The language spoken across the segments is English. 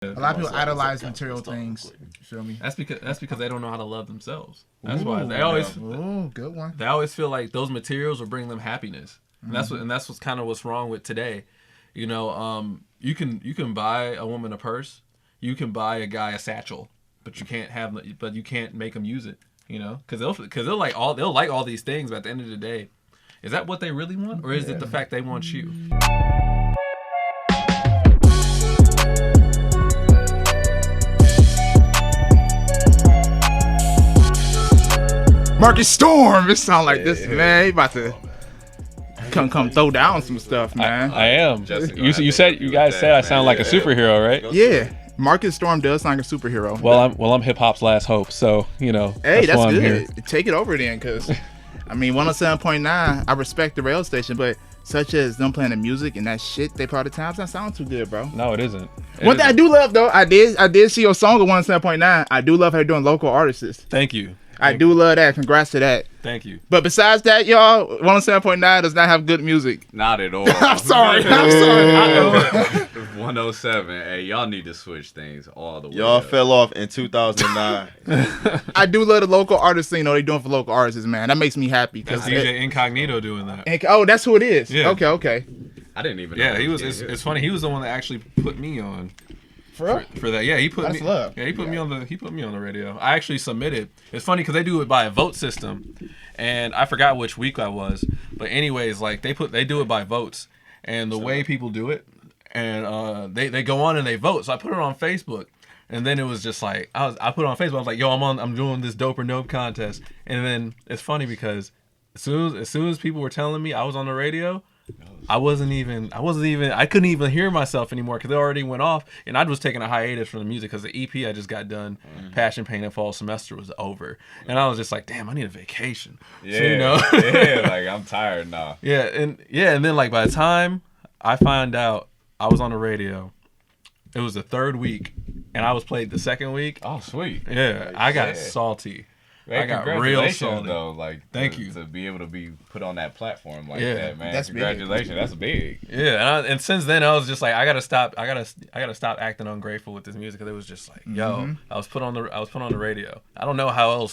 A lot of people idolize material things. You feel me? That's because they don't know how to love themselves. That's why they always. Good one. They always feel like those materials will bring them happiness, and that's what's kind of what's wrong with today. You know, you can buy a woman a purse, you can buy a guy a satchel, but you can't make them use it. You know, because they'll like all these things, but at the end of the day, is that what they really want, or is it the fact they want you? Marcus Storm. It sound like this, man. He about to come throw down some stuff, man. I am. You guys said I sound like a superhero, right? Yeah. Marcus Storm does sound like a superhero. Well, I'm hip hop's last hope, so you know. Hey, that's why good. I'm here. Take it over then, because I mean, 107.9. I respect the rail station, but such as them playing the music and that shit they play all the time, that sound too good, bro. No, it isn't. One thing I do love though, I did see your song at 107.9. I do love how you're doing local artists. Thank you. I do love that. Congrats to that. Thank you. But besides that, y'all, 107.9 does not have good music. Not at all. I'm sorry. 107. Hey, y'all need to switch things all the way. Y'all fell off in 2009. I do love the local artists thing, they doing for local artists, man. That makes me happy. That's DJ Incognito doing that. Oh, that's who it is. Yeah. Okay. I didn't even know. Yeah, he was. It's funny. He was the one that actually put me on. For that, yeah, he put That's me. love. Yeah, he put me on the radio. I actually submitted. It's funny because they do it by a vote system, and I forgot which week I was. But anyways, like they do it by votes, and the way people do it, and they go on and they vote. So I put it on Facebook, and then it was just like I put it on Facebook. I was like, yo, I'm doing this dope or nope contest, and then it's funny because as soon as people were telling me I was on the radio, I couldn't even hear myself anymore because it already went off, and I was taking a hiatus from the music because the EP I just got done, Passion, Pain, and Fall semester was over, and I was just like, damn, I need a vacation. Yeah, so, you know? yeah, like I'm tired now. Yeah, and then like by the time I found out I was on the radio, it was the third week, and I was played the second week. Oh, sweet. Yeah, I got salty. Man, I got real salty. Though, like, thank you to be able to be put on that platform like that, man. That's congratulations, big. that's big. Yeah, and since then I was just like, I gotta stop acting ungrateful with this music because it was just like, yo, I was put on the radio. I don't know how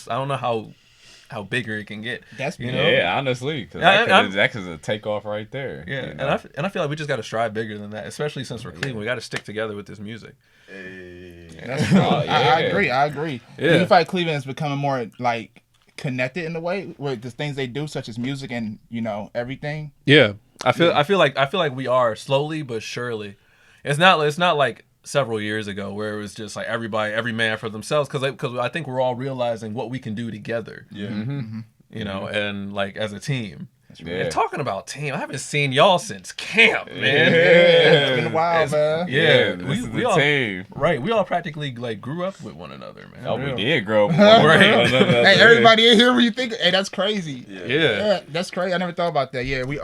bigger it can get. That's you know? Yeah, honestly, because that is a takeoff right there. Yeah, you know? and I feel like we just got to strive bigger than that, especially since we're Cleveland. We got to stick together with this music. That's true. I agree. Yeah. Do you feel like Cleveland is becoming more like connected in a way with the things they do, such as music and everything? Yeah, I feel like we are slowly but surely. It's not like several years ago where it was just like every man for themselves because I think we're all realizing what we can do together. Yeah. You know, and like as a team. Yeah. And talking about team, I haven't seen y'all since camp, man. It's been a while, man. Yeah, this is we the all team. right. We all practically like grew up with one another, man. Oh, we did grow up. Right. Hey, everybody in here, what you think? Hey, that's crazy. Yeah, that's crazy. I never thought about that. Yeah, we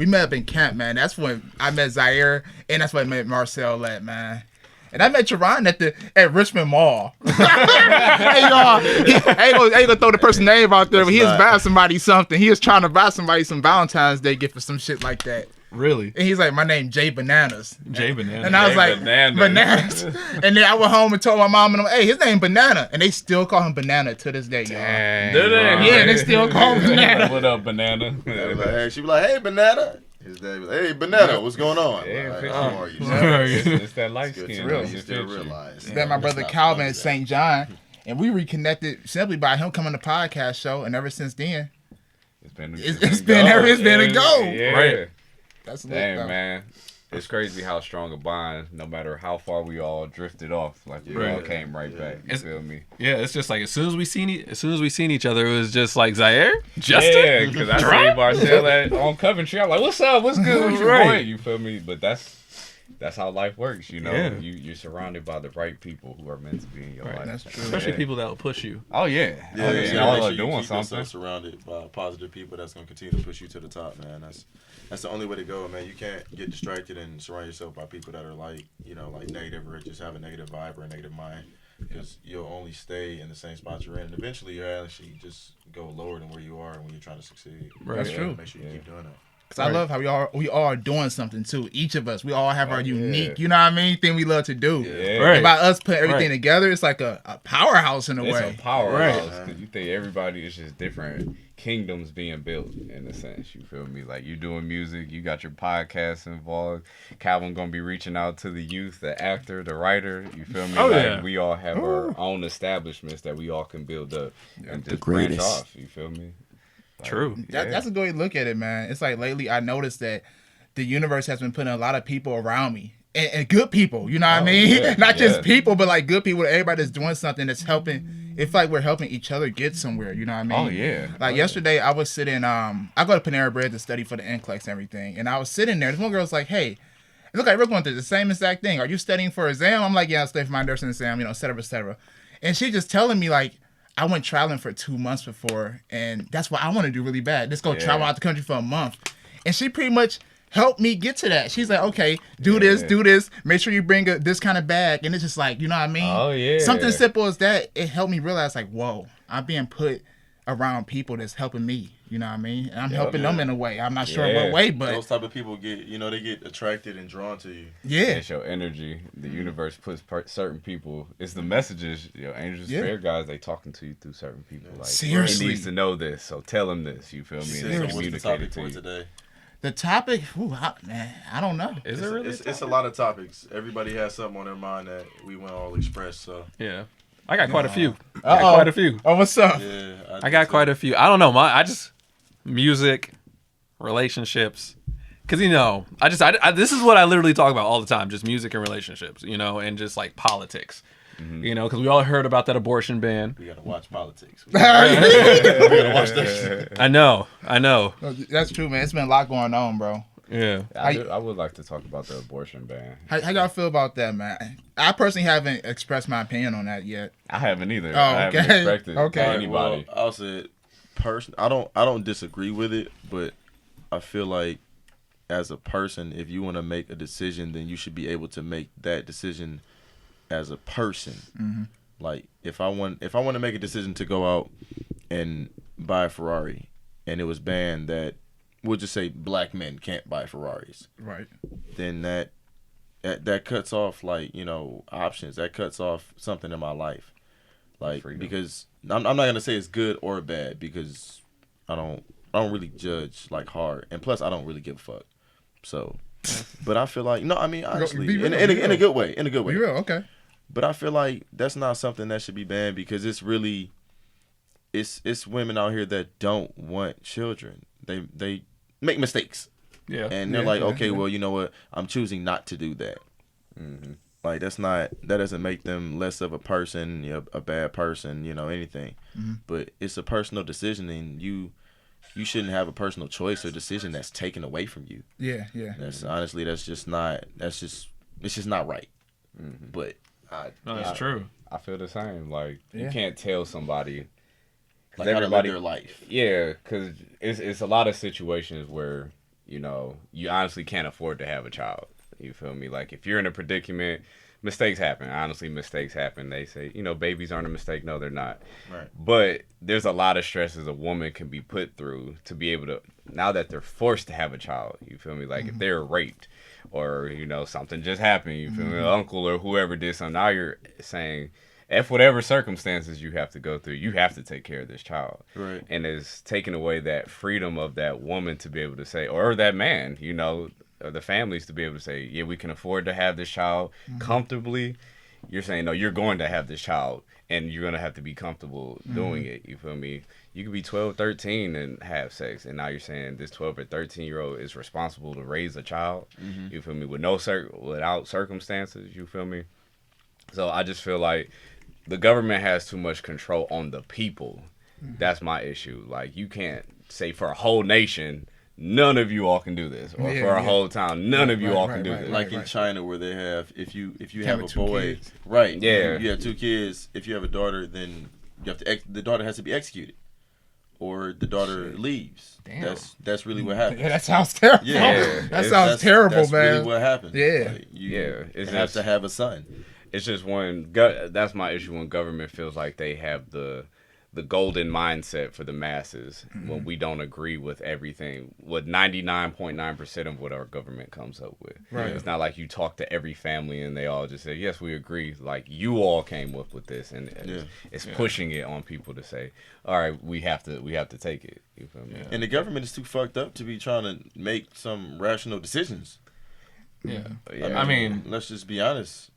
met up in camp, man. That's when I met Zaire, and that's when I met Marcel at, man. And I met Jerron at Richmond Mall. Hey, y'all, I ain't gonna throw the person's name out there, but he was buying somebody something. He was trying to buy somebody some Valentine's Day gift or some shit like that. really. And he's like, my name Jay Bananas. Jay Banana. And I was like, Bananas. And then I went home and told my mom and them, hey, his name Banana. And they still call him Banana to this day, y'all. Dang, Do they? Yeah, they still call him Banana. What up, Banana? She be like, hey, Banana. His dad be like, hey, Banana, what's going on? How are you? It's that light skin. It's real. You still realize. Met my brother Calvin at St. John, and we reconnected simply by him coming to the podcast show, and ever since then, it's been a go. Yeah. Right. That's lit, Dang, though. man. It's crazy how strong a bond, no matter how far we all drifted off, like we all came right back. You feel me? Yeah, it's just like as soon as we seen each other, it was just like Zaire, Justin. Yeah, because I see Marcel on Coventry. I'm like, what's up? What's good with your boy? You feel me? But that's how life works, you know. Yeah. You're surrounded by the right people who are meant to be in your life. That's true. Especially people that will push you. Oh yeah, Y'all are doing something. Yourself surrounded by positive people that's gonna continue to push you to the top, man. That's the only way to go, man. You can't get distracted and surround yourself by people that are like negative or just have a negative vibe or a negative mind, because you'll only stay in the same spot you're in, and eventually you actually just go lower than where you are when you're trying to succeed. Right. That's true. Make sure you keep doing that. Because I love how we all are doing something too. Each of us, we all have our yeah. unique, you know what I mean, thing we love to do. Yeah. Right. And by us putting everything Right. together, it's like a powerhouse in a It's way. a powerhouse Right. because you think everybody is just different kingdoms being built in a sense. You feel me? Like, you're doing music, you got your podcast involved. Calvin gonna be reaching out to the youth, the actor, the writer. You feel me? Oh, like, yeah. we all have our own establishments that we all can build up and The just branch greatest. off. You feel me? Like, True. That's a good way to look at it, man. It's like lately I noticed that the universe has been putting a lot of people around me. And good people, you know what I mean? yeah, Not just yeah. people, but like good people. Everybody that's doing something that's helping. It's like we're helping each other get somewhere, you know what I mean? Oh, yeah. Like yesterday, I was sitting. I go to Panera Bread to study for the NCLEX and everything, and I was sitting there. This one girl was like, "Hey, it look like we're going through the same exact thing. Are you studying for exam?" I'm like, "Yeah, I'm studying for my nursing exam, you know, et cetera, et cetera." And she just telling me like, I went traveling for 2 months before, and that's what I want to do really bad. Let's go travel out the country for a month. And she pretty much helped me get to that. She's like, okay, do this. Make sure you bring this kind of bag. And it's just like, you know what I mean? Oh, yeah. Something simple as that, it helped me realize like, whoa, I'm being put around people that's helping me. You know what I mean? And I'm helping them in a way. I'm not sure what way, but those type of people get, they get attracted and drawn to you. yeah. It's your energy. The universe puts certain people. It's the messages. Angels, spirit guys. They talking to you through certain people. Like, Seriously. he needs to know this, so tell him this. You feel me? So And what's the communicate topic it to for you. today? The topic, man, I don't know. Is it really? It's a lot of topics. Everybody has something on their mind that we want to all express. So Yeah. I got quite a few. Uh-oh. Quite a few. Oh, what's up? yeah, I got quite a few. I don't know. I just music, relationships. Cause I this is what I literally talk about all the time, just music and relationships, and just like politics, cause we all heard about that abortion ban. We gotta watch politics. We gotta watch that shit. I know. That's true, man. It's been a lot going on, bro. Yeah. I would like to talk about the abortion ban. How y'all feel about that, man? I personally haven't expressed my opinion on that yet. I haven't either. Oh, I haven't okay. expected Okay. anybody. Well, I'll say I don't disagree with it, but I feel like as a person, if you want to make a decision, then you should be able to make that decision as a person. Mm-hmm. Like if I want to make a decision to go out and buy a Ferrari, and it was banned that we'll just say black men can't buy Ferraris, Right. then that cuts off options. That cuts off something in my life, like Freedom. because I'm not gonna say it's good or bad because I don't really judge like hard, and plus I don't really give a fuck. So, but I feel like honestly, Be real, in a good way, in a good way. Be real, okay. But I feel like that's not something that should be banned because it's really, it's women out here that don't want children. They make mistakes. Yeah. And they're like, okay, well, you know what? I'm choosing not to do that. Mm-hmm. Like that doesn't make them less of a person, a bad person, anything. Mm-hmm. But it's a personal decision, and you shouldn't have a personal choice or decision that's taken away from you. Yeah. That's honestly, it's just not right. Mm-hmm. But No, that's true. I feel the same. Like, Yeah. you can't tell somebody. like how to live their life. Yeah, because it's a lot of situations where, you honestly can't afford to have a child. You feel me? Like, if you're in a predicament, mistakes happen. Honestly, mistakes happen. They say, babies aren't a mistake. No, they're not. Right. But there's a lot of stresses a woman can be put through to be able to, now that they're forced to have a child, you feel me? Like, if they're raped or, something just happened, you feel me? Uncle or whoever did something, now you're saying, F whatever circumstances you have to go through, you have to take care of this child. Right. And it's taking away that freedom of that woman to be able to say, or that man, or the families to be able to say, yeah, we can afford to have this child comfortably. You're saying, no, you're going to have this child, and you're going to have to be comfortable doing it. You feel me? You could be 12, 13 and have sex, and now you're saying this 12 or 13-year-old is responsible to raise a child. You feel me? With without circumstances, you feel me? So I just feel like the government has too much control on the people. That's my issue. Like, you can't say for a whole nation, none of you all can do this, or for a whole town, none of you all can do this. Like in China, where they have, if you have a two boy, kids. right? Yeah. You have 2 kids. If you have a daughter, then you have to. The daughter has to be executed, or the daughter leaves. Damn. That's really what happens. Yeah, that sounds terrible. Yeah. That sounds terrible, that's man. Really what happens. Yeah. Like, you It's have just- to have a son. It's just when that's my issue, when government feels like they have the the golden mindset for the masses when we don't agree with everything, what 99.9% of what our government comes up with. Right. It's not like you talk to every family and they all just say, yes, we agree. Like, you all came up with this, and it's pushing it on people to say, all right, we have to take it. You feel me? And the government is too fucked up to be trying to make some rational decisions. Yeah. Yeah. I mean, let's just be honest.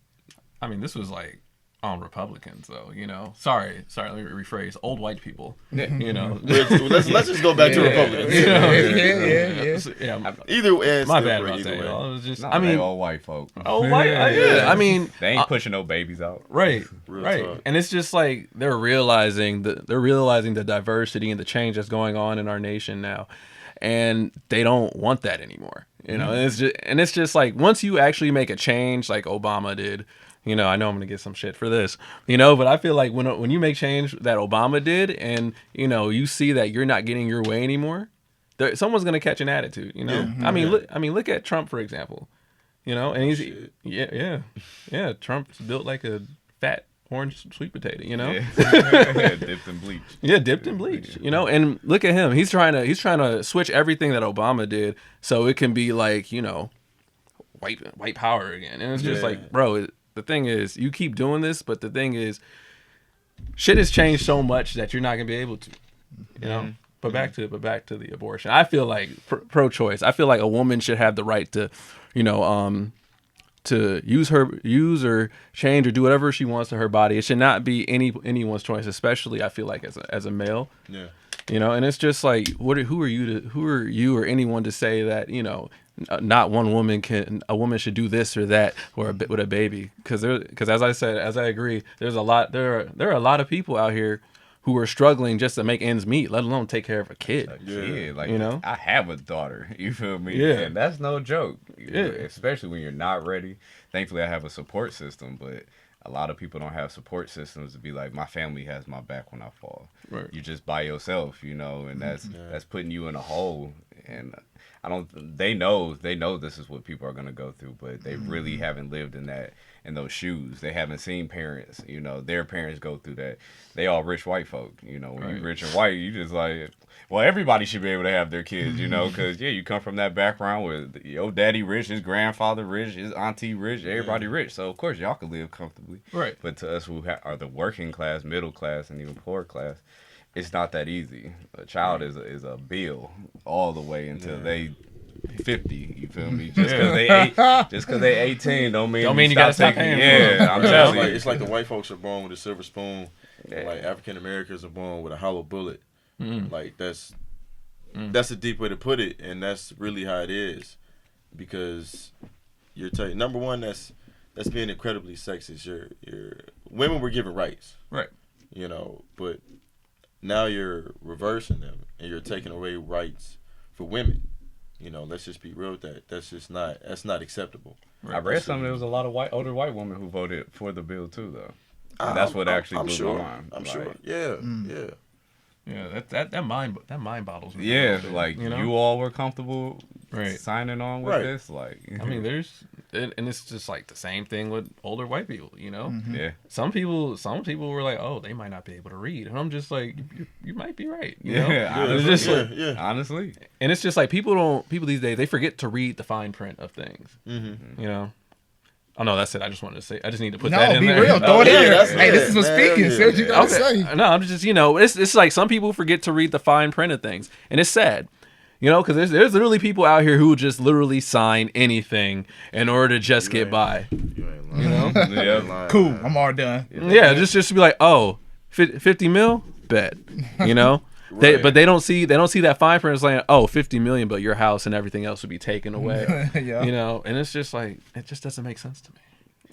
I mean, this was like on Republicans, though. You know, sorry. Let me rephrase. Old white people. You know, let's just go back to Republicans. You know? Yeah. Either way, my bad about that. Y'all. It was just, I mean, all white folk. old white. Yeah. I mean, They ain't pushing no babies out. right, Real right. talk. And it's just like they're realizing the diversity and the change that's going on in our nation now, and they don't want that anymore. You know, and it's just like once you actually make a change, like Obama did. You know, I know I'm gonna get some shit for this, you know, but I feel like when you make change that Obama did, and you know, you see that you're not getting your way anymore, someone's gonna catch an attitude. You know, look at Trump, for example. You know, and he's Trump's built like a fat orange sweet potato. You know, Dipped in bleach. Yeah, dipped in bleach. You know, and look at him. He's trying to switch everything that Obama did so it can be like, you know, white power again. And it's just like, bro. The thing is, you keep doing this, but the thing is, shit has changed so much that you're not gonna be able to, you know. But back to the abortion. I feel like pro-choice. I feel like a woman should have the right to, you know, to use or change or do whatever she wants to her body. It should not be anyone's choice, especially I feel like as a male. Yeah. You know, and it's just like, who are you or anyone to say that, you know, not a woman should do this or that with a baby, because as I agree, there are a lot of people out here who are struggling just to make ends meet, let alone take care of a kid. Like, you know, I have a daughter. You feel me? Yeah. And that's no joke. Yeah. Especially when you're not ready. Thankfully, I have a support system, but a lot of people don't have support systems to be like, my family has my back when I fall. Right. You're just by yourself, you know, and that's putting you in a hole. And they know this is what people are going to go through, but they really haven't lived in those shoes. They haven't seen parents, you know, their parents go through that. They all rich white folk, you know, when you're rich and white, you just like, well, everybody should be able to have their kids, you know, because, you come from that background where your daddy rich, his grandfather rich, his auntie rich, everybody rich. So, of course, y'all can live comfortably. Right. But to us who are the working class, middle class, and even poor class, it's not that easy. A child is a bill all the way until they 50. You feel me? Just because they 18 don't mean you gotta stop paying for it. Yeah, I'm telling you. It's like the white folks are born with a silver spoon. Yeah. Like African Americans are born with a hollow bullet. Like that's a deep way to put it, and that's really how it is. Because you're number one, that's being incredibly sexist. You're women were given rights, right? You know, but now you're reversing them and you're taking away rights for women. You know, let's just be real with that. That's not acceptable. Right. I read something. There was a lot of older white women who voted for the bill too, though. And that's what actually blew my mind. I'm sure. Yeah, yeah. Yeah, that mind boggles me. Yeah, bit, like you know? You all were comfortable right. signing on with this. Like, I mean, and it's just like the same thing with older white people. You know, yeah. Some people were like, oh, they might not be able to read, and I'm just like, you might be right. You know? Honestly. And it's just like people these days they forget to read the fine print of things. You know. Oh no, that's it. I just wanted to say. I just need to put that in there. No, be real. Throw it in there. Hey, this is what speaking. Say what you gotta say. No, I'm just, you know, it's like some people forget to read the fine print of things, and it's sad, you know, because there's literally people out here who just literally sign anything in order to just get by. You know? Yeah. Cool. I'm all done. Yeah, just to be like, oh, 50 mil, bet. You know. Right. They don't see that fine print as like, oh, 50 million, but your house and everything else would be taken away. Yeah. You know, and it's just like, it just doesn't make sense to me.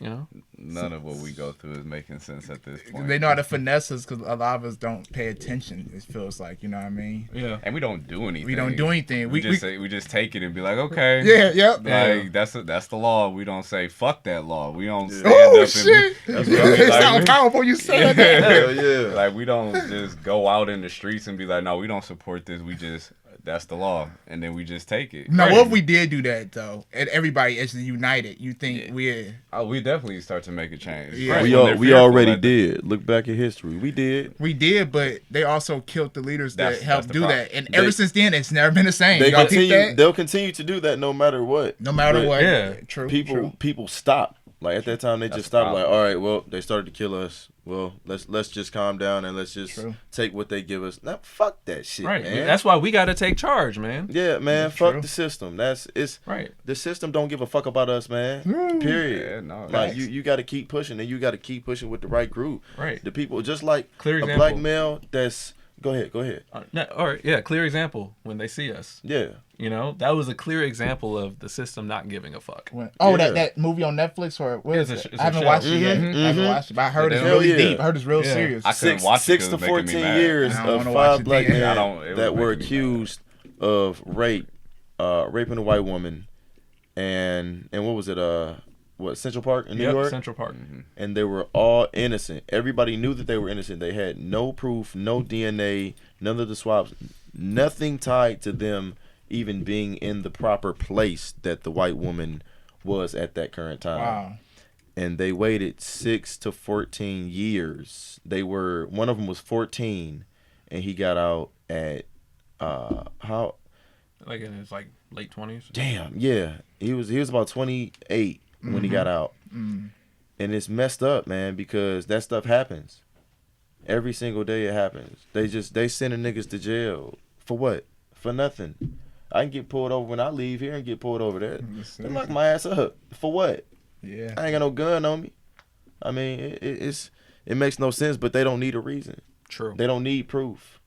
You know, none of what we go through is making sense at this point. They know how to finesse us because a lot of us don't pay attention. It feels like, you know what I mean? Yeah. And we don't do anything. We don't do anything. We just take it and be like, okay. Yeah. Yep. Like that's the law. We don't say fuck that law. We don't stand up shit. And be, it sounds powerful. You said that. Hell yeah. Like we don't just go out in the streets and be like, no, we don't support this. We just that's the law, and then we just take it. Now, what if we did do that though, and everybody is united? You think we definitely start to make a change. Yeah. Right? We already did. Look back at history. We did. We did, but they also killed the leaders that helped the do problem. that, and ever since then, it's never been the same. They Y'all peep continue. that? They'll continue to do that no matter what. No matter But what. Yeah. True. People stop. Like at that time, they just stopped. Like, all right, well, they started to kill us. Well, let's just calm down and let's just take what they give us. Now, fuck that shit, Right. man. That's why we got to take charge, man. Yeah, man. Fuck the system. Right. The system don't give a fuck about us, man. Period. Yeah, no, Like you got to keep pushing, and you got to keep pushing with the right group. Right. The people, just like Clear a example. black male. That's go ahead. All right. Yeah. Clear example when they see us. Yeah. You know, that was a clear example of the system not giving a fuck. Oh, Yeah. that movie on Netflix or what is It's it? a I haven't show. watched it yet. Mhm. I haven't watched it, but I heard it's Hell really yeah. deep. I heard it's real Yeah. serious. I couldn't watch it 6 'cause to it was making me 14 mad. years I don't of wanna watch 5 it black then. men It that was were making me mad. accused of raping a white woman, and what was it? Central Park in New York? Central Park. And they were all innocent. Everybody knew that they were innocent. They had no proof, no DNA, none of the swabs, nothing tied to them even being in the proper place that the white woman was at that current time. Wow. And they waited 6 to 14 years. One of them was 14, and he got out at how? Like in his late 20s. Damn, yeah. He was about 28 when he got out. And it's messed up, man, because that stuff happens. Every single day it happens. They sending niggas to jail. For what? For nothing. I can get pulled over when I leave here and get pulled over there. They lock my ass up. For what? Yeah. I ain't got no gun on me. I mean, it makes no sense, but they don't need a reason. True. They don't need proof.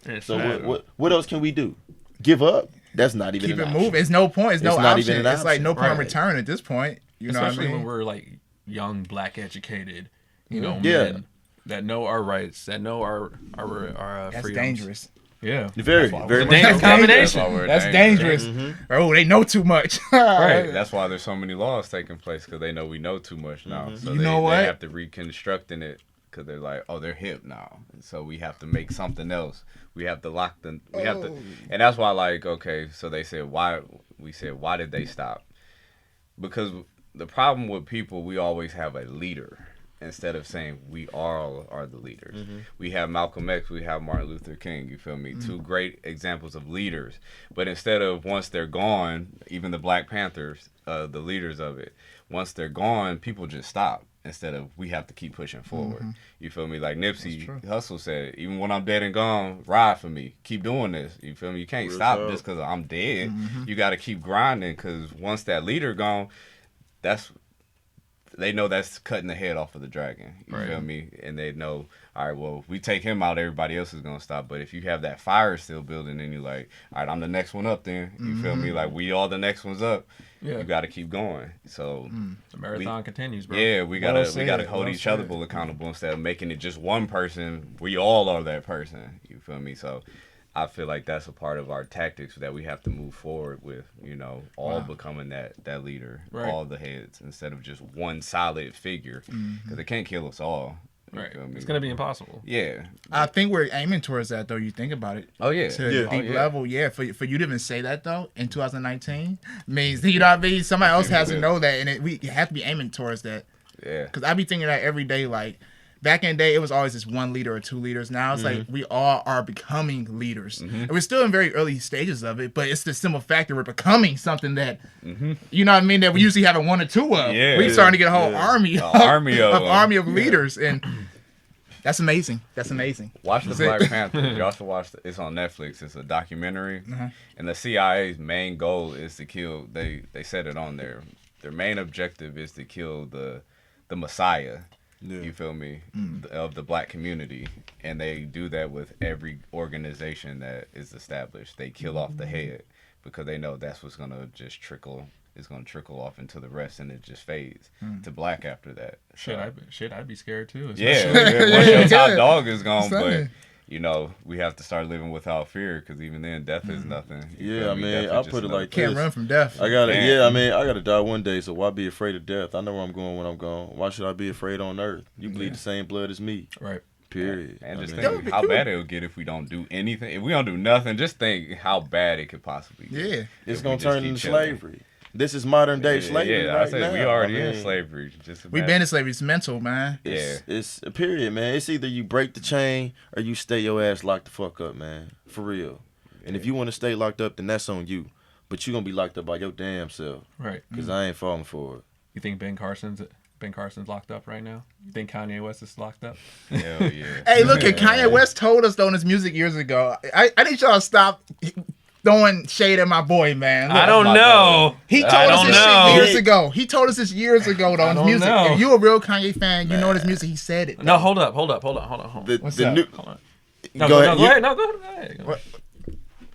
And it's So sad. what else can we do? Give up? That's not even Keep an it option. moving. It's no point. It's no It's not option. even an It's like no option. point Right. return at this point. You know Especially what I mean? when we're like young, black, educated, Yeah. men that know our rights, that know our That's freedoms. dangerous. Yeah. Very It's a much. dangerous combination. That's why we're That's dangerous. dangerous. Oh, they know too much. Right. That's why there's so many laws taking place, because they know we know too much now. So You know what? They have to reconstructing it, because they're like, oh, they're hip now. And so we have to make something else. We have to lock them. We have to, and that's why, like, okay, so they said, why? We said, why did they stop? Because the problem with people, we always have a leader. Instead of saying we all are the leaders. We have Malcolm X, we have Martin Luther King, you feel me? Two great examples of leaders. But instead of once they're gone, even the Black Panthers, the leaders of it, once they're gone, people just stop. Instead of we have to keep pushing forward. You feel me? Like Nipsey Hussle said, even when I'm dead and gone, ride for me. Keep doing this. You feel me? You can't stop just because I'm dead. You got to keep grinding, because once that leader gone, they know that's cutting the head off of the dragon. You feel me? And they know, all right, well, if we take him out, everybody else is going to stop. But if you have that fire still building, then you're like, all right, I'm the next one up then. You feel me? Like, we all the next ones up. Yeah. You got to keep going. So The marathon continues, bro. yeah, we gotta said, hold well each said. other accountable instead of making it just one person. We all are that person. You feel me? So I feel like that's a part of our tactics that we have to move forward with. You know, all becoming that leader, Right. all the heads, instead of just one solid figure, because it can't kill us all. You Right. feel me? It's gonna be impossible. Yeah. I think we're aiming towards that, though. You think about it. Oh yeah. To Yeah. a deep Oh, yeah. level, yeah. For you to even say that though in 2019 means, you know what I mean. Somebody else has to know that, and we have to be aiming towards that. Yeah. Because I be thinking that every day. Like back in the day, it was always just one leader or two leaders. Now it's like we all are becoming leaders, and we're still in very early stages of it. But it's the simple fact that we're becoming something that you know what I mean. That we usually have one or two of. Yeah. We're starting to get a whole army, army of them. leaders, and that's amazing. That's amazing. Watch the That's it. Black Panther. You also watch. It's on Netflix. It's a documentary, and the CIA's main goal is to kill. They said it on there. Their main objective is to kill the Messiah. Yeah. You feel me? Of the black community, and they do that with every organization that is established. They kill off the head because they know that's what's gonna just trickle. It's gonna trickle off into the rest, and it just fades to black after that. Shit, So, I'd be scared too. yeah, especially- once your top Yeah. dog is gone, but Same. you know we have to start living without fear, because even then, death is nothing. You Yeah, feel I me? mean, Death is I'll just put it another- like Can't this. run from death. I gotta, Man. yeah, I mean, I gotta die one day, so why be afraid of death? I know where I'm going when I'm gone. Why should I be afraid on earth? You bleed the same blood as me. Right. Period. And just I mean, think how bad it'll get if we don't do anything. If we don't do nothing, just think how bad it could possibly get. Yeah. it's If gonna we just turn keep into chilling. slavery. This is modern day slavery. Yeah, right I said now. we already I in mean, slavery. Just We been in slavery. It's mental, man. It's a period, man. It's either you break the chain or you stay your ass locked the fuck up, man. For real. And if you want to stay locked up, then that's on you. But you gonna be locked up by your damn self. Right. Cause I ain't falling for it. You think Ben Carson's locked up right now? You think Kanye West is locked up? Hell yeah. Hey, look, at Kanye West told us though in his music years ago. I need y'all to stop throwing shade at my boy, man. Look, I don't know. he told I us don't this know. shit years ago. He told us this years ago though I in his don't music. know. If you a real Kanye fan, you know his music. He said it. No, hold up. The, What's the up? new, Hold on. go ahead. Go ahead. No, go ahead. What?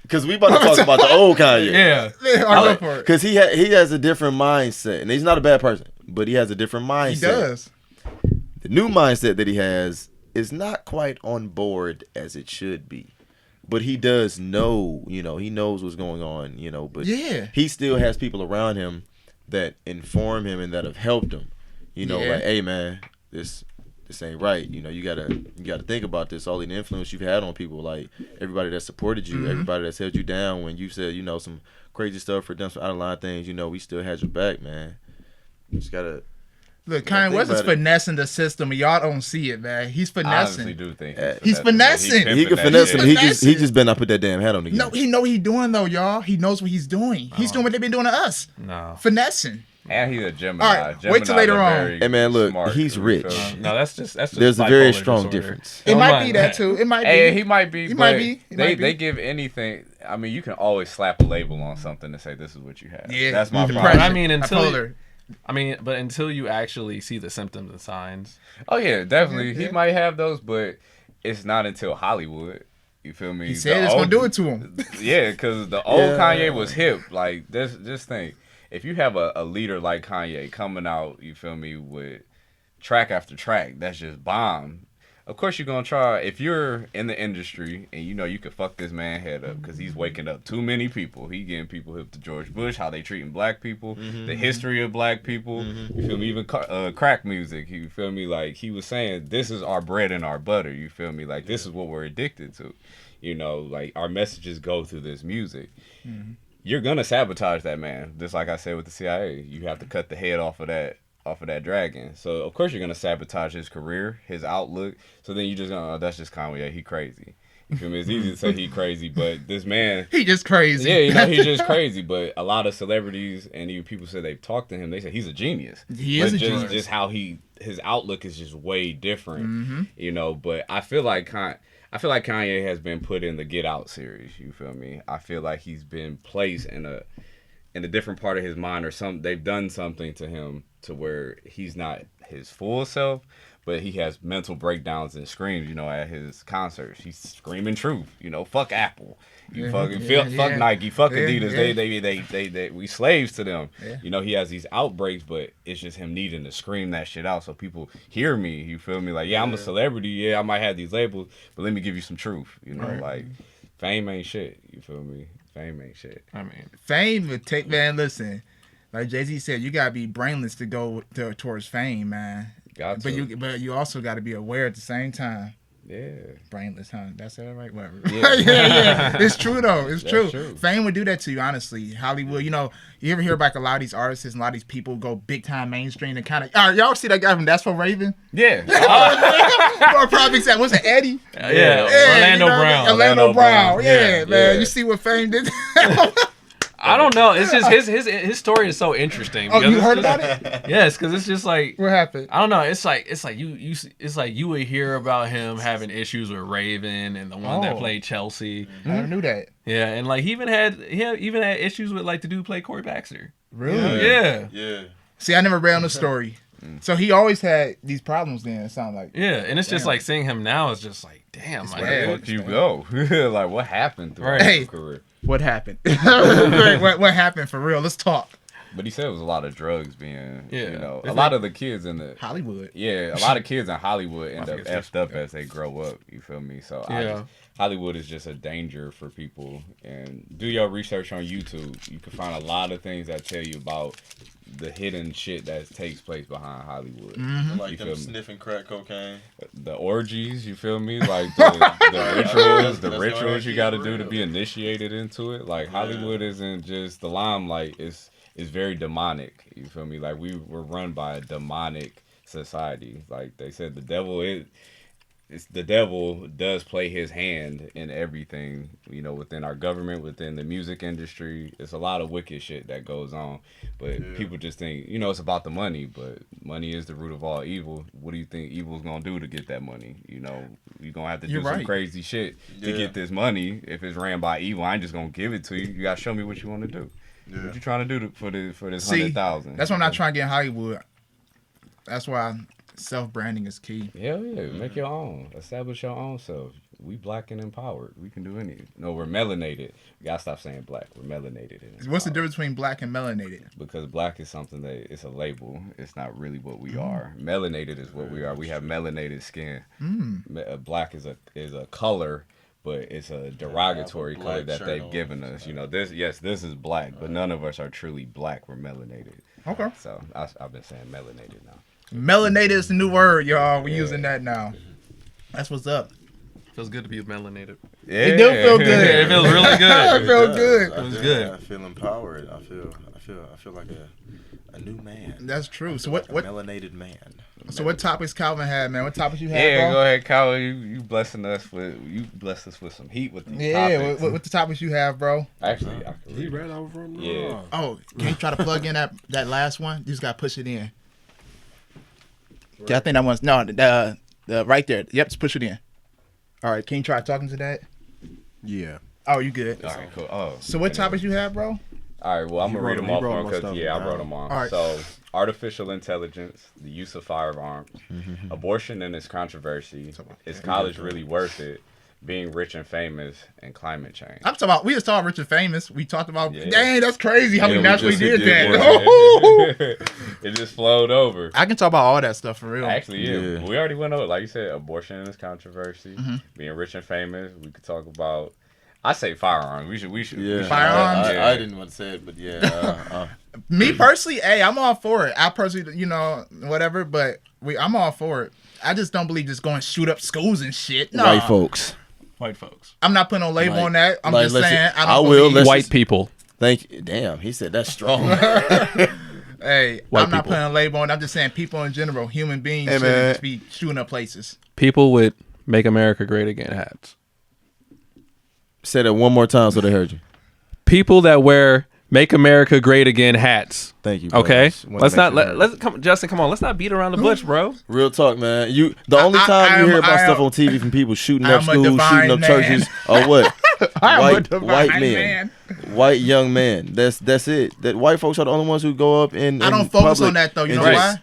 Cause we about to talk about the old Kanye. Yeah. Yeah, I'll go for it. Cause he has a different mindset, and he's not a bad person, but he has a different mindset. He does. The new mindset that he has is not quite on board as it should be. But he does know, he knows what's going on, but Yeah. he still has people around him that inform him and that have helped him. Yeah. Like, hey man, this ain't right. You gotta think about this, all the influence you've had on people, like everybody that supported you, everybody that's held you down when you said, some crazy stuff or done some out of line things, we still had your back, man. You just gotta Look, gotta Kanye think West is about it. finessing the system, and y'all don't see it, man. He's I honestly finessing. do think He's finessing. he can pimping finesse that him. shit. He just better not put that damn hat on again. No, he know what he's doing though, y'all. He knows what he's doing. He's doing what they've been doing to us. No. Finessing. And he's a Gemini. All right, wait till Geminis later are on. very Hey, man, look, smart, he's you rich. feel me? No, that's just There's a very bipolar strong disorder. difference. It Don't might mind be that too. It might be. Hey, he might be. He but might be. He They might be. they give anything. I mean, you can always slap a label on something to say this is what you have. Yeah. That's my Depression. problem. I mean, Bipolar. but until you actually see the symptoms and signs. Oh yeah, definitely. Yeah. He might have those, but it's not until Hollywood. You feel me? He said it's gonna do it to him. Yeah, because the old Yeah. Kanye was hip. Like, just think, if you have a leader like Kanye coming out, you feel me, with track after track, that's just bomb. Of course, you're gonna try. If you're in the industry and you could fuck this man head up because he's waking up too many people. He getting people hip to George Bush, how they treating black people, the history of black people. You feel me? Even crack music. You feel me? Like, he was saying, this is our bread and our butter. You feel me? Like, this is what we're addicted to. Like, our messages go through this music. You're gonna sabotage that man. Just like I said with the CIA, you have to cut the head off of that dragon. So of course you're gonna sabotage his career, his outlook. So then you just gonna, that's just Kanye. He crazy. You feel me? It's easy to say he crazy, but this man, He just crazy. yeah, he's just crazy. But a lot of celebrities and even people say they've talked to him. They say he's a genius. He is But a genius. Just how his outlook is just way different. But I feel like Kanye has been put in the Get Out series. You feel me? I feel like he's been placed in a different part of his mind, or they've done something to him to where he's not his full self, but he has mental breakdowns and screams. At his concerts, he's screaming truth. Fuck Apple. Fuck Nike. Fuck Adidas. They we slaves to them. Yeah. He has these outbreaks, but it's just him needing to scream that shit out so people hear me. You feel me? Like, yeah, I'm a celebrity. Yeah, I might have these labels, but let me give you some truth. Like, fame ain't shit. You feel me? Fame ain't shit. I mean, Fame would take, man. Listen, like Jay-Z said, you gotta be brainless to go towards fame, man. Got But to. you also gotta be aware at the same time. Yeah. Brainless, huh? That's it, right? Whatever. Yeah. yeah. It's true though. It's That's true. true. Fame would do that to you, honestly. Hollywood, you ever hear about a lot of these artists and a lot of these people go big time mainstream and kind of. Y'all see that guy from That's for Raven? Yeah. Or probably said, what's it, Eddie? yeah, Yeah, Orlando Brown. Orlando Brown. Yeah, man. yeah. You see what Fame did? I don't know. It's just his story is so interesting. Oh, because you it's heard just- about it? Yes, because it's just like, What happened? I don't know. It's like you would hear about him having issues with Raven and the one that Oh. played Chelsea. I never knew that. Yeah, and like he even had issues with like the dude play Corey Baxter. Really? Yeah. Yeah. See, I never read on the story. So he always had these problems then, it sounds like. Yeah, and it's just Damn. like seeing him now is just like, damn, It's like, bad. Where you go? Like, what happened throughout Right. Hey. his career? What happened? what happened for real? Let's talk. But he said it was a lot of drugs being, Yeah. you know, It's a lot of the kids in the Hollywood. yeah, a lot of kids in Hollywood end up forget this. effed up as they grow up. You feel me? So Yeah. Hollywood is just a danger for people. And do your research on YouTube. You can find a lot of things that tell you about the hidden shit that takes place behind Hollywood. Like You them feel me? sniffing crack cocaine. The orgies, you feel me? Like the rituals, That's rituals you RIP got to for do to real. be initiated into it. Like Hollywood isn't just the limelight. It's very demonic. You feel me? Like we were run by a demonic society. Like they said, the devil does play his hand in everything, you know, within our government, within the music industry. It's a lot of wicked shit that goes on. But people just think, you know, it's about the money, but money is the root of all evil. What do you think evil's gonna do to get that money? You know, you're gonna have to do You're some right. crazy shit to get this money. If it's ran by evil, I ain't just gonna give it to you. You gotta show me what you want to do. What you trying to do for this See, 100,000? that's why I'm not trying to get in Hollywood. That's why self-branding is key. Hell yeah, make your own. Establish your own self. We black and empowered. We can do anything. No, we're melanated. We gotta stop saying black. We're melanated. And What's the empowered. difference between black and melanated? Because black is something that it's a label. It's not really what we are. Melanated is what we are. We have melanated skin. Black is a color, but it's a derogatory black color that shirt they've on. given us. You know, this is black, but none of us are truly black. We're melanated. Okay. So I've been saying melanated now. Melanated is the new word, y'all. We're using that now. That's what's up. Feels good to be melanated. Yeah. It do feel good. It feels really I good. feel does. good. I was do. good. I feel empowered. I feel like a new man. That's true. So Like what a melanated man. what topics Calvin had, man? What topics you had, Yeah, bro? go ahead, Kyle. You blessed us with some heat with these Yeah, topics. what the topics you have, bro? Actually, I can He read ran over from the Yeah. wall. Oh, can you try to plug in that last one? You just gotta push it in. Yeah, I think that one's no, the right there. Yep, just push it in. All right, can you try talking to that? Yeah. Oh, you good? All right, cool. Oh, So what topics you have, bro? All right, well, I'm He gonna read wrote- them he off wrote on most because of them I down. wrote them on. All right. So, artificial intelligence, the use of firearms, abortion and its controversy. Is college really worth it? Being rich and famous, and climate change. I'm talking about. We just talked Rich and Famous. We talked about. Yeah. Dang, that's crazy how Yeah, we we naturally just did did that. It just flowed over. I can talk about all that stuff for real. Actually, yeah. Yeah. We already went over, like you said, abortion and its controversy, being rich and famous. We could talk about. I say firearms. We should. Yeah. Firearms? I didn't want to say it, but yeah. Me personally, hey, I'm all for it. I personally, whatever, but I'm all for it. I just don't believe just going to shoot up schools and shit. No, White folks. White folks. I'm not putting no label Like- on that. I'm like, just let's- saying. I don't will, believe- let's- White people. Thank you. Damn, he said that's strong. Hey, White I'm not people. putting a label on it. I'm just saying people in general, human beings, Hey, shouldn't man. just be shooting up places. People with "Make America Great Again" hats. Say that one more time so they heard you. People that wear "Make America Great Again" hats. Thank you. Bro. Okay, Just wanna let's make not sure you heard. let's come, Justin. Come on, let's not beat around the bush, bro. Real talk, man. The only I time you am- hear about I stuff am- on TV from people shooting I up am a schools, divine shooting up man. churches, or what? I'm a white divine men, white young men. That's it. That white folks are the only ones who go up in. I don't in focus public on that though. You and know just- why?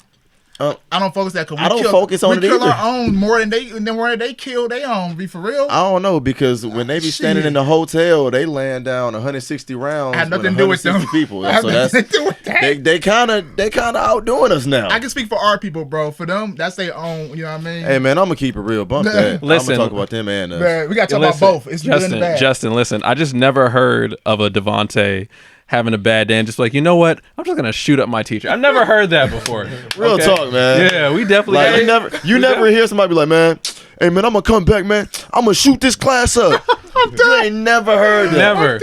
Uh, I don't focus that because I don't focus on it we kill either. our own more than they kill their own. Be for real. I don't know because when they be standing shit. in the hotel, they laying down 160 rounds. I had nothing with to do with them. 160 people. I had So nothing that's to do with that. they kind of outdoing us now. I can speak for our people, bro. For them, that's their own. You know what I mean? Hey man, I'm gonna keep it real. Bump that. Listen. I'm gonna talk about them and us. Man, we got to talk Listen, about both. It's good and the bad. Justin, listen. I just never heard of a Devontae having a bad day and just like, you know what? I'm just gonna shoot up my teacher. I've never heard that before. Real Okay? talk, man. Yeah, we definitely. Like you never hear somebody be like, man, hey man, I'm gonna come back, man. I'm gonna shoot this class up. You ain't never heard that. Never.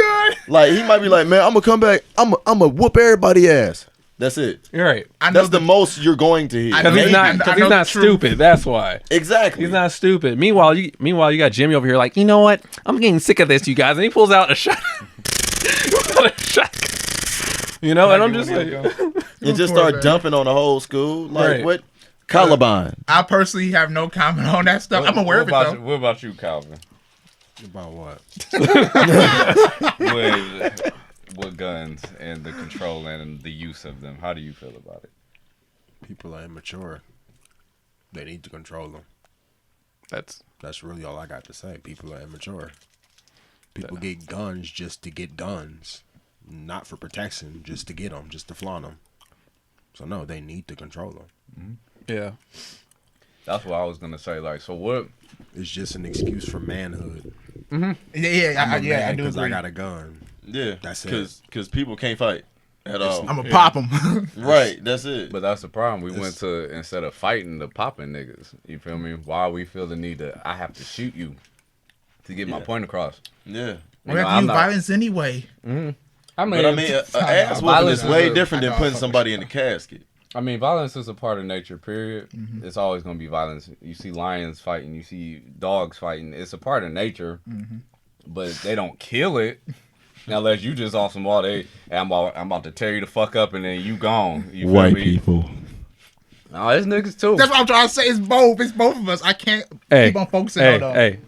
Like he might be like, man, I'm gonna come back. I'm gonna whoop everybody ass. That's it. You're right. I know That's the most you're going to hear. I Because know he's the- not. I Because know he's the not truth. stupid. That's why. Exactly. He's not stupid. Meanwhile, you got Jimmy over here like, you know what? I'm getting sick of this, you guys. And he pulls out a shot. You know, and I'm just like, You just Poor start man. dumping on the whole school. Like Right. what? Columbine. I personally have no comment on that stuff. I'm aware of it though. What about you, Calvin? About what? With guns and the control and the use of them, how do you feel about it? People are immature. They need to control them. That's really all I got to say. People are immature. People get guns just to get guns. not for protection, just to get them, just to flaunt them. So no, they need to control them. Yeah. That's what I was gonna say. Like, so what? It's just an excuse for manhood. Yeah, I do Because I agree. got a gun. Yeah, That's it. Because people can't fight at all. I'm gonna pop them. Right, that's it. But that's the problem. We went to, instead of fighting, to popping niggas. You feel me? Why we feel the need to? I have to shoot you to get my point across. Yeah. We have to use violence anyway. I mean, But I mean, an ass whooping violence is way is a- different than putting somebody in the casket. I mean, violence is a part of nature, period. It's always going to be violence. You see lions fighting, you see dogs fighting. It's a part of nature, but they don't kill it unless you just off some all day. I'm about to tear you the fuck up and then you gone. You feel me? people. No, it's niggas too. That's what I'm trying to say. It's both. It's both of us. I can't keep on focusing on them. Hey,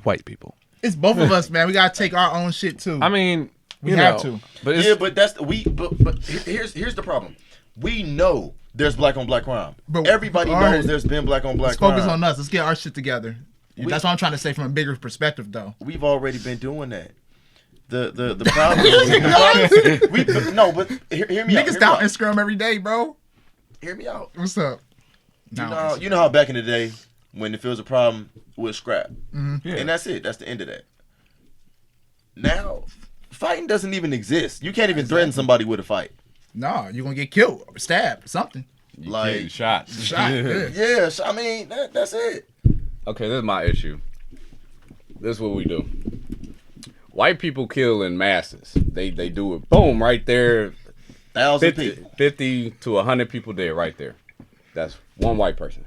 white people. It's both of us, man. We gotta take our own shit too. I mean, we you have know, to. but it's, Yeah, but here's the problem. We know there's black on black crime. But Everybody all right. knows there's been black on black Let's crime. focus on us. Let's get our shit together. That's what I'm trying to say from a bigger perspective, though. We've already been doing that. The problem is no, but hear me out. Niggas down Instagram every day, bro. Hear me out. What's up? You know how back in the day when if it was a problem with scrap, Yeah. and that's it. That's the end of that. Now, fighting doesn't even exist. You can't even threaten somebody with a fight. No, you're gonna get killed, stabbed, something. You like- getting shot. Shot. Yeah. Yeah, so, I mean that's it. Okay, this is my issue. This is what we do. White people kill in masses. They do it. Boom, right there. 1,000 50, people. 50 to 100 people dead right there. That's one white person.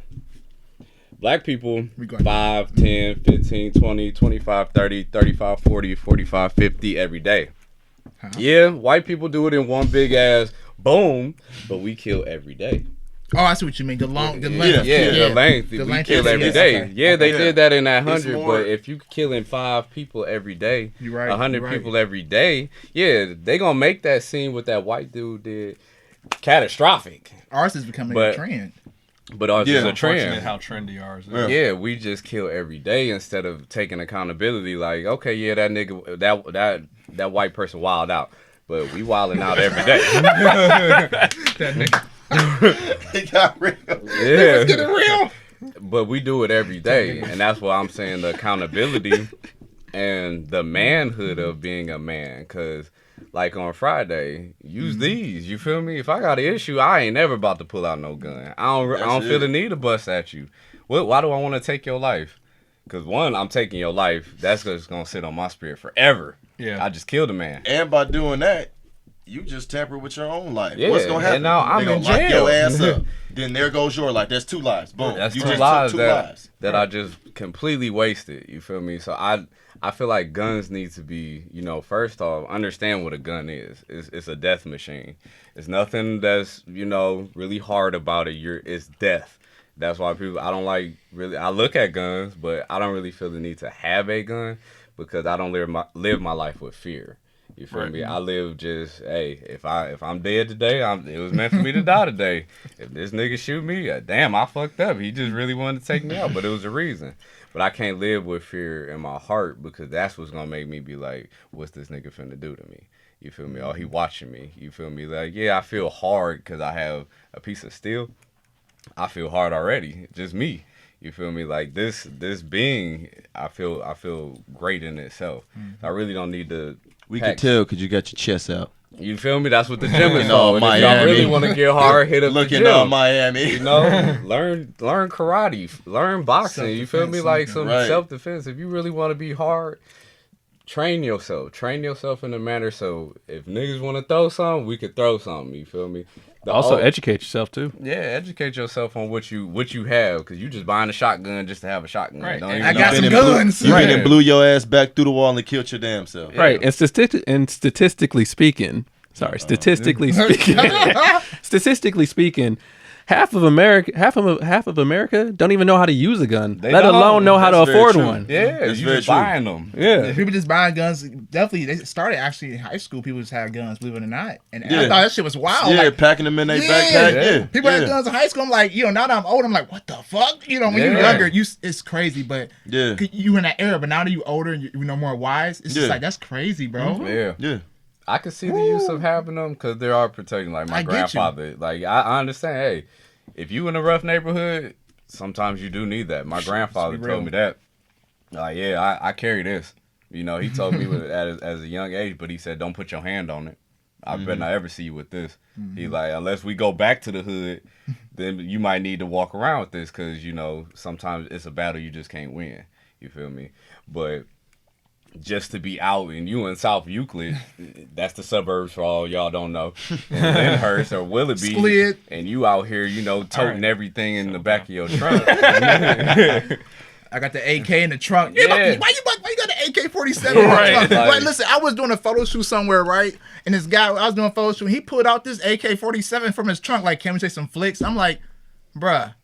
Black people, We got 5, 10, 15, 20, 25, 30, 35, 40, 45, 50 every day. Huh? Yeah, white people do it in one big ass boom, but we kill every day. Oh, I see what you mean. The length. Yeah, the length. The We length kill is- every yes, day. okay. Yeah, they Okay. did that in that It's 100, more- but if you killing 5 people every day, You're right, 100 you're right. people every day, yeah, they gonna make that scene what that white dude did catastrophic. Ours is becoming But- a trend. But ours Yeah. is a unfortunate trend. how trendy ours is. Yeah. Yeah, we just kill every day instead of taking accountability. Like, okay, yeah, that nigga, that white person wild out, but we wilding out every day. That nigga. It got real. Yeah, Get it real. but we do it every day, and that's why I'm saying the accountability and the manhood of being a man. Cause like on Friday, use these. You feel me? If I got an issue, I ain't never about to pull out no gun. I don't feel it. the need to bust at you. Why do I want to take your life? Cause one, I'm taking your life. That's just gonna sit on my spirit forever. Yeah. I just killed a man. And by doing that, you just tamper with your own life. Yeah, What's gonna happen? and now I'm they gonna in lock jail. your ass up. Then there goes your life. That's 2 lives. Boom. That's you two just lives took 2 that, lives. that I just completely wasted. You feel me? So I feel like guns need to be, first off, understand what a gun is. It's a death machine. It's nothing that's, really hard about it. It's death. That's why I look at guns, but I don't really feel the need to have a gun because I don't live my life with fear. You feel me? I live just, hey, if I'm dead today, it was meant for me to die today. If this nigga shoot me, damn, I fucked up. He just really wanted to take me out, but it was a reason. But I can't live with fear in my heart because that's what's gonna make me be like, what's this nigga finna do to me? You feel me? Oh, he watching me. You feel me? Like, yeah, I feel hard because I have a piece of steel. I feel hard already. Just me. You feel me? Like this being, I feel great in itself. I really don't need to. We pack- can tell because you got your chest out. You feel me? That's what the gym is Looking all for. If y'all Miami. really want to get hard, hit up the Looking gym. on Miami. You know, learn karate, learn boxing. You feel me? Like some Right. self-defense. If you really want to be hard, train yourself. Train yourself in a manner so if niggas want to throw something, we could throw something. You feel me? Also, educate yourself too. Yeah, educate yourself on what you have, because you just buying a shotgun just to have a shotgun. Right. Don't And even I got know. some been and blew- guns. You Right. been and blew your ass back through the wall and killed your damn self. Yeah. Right, and statistically speaking, half of America don't even know how to use a gun, They let don't. alone know how to That's very afford true. one. Yeah, That's you very just true. buying them. Yeah, People just buying guns. Definitely, they started actually in high school. People just had guns, believe it or not. And Yeah. I thought that shit was wild. Yeah, Like, packing them in their Yeah. backpack. Yeah. Yeah. people yeah. had guns in high school. I'm like, now that I'm old, I'm like, what the fuck? When you're Yeah. younger, it's crazy. But Yeah. you in that era. But now that you older and you know more wise, it's Yeah. just like that's crazy, bro. Yeah. Yeah. I could see the use of having them because they are protecting. Like my grandfather, like I understand. Hey, if you in a rough neighborhood, sometimes you do need that. My grandfather told me that. Like, yeah, I carry this. You know, he told me as a young age, but he said, don't put your hand on it. I better not ever see you with this. He like, unless we go back to the hood, then you might need to walk around with this because, you know, sometimes it's a battle you just can't win. You feel me? But just to be out and you in South Euclid, that's the suburbs for all y'all don't know. And Lyndhurst or Willoughby, Split. and you out here, you know, toting everything in the back of your trunk. I got the AK in the trunk. Yeah. Why you got the AK-47 in the Right. trunk? Like, listen, I was doing a photo shoot somewhere, right? And this guy, I was doing a photo shoot. He pulled out this AK-47 from his trunk. Like, can we take some flicks? I'm like, bruh,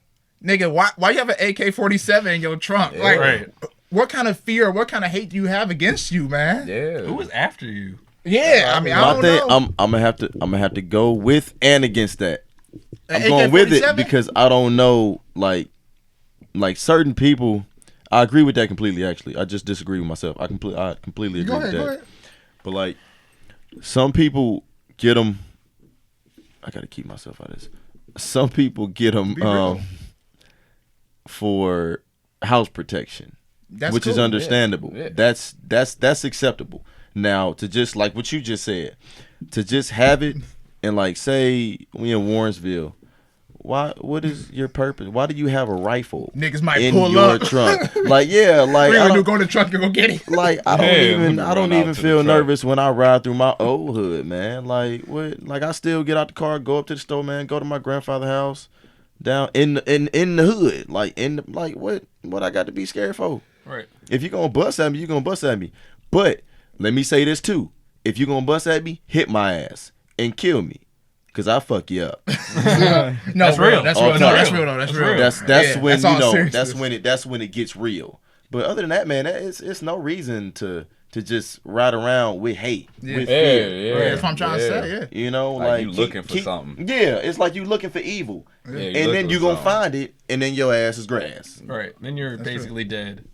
nigga, why you have an AK-47 in your trunk? Like, Right. what kind of fear, what kind of hate do you have against you, man? Yeah. Who was after you? Yeah, I mean, I don't know. I'm gonna have to go with and against that. An I'm going with it AK-47? because I don't know, like certain people. I agree with that completely. Actually, I just disagree with myself. I completely agree with that. Go ahead. But like, some people get them. I gotta keep myself out of this. Some people get them for house protection, which is cool. understandable. Yeah. That's acceptable. Now, to just like what you just said, to just have it and like say we in Warrensville, what is your purpose? Why do you have a rifle Niggas might in pull your up. trunk? Like, yeah, like We I gonna don't, go in the trunk and go get it. like I Damn, don't run out even to feel the truck. nervous when I ride through my old hood, man. Like what? Like I still get out the car, go up to the store, man, go to my grandfather's house, down in the hood, like what I got to be scared for? Right. If you're gonna bust at me, you're gonna bust at me. But let me say this too: if you're gonna bust at me, hit my ass and kill me, cause I fuck you up. No, That's real. That's All real. No, time. that's real. No, that's real. That's Yeah, when all you know. seriousness. That's when it gets real. But other than that, man, it's no reason to just ride around with hate, with fear. Yeah, that's what I'm trying to say. Yeah. You know, Like like you looking for something. Yeah, it's like you looking for evil, Yeah, and looking then you for gonna something. find it, and then your ass is grass. Right. Then you're basically dead.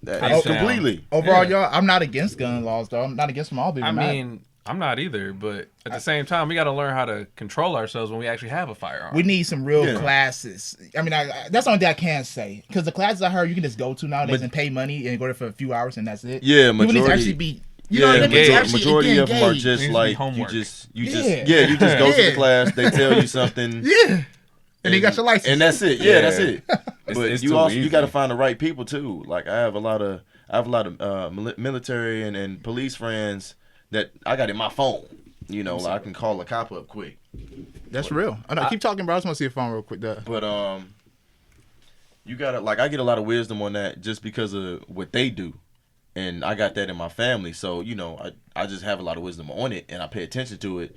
That's down. completely. Overall, Yeah. y'all, I'm not against gun laws, though. I'm not against them all. I mean, I'm not either, but at the same time, we got to learn how to control ourselves when we actually have a firearm. we need some real Yeah. classes. I mean, that's the only thing I can say. Because the classes I heard you can just go to nowadays But- and pay money and go there for a few hours and that's it. Yeah, People need to majority- actually be. You know what I mean? engaged. To actually Majority get of them are engaged. just Needs to be like you homework. just Yeah. you just go to Yeah. the class. They tell you something. Yeah. And you got your license. And that's it. Yeah, that's it. But it's you too also easy. got to find the right people too. Like I have a lot of military and police friends that I got in my phone. You know, like I can call a cop up quick. That's real. I know, keep talking, bro. I just want to see your phone real quick. Though. But you gotta like I get a lot of wisdom on that just because of what they do, and I got that in my family. So you know, I just have a lot of wisdom on it, and I pay attention to it.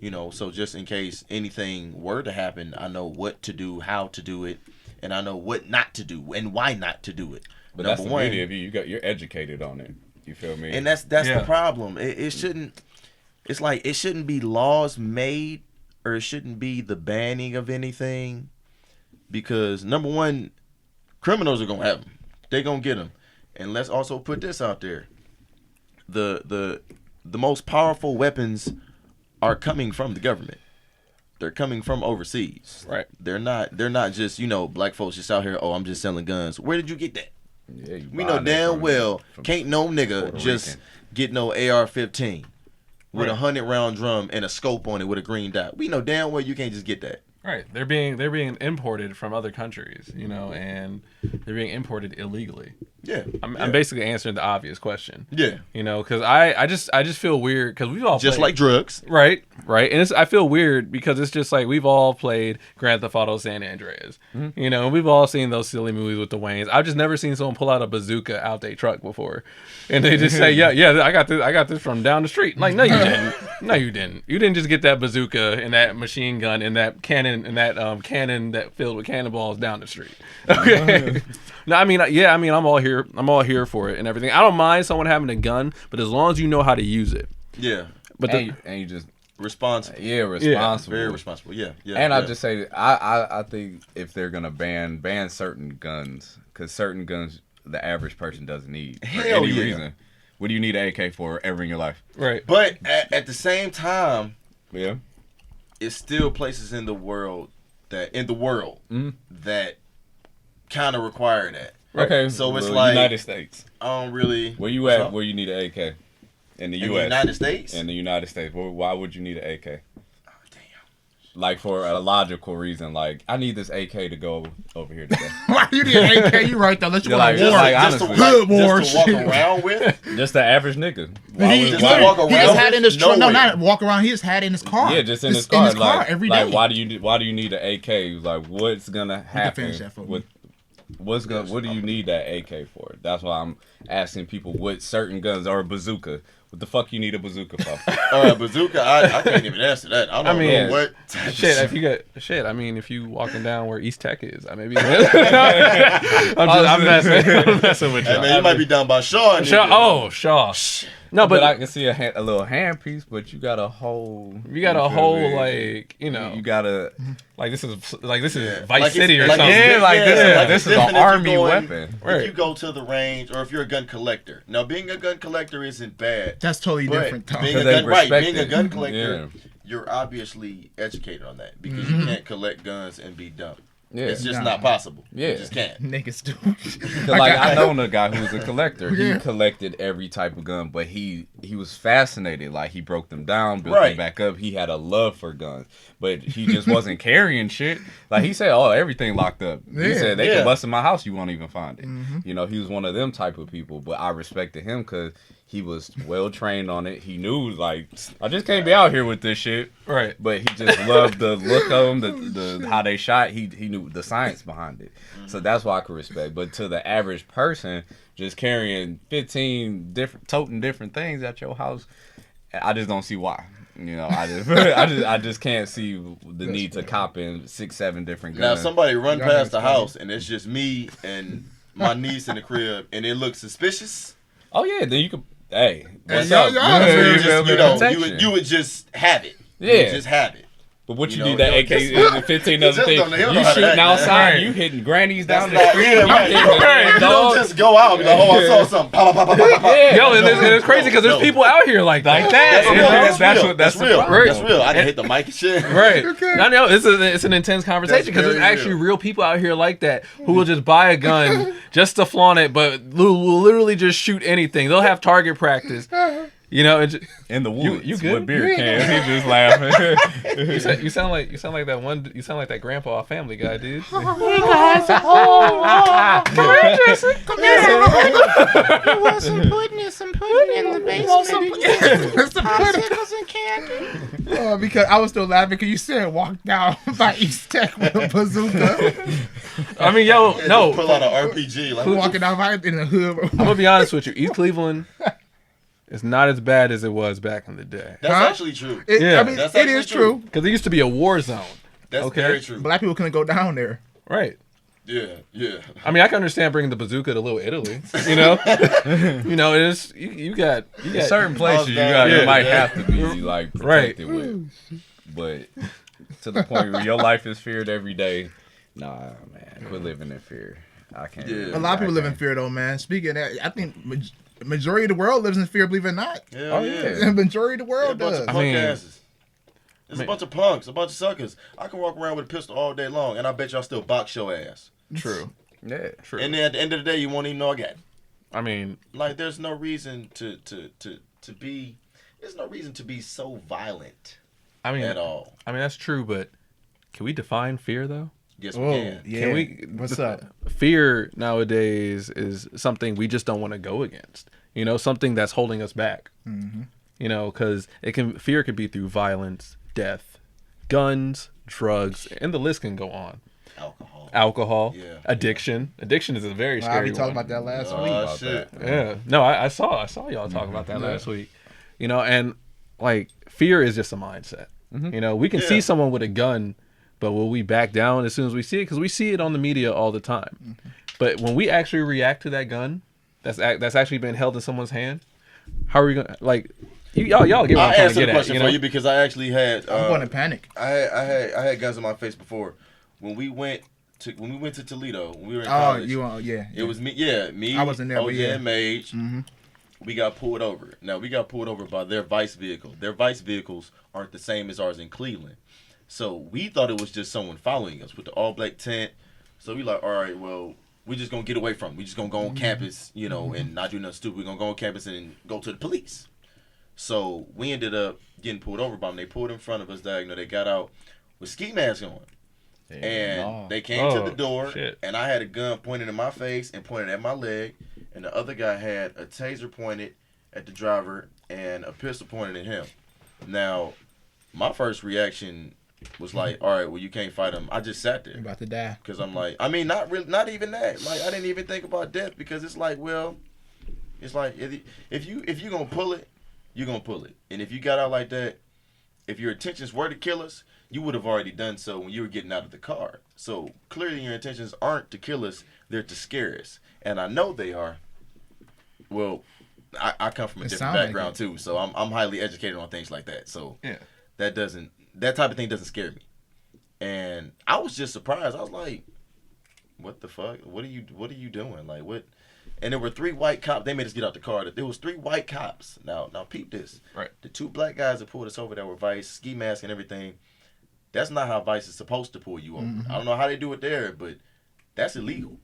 You know, so just in case anything were to happen, I know what to do, how to do it, and I know what not to do and why not to do it. But that's the beauty of you. You're educated on it. You feel me? And that's Yeah. the problem. It shouldn't. It's like it shouldn't be laws made, or it shouldn't be the banning of anything, because number one, criminals are gonna have them. They gonna get them. And let's also put this out there: the most powerful weapons are coming from the government. They're coming from overseas. Right. They're not just black folks just out here. Oh, I'm just selling guns. Where did you get that? Yeah, you We buying know that damn from- well from can't no nigga Puerto just Rican. get no AR-15 with Right. 100-round drum and a scope on it with a green dot. We know damn well you can't just get that. Right. They're being imported from other countries, and they're being imported illegally. Yeah, I'm basically answering the obvious question. yeah, Because I just feel weird because we've all just played, like drugs. right, and I feel weird because it's just like we've all played Grand Theft Auto San Andreas, and we've all seen those silly movies with the Waynes. I've just never seen someone pull out a bazooka out their truck before, and they just say, yeah, I got this from down the street. Like, no, you didn't. No, you didn't. You didn't just get that bazooka and that machine gun and that cannon cannon that filled with cannonballs down the street. Okay. No, I mean, I'm all here. I'm all here for it and everything. I don't mind someone having a gun, but as long as you know how to use it. Yeah, But and you just responsible. responsible. Very responsible. Yeah, yeah. And yeah. I just say that I think if they're gonna ban certain guns, because certain guns the average person doesn't need for Hell any yeah. reason. What do you need an AK for ever in your life? Right. But at the same time, Yeah. it's still places in the world that that kind of require that. Okay. So it's well, like United States. I don't really. Where you What's at? up? Where you need an AK? In the In U.S. the United States? In the United States. Why would you need an AK? Oh, damn. Like for a logical reason. Like I need this AK to go over here today. Why you need an AK? You right though. Let's go Like, to war. just like, Just to, honestly. Hood war just to walk shit. around with? Just the average nigga. He just why- walk around just had it in his truck. No, nowhere. not walk around. He just had it in his car. Yeah, just in his car. Like, every day. like why do you need an AK? Like what's gonna happen finish that for me. with what do you need that AK for? That's why I'm asking people what certain guns or a bazooka. What the fuck you need a bazooka for? Bazooka, I can't even answer that. I don't mean, know what. type of Shit, if you got shit, I mean, if you walking down where East Tech is, I maybe. I'm messing with you. Hey, man, you might be down by Shaw. Shaw. Shaw. No, But but I can see a little handpiece, but you got a whole. you got a feel whole me? like You gotta. like this is Yeah. Vice Like City or it's- something. Yeah, like this is- like this it's is an different if you're army going- weapon. Right. If you go to the range, or if you're a gun collector. Now, being a gun collector isn't bad. That's totally But different. Though. being a 'Cause they gun, right? respect Being a it. gun collector, Yeah. you're obviously educated on that because Mm-hmm. you can't collect guns and be dumb. Yeah. It's just Nah. not possible. Yeah. You just can't. Niggas do. Cause like I know a guy who was a collector. Yeah. He collected every type of gun, but he was fascinated. Like he broke them down, built Right. them back up. He had a love for guns, but he just wasn't carrying shit. Like he said, "Oh, everything locked up." He Yeah. said they Yeah. could bust in my house, you won't even find it. Mm-hmm. You know, he was one of them type of people. But I respected him because he was well trained on it. He knew like I just can't be out here with this shit. Right. But he just loved the look of them, the how they shot. He knew the science behind it, so that's why I could respect. But to the average person, just carrying 15 toting different things at your house, I just don't see why. You know, I just can't see the need to cop in 6-7 different Now, guns. if somebody run Y'all past the niggas funny. house and it's just me and my niece in the crib and it looks suspicious, Oh yeah, then you could. Hey, what's y'all- up? y'all- Yeah, you, you just, feel me? you know, Protection. you would just have it. You Yeah. would just have it. But what You you know, need that you AK know, and 15 just other things. don't- he don't You know how to shooting act, man. outside, Right. you hitting grannies down the That's street. not- yeah, you right. hitting You don't dogs. just go out and be like, oh, I saw something. Pop, pop, pop, pop, pop, pop. Yeah. Yo, and it's crazy because there's No. people out here like that. That's You real. know, That's that's real. what- that's That's real. the problem. That's real. I didn't hit the mic and shit. Right. Okay. I know it's an intense conversation because there's very actually real. real people out here like that who will just buy a gun just to flaunt it, but will literally just shoot anything. They'll have target practice. You know, and In the woods, you good? with beer cans. He just laughing. you sound like that one. You sound like that grandpa Family Guy, dude. Hey guys, come here, Jason. Come here. You want some pudding and some pudding in the basement? Popsicles and candy. Because I was still laughing because you said walk down by East Tech with a bazooka. I mean, yo, Yeah, no. just pull out an RPG. Like, Walking down by in the hood. I'm gonna be honest with you. East Cleveland is not as bad as it was back in the day. that's Huh? actually true. Yeah. I mean, That's it actually is true. true. Because it used to be a war zone. That's Okay. very true. Black people couldn't go down there. Right. Yeah, yeah. I mean, I can understand bringing the bazooka to Little Italy. You know, you know, it's you got Certain places you Yeah. might have to be like Right. protected with, but to the point where your life is feared every day. Nah, man, quit living in fear. I can't. Yeah. A lot of people live in fear, though, man. Speaking of that, I think majority of the world lives in fear, believe it or not. Hell Oh, yeah. yeah. The majority of the They're a world bunch does. of I punk mean- asses. There's a bunch of punks, a bunch of suckers. I can walk around with a pistol all day long, and I bet y'all still box your ass. True. Yeah. True. And then at the end of the day, you won't even know I got it. I mean, Like, there's no reason to be. There's no reason to be so violent at all. I mean that's true, but can we define fear though? Yes, we Oh, can. yeah. Can we? What's up? Fear nowadays is something we just don't want to go against. You know, something that's holding us back. Mm-hmm. You know, because fear could be through violence, death, guns, drugs, and the list can go on. Alcohol, Yeah. addiction. Addiction is a very Well, scary we talked one. about that last week. Oh, shit. Yeah. No, I saw y'all talk about that last week. You know, and like fear is just a mindset. You know, we can see Yeah. someone with a gun, but will we back down as soon as we see it? Because we see it on the media all the time. But when we actually react to that gun, that's actually been held in someone's hand. How are we gonna like? Y'all get what I'm I'll trying to answer get the at. question You for know? you because I actually had. I'm going to panic. I had guns in my face before. When we went to Toledo, when we were in Oh, college. yeah. It was me. Yeah, me. I wasn't there, but OJ yeah. and Mage. Mm-hmm. we got pulled over. Now, we got pulled over by their vice vehicle. Their vice vehicles aren't the same as ours in Cleveland. So we thought it was just someone following us with the all black tent. So we like, all right, well, we just going to get away from them. We just going to go on campus, you know, and not do nothing stupid. We're going to go on campus and go to the police. So we ended up getting pulled over by them. They pulled in front of us. You know, they got out with ski masks on. And they came to the door, and I had a gun pointed in my face and pointed at my leg, and the other guy had a taser pointed at the driver and a pistol pointed at him. Now, my first reaction was like, all right, well, you can't fight him. I just sat there. You're about to die. Because I'm like, I mean, not even that. Like, I didn't even think about death because it's like, well, it's like, if you going to pull it, you're going to pull it. And if you got out like that, if your intentions were to kill us, you would have already done so when you were getting out of the car. So clearly your intentions aren't to kill us, they're to scare us. And I know they are. Well, I come from a different background too, so I'm highly educated on things like that. So that type of thing doesn't scare me. And I was just surprised. I was like, what the fuck? What are you doing? Like what? And there were 3 white cops. They made us get out the car. There was 3 white cops. Now peep this. Right. The 2 black guys that pulled us over that were Vice, ski mask and everything. That's not how Vice is supposed to pull you over. I don't know how they do it there, but that's illegal.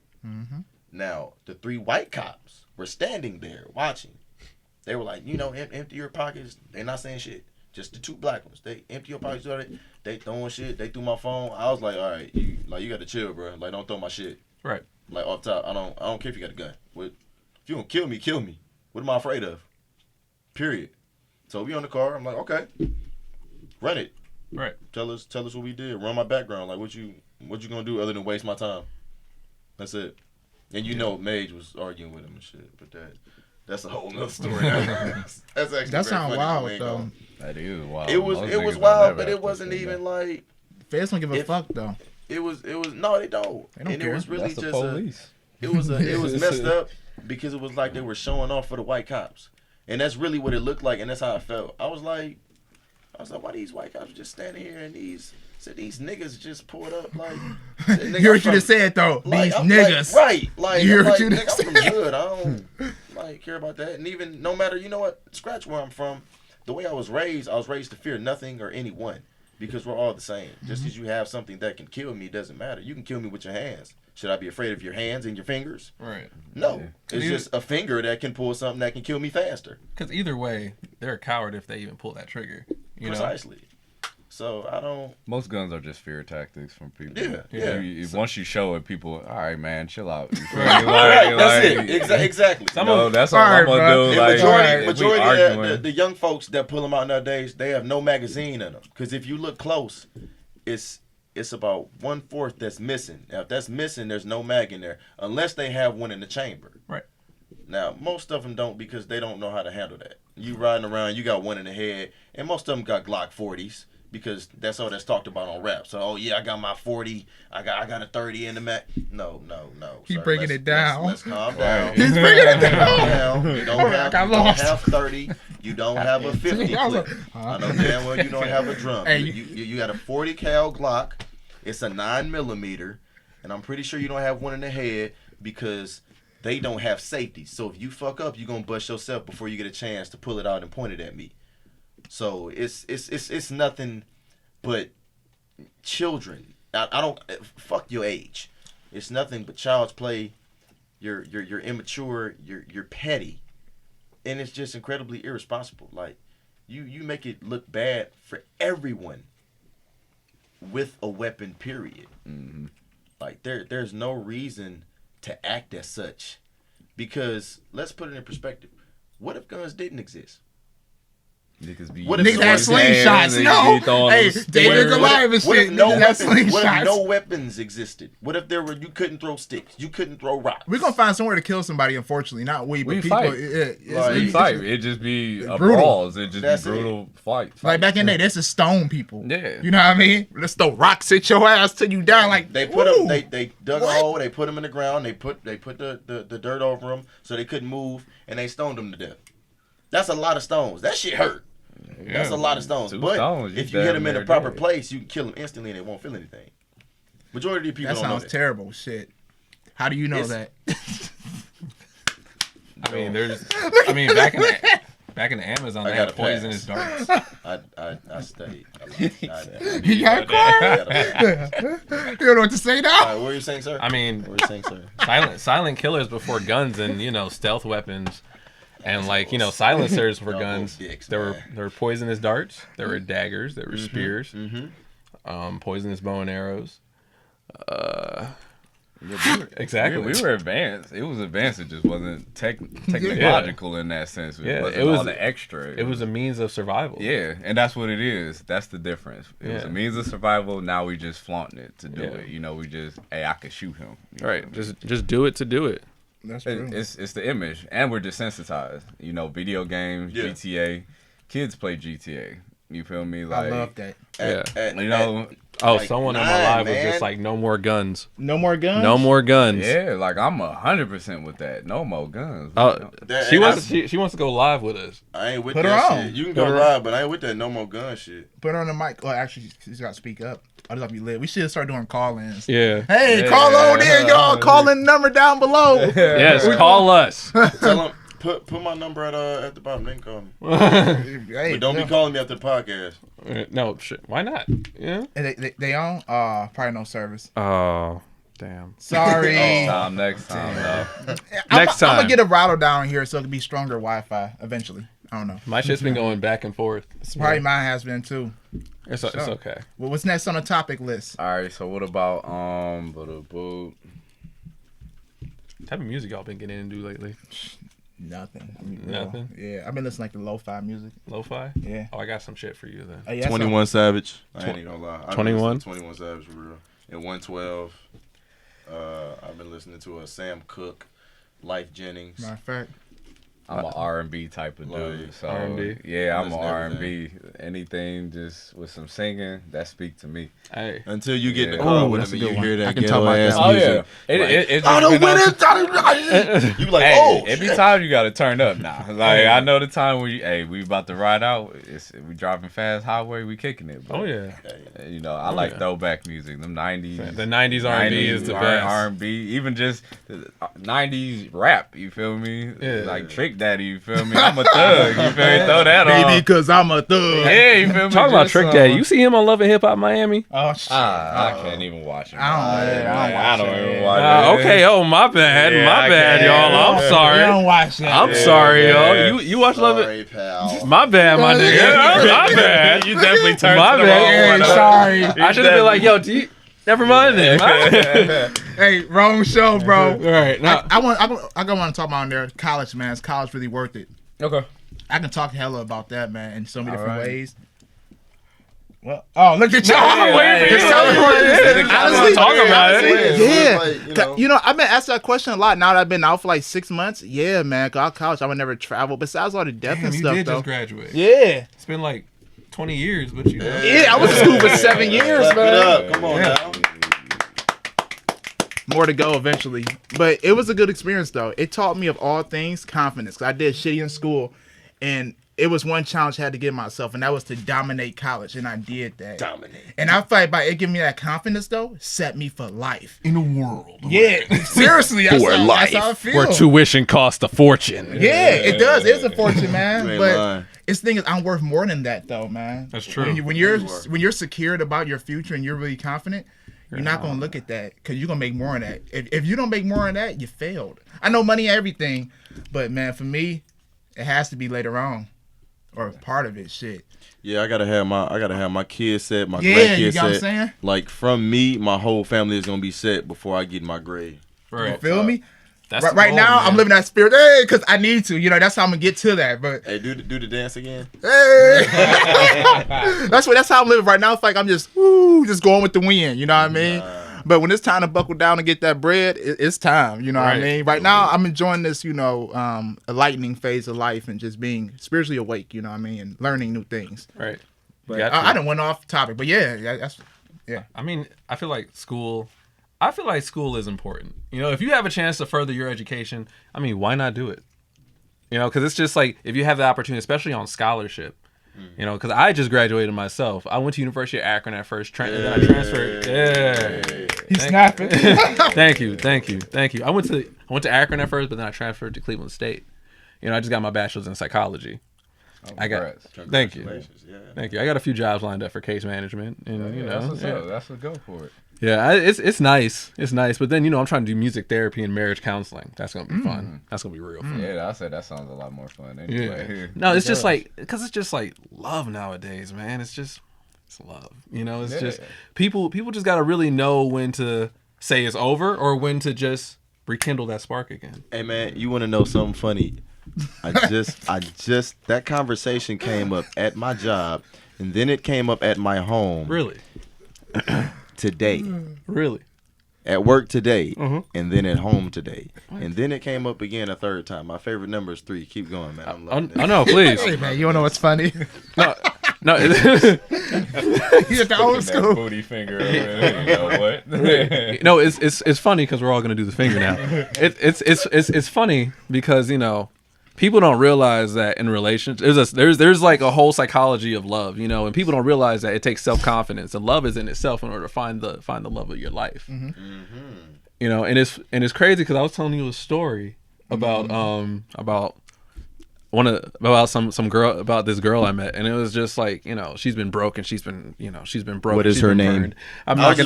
Now, the 3 white cops were standing there watching. They were like, you know, empty your pockets. They're not saying shit. Just the 2 black ones. They empty your pockets. They throwing shit. They threw my phone. I was like, all right, you got to chill, bro. Like, don't throw my shit. Right. Like, off top, I don't care if you got a gun. If you gonna kill me, kill me. What am I afraid of? Period. So we on the car. I'm like, okay, run it. Right. Tell us what we did. Run my background. Like, what you gonna do other than waste my time? That's it. And you know, Mage was arguing with him and shit, but that's a whole nother story. That's actually that sounds wild though. That is wild. It was wild, but it wasn't even like. Feds don't give a fuck though. It was no, they don't. They don't and care. It was really That's the just police. It was messed up because it was like they were showing off for the white cops, and that's really what it looked like, and that's how I felt. I was like, why these white cops just standing here and these niggas just pulled up like. You heard what you just said though. Like, these niggas, like you heard what like, you nigga, just I'm from the hood. I don't care about that. And even no matter, you know what, scratch where I'm from. The way I was raised to fear nothing or anyone. Because we're all the same. Just because you have something that can kill me doesn't matter. You can kill me with your hands. Should I be afraid of your hands and your fingers? Right. No. Yeah. It's just a finger that can pull something that can kill me faster. Because either way, they're a coward if they even pull that trigger. Precisely. So I don't. Most guns are just fear tactics from people. Yeah. Once you show it, people, all right, man, chill out. Right. That's it. Exactly. That's all I'm gonna do. The majority of the young folks that pull them out nowadays, they have no magazine in them. Because if you look close, it's about 1/4 that's missing. Now, if that's missing, there's no mag in there, unless they have one in the chamber. Right. Now, most of them don't because they don't know how to handle that. You riding around, you got one in the head, and most of them got Glock 40s. Because that's all that's talked about on rap. So, I got my 40. I got a 30 in the Mac. No. He's breaking it down. Let's calm down. He's breaking it down. You don't have 30. You don't have a 50 clip. I know damn well you don't have a drum. Hey, you got a 40 cal Glock. It's a 9mm, and I'm pretty sure you don't have one in the head because they don't have safety. So if you fuck up, you're gonna bust yourself before you get a chance to pull it out and point it at me. So it's nothing but children. I don't fuck your age. It's nothing but child's play. You're immature. You're petty, and it's just incredibly irresponsible. Like you make it look bad for everyone with a weapon. Period. Mm-hmm. Like there's no reason to act as such, because let's put it in perspective. What if guns didn't exist? Niggas had slingshots. No, hey, David Goliath and shit. What if no weapons existed? What if you couldn't throw sticks? You couldn't throw rocks? We're gonna find somewhere to kill somebody. Unfortunately, not we, but people. We fight. It just be brawls. It just be brutal fights. Like back in the day, that's a stone people. Yeah, you know what I mean? Let's throw rocks at your ass till you die. Like they put them. They dug a hole. They put them in the ground. They put the dirt over them so they couldn't move, and they stoned them to death. That's a lot of stones. That shit hurt. Yeah, that's a lot of stones. But if you hit them in the proper place, you can kill them instantly and they won't feel anything. Majority of people don't know that. That sounds terrible. Shit. How do you know that? I mean, back in the Amazon, they had poisonous darts. I stayed. You got quiet. You don't know what to say now. What were you saying, sir? I mean, What were you saying, sir? silent killers before guns and stealth weapons, and silencers for guns. There were poisonous darts. There were daggers. There were spears. Poisonous bow and arrows. Exactly. We were advanced. It was advanced. It just wasn't technological in that sense. It was all the extra. It was a means of survival. Yeah, and that's what it is. That's the difference. It was a means of survival. Now we just flaunting it to do it. We just, hey, I could shoot him. Right. Just do it to do it. That's true. It's the image, and we're desensitized. Video games, GTA. Kids play GTA. You feel me? I love that. Someone on my live was just like, no more guns. No more guns? No more guns. Yeah, I'm 100% with that. No more guns. She wants to go live with us. I ain't with Put that her on. shit. You can go live, but I ain't with that no more gun shit. Put her on the mic. Well, actually, she's got to speak up. I just have to be lit. We should start doing call-ins. Yeah. Hey, call on in, y'all. Call in number down below. Yes, call us. Tell them, put my number at the bottom. They can call me. Hey, But don't be calling me after the podcast. No, shit. Why not? Yeah. They on? Probably no service. Oh, damn. Sorry. Next time. Next I'm time. going to get a router down here so it can be stronger Wi-Fi eventually. I don't know. My shit's been going back and forth. Probably mine has been too. It's okay. Well, what's next on the topic list? All right, so what about What type of music y'all been getting into lately? Nothing. Nothing? Yeah, I've been listening to lo-fi music. Lo-fi? Yeah. Oh, I got some shit for you then. Oh, yeah, 21 Savage. I ain't even gonna lie. 21? 21 Savage for real. And 112. I've been listening to Sam Cooke, Life Jennings. Matter of fact. I'm an R&B type of dude. So R&B? yeah, I'm an Listen to R&B. Anything just with some singing, that speak to me. Hey. Until you get in the Yeah. car Ooh, with that's him a and good you hear one. I that can talk ghetto about ass that. music. It's Oh, just the been on- winners! You be like, Hey, oh, every shit. time you gotta turn up now. I know the time when we about to ride out. We driving fast highway. We kicking it. But, Oh, yeah. I like throwback music. Them 90s. The 90s R&B is the best. R&B, even just the 90s rap. You feel me? Yeah. Like Trick Daddy. You feel me? I'm a thug. You feel me? Throw that on. Baby, cause I'm a thug. Yeah, you feel me? Talking about Just, Trick Daddy. You see him on Love and Hip Hop Miami? Oh, shit. I can't even watch it. I don't even watch it. Okay, oh, my bad. Yeah, my I bad, can't. y'all. I'm You sorry. don't watch that. I'm sorry, yeah. y'all. You watch Love It? Sorry, pal. My bad, my nigga. My bad. You definitely turned My to the bad. wrong one. Sorry. I should have been like, yo, do you... Never mind then. Hey, wrong show, bro. All right. Now, I want to talk about on there. College, man. Is college really worth it? okay. I can talk hella about that, man, in so many different right. ways. Well, oh, look at y'all. I'm waiting for you. Honestly, Talk about it. Yeah. You know, I've been asked that question a lot now that I've been out for like 6 months. Yeah, man. Out college, I would never travel. Besides all the death Damn, and you stuff, did though. just graduate. Yeah. It's been like 20 years, but you know. Yeah, I was in school for 7 years, Clap it man. up. Come on now. More to go eventually. But it was a good experience, though. It taught me of all things confidence. 'Cause I did shitty in school, and it was one challenge I had to give myself, and that was to dominate college, and I did that. Dominate. And I feel like by it giving me that confidence, though, set me for life. In a world. Yeah, seriously, that's how I feel. Where tuition costs a fortune. Yeah, it does. It's a fortune, man. You ain't But lying. it's the thing is, I'm worth more than that, though, man. That's true. When you're secured about your future and you're really confident, you're not gonna look at that because you're gonna make more of that. If you don't make more of that, you failed. I know money, everything, but man, for me, it has to be later on, or part of it. Shit. Yeah, I gotta have my kids set, my Yeah, grandkids you got what I'm set. saying? Like from me, my whole family is gonna be set before I get my grade. You feel me? That's Right the now, goal, I'm man. living that spirit, hey, because I need to. You know, that's how I'm gonna get to that. But Hey, do the dance again. hey, that's how I'm living right now. It's like I'm just going with the wind. You know what I mean? But when it's time to buckle down and get that bread, it's time. You know what I Right. mean? Right now, I'm enjoying this, a lightning phase of life and just being spiritually awake. You know what I mean? And learning new things. Right. But Got I you. didn't went off topic, but that's I mean, I feel like school is important. You know, if you have a chance to further your education, I mean, why not do it? You know, because it's just like, if you have the opportunity, especially on scholarship, you know, because I just graduated myself. I went to University of Akron at first, and then I transferred. Yeah. he's snapping. Thank you. I went to Akron at first, but then I transferred to Cleveland State. I just got my bachelor's in psychology. I got. Congrats. Thank you. Congratulations, yeah. Thank you. I got a few jobs lined up for case management, and That's what's up. That's what go for it. yeah, it's nice. It's nice, but then I'm trying to do music therapy and marriage counseling. That's gonna be fun. That's gonna be real fun. Yeah, I said that sounds a lot more fun. Anyway. Yeah. No, it's just like because it's just like love nowadays, man. It's love. It's just people just gotta really know when to say it's over or when to just rekindle that spark again. Hey man, you want to know something funny? I just that conversation came up at my job, and then it came up at my home Really, today. really. At work today, Mhm. and then at home today, and then it came up again a third time. My favorite number is 3. Keep going, man. I'm loving I it. know, please. Hey man, you wanna know what's funny? No. You at the old That school. booty finger. You know what? No, it's funny because we're all gonna do the finger now. It's funny because people don't realize that in relationships there's like a whole psychology of love, and people don't realize that it takes self-confidence, and love is in itself in order to find the love of your life. And it's crazy because I was telling you a story about some girl, about this girl I met, and it was just like she's been broke and she's been broke. What is she's her been name? burned. I'm not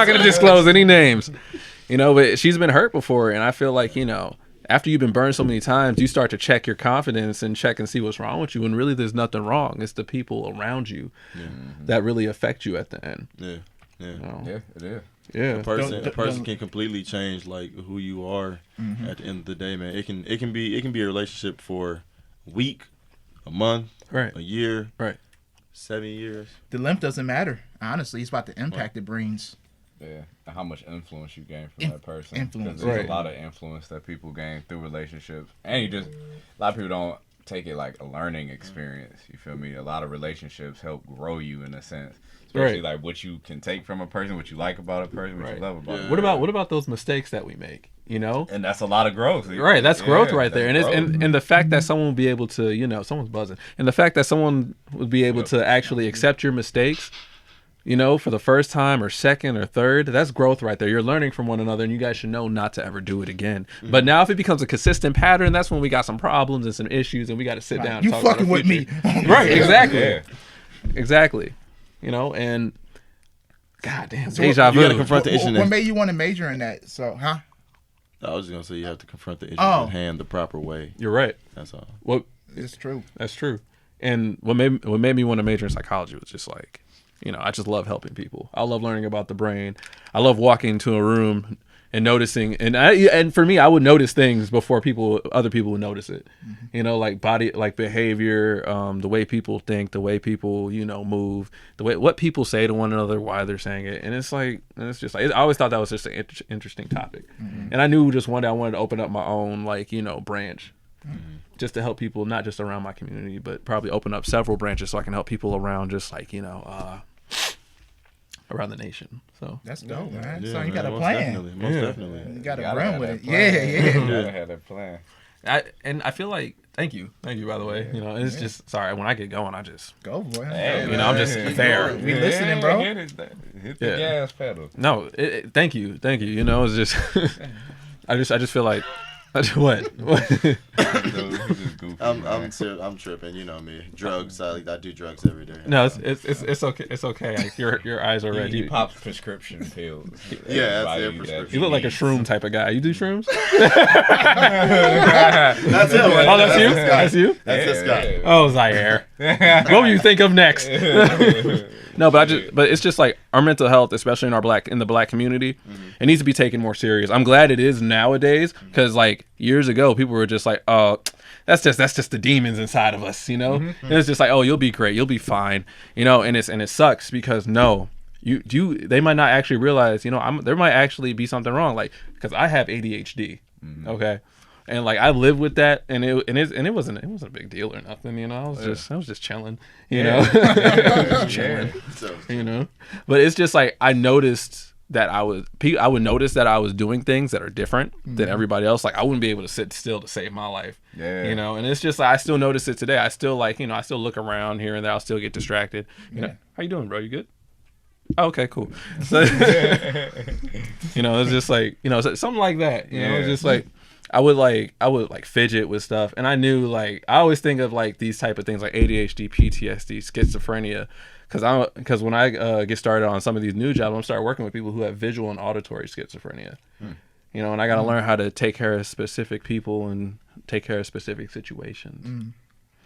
gonna disclose any names, but she's been hurt before, and I feel like after you've been burned so many times, you start to check your confidence and check and see what's wrong with you, and really there's nothing wrong. It's the people around you that really affect you at the end. Yeah. Yeah, it is. Yeah. A person can completely change like who you are at the end of the day, man. It can be a relationship for a week, a month, Right. a year, Right. 7 years. The length doesn't matter. Honestly, it's about the impact it brings. Yeah, and how much influence you gain from that person. Influence. 'Cause there's Right. a lot of influence that people gain through relationships, and a lot of people don't take it like a learning experience. You feel me? A lot of relationships help grow you in a sense, especially Right. like what you can take from a person, what you like about a person, what Right. you love about. Yeah. them. What about those mistakes that we make? And that's a lot of growth. Right, that's growth right there, and that's it's growth. and the fact that someone will be able to, someone's buzzing, and the fact that someone would be able to actually accept your mistakes, for the first time or second or third, that's growth right there. You're learning from one another, and you guys should know not to ever do it again. But now, if it becomes a consistent pattern, that's when we got some problems and some issues, and we got to sit down. And You talk about fucking our with me. future. Right? Exactly. Yeah. Exactly. And God damn, So deja you gotta vu. confront the issue. What made you want to major in that? So, huh? I was just gonna say you have to confront the issue Oh. at hand the proper way. You're right. That's all. What? It's true. That's true. And what made me want to major in psychology was just like, I just love helping people. I love learning about the brain. I love walking into a room and noticing, and for me, I would notice things before other people would notice it. Like body, like behavior, the way people think, the way people, move, what people say to one another, why they're saying it, and it's just like I always thought that was just an interesting topic, and I knew just one day I wanted to open up my own branch. Just to help people, not just around my community, but probably open up several branches so I can help people around, just around the nation. So That's dope, man. Yeah, So you man, got a most plan. Definitely, most definitely. You got to Gotta run have with that it. plan. Yeah. You gotta have that plan. I feel like thank you by the way. And it's just sorry when I get going, I just Go, boy. Hey, I'm just there. We listening, bro. Hit the Yeah. gas pedal. no. Thank you. It's just I just feel like what. I'm tripping. You know me. Drugs. I do drugs every day. No, it's okay. It's okay. Like, your eyes are red. He You pops prescription pills. Yeah, that's Everybody their that prescription. look like a shroom type of guy. You do shrooms? That's him. Oh, that's you. That's you. That's this guy. Oh, Zaire. What will you think of next? No, but it's just like our mental health, especially in the black community, it needs to be taken more serious. I'm glad it is nowadays, because like years ago, people were just like, oh, that's just the demons inside of us, And it's just like, oh, you'll be great, you'll be fine, and it sucks because they might not actually realize, there might actually be something wrong, like because I have ADHD, okay. And like I live with that, and it wasn't a big deal or nothing, I was just chilling, just chilling, But it's just like I noticed that I would notice that I was doing things that are different than everybody else. Like I wouldn't be able to sit still to save my life, And it's just like I still notice it today. I still I still look around here and there. I'll still get distracted. How you doing, bro? You good? Oh, okay, cool. So, it's just like something like that. It's just like. I would like fidget with stuff, and I knew like I always think of like these type of things like ADHD, PTSD, schizophrenia, because when I get started on some of these new jobs, I'm start working with people who have visual and auditory schizophrenia. You know, and I got to learn how to take care of specific people and take care of specific situations.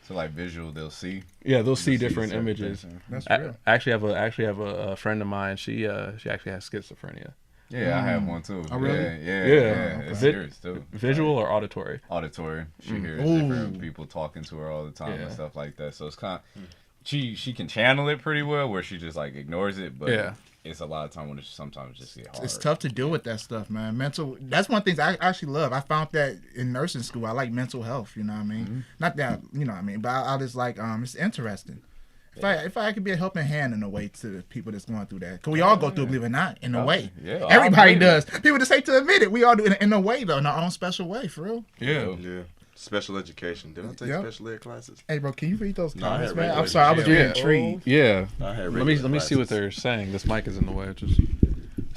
So like visual, they'll see. Yeah, they'll see different images. That's real. I actually have a friend of mine. She actually has schizophrenia. Yeah, I have one too. Oh, really? Yeah. It's serious too. Visual or auditory? Auditory. She hears different people talking to her all the time and stuff like that. So it's kind of, she can channel it pretty well, where she just like ignores it, but it's a lot of time when it's sometimes just get hard. It's tough to deal with that stuff, man. That's one of the things I actually love. I found that in nursing school. I like mental health, you know what I mean? Not that, you know what I mean, but I just like, it's interesting. If I could be a helping hand in a way to the people that's going through that. Because we all go through, believe it or not, in a way. Yeah, Everybody does. People just hate to admit it. We all do it in a way, though, in our own special way, for real. Yeah. Yeah. Special education. Did I take special ed classes? Hey, bro, can you read those No, I comments, had man? regular I'm sorry, I was really education. intrigued. Yeah. I had Let me regular see what classes. they're saying. This mic is in the way. Just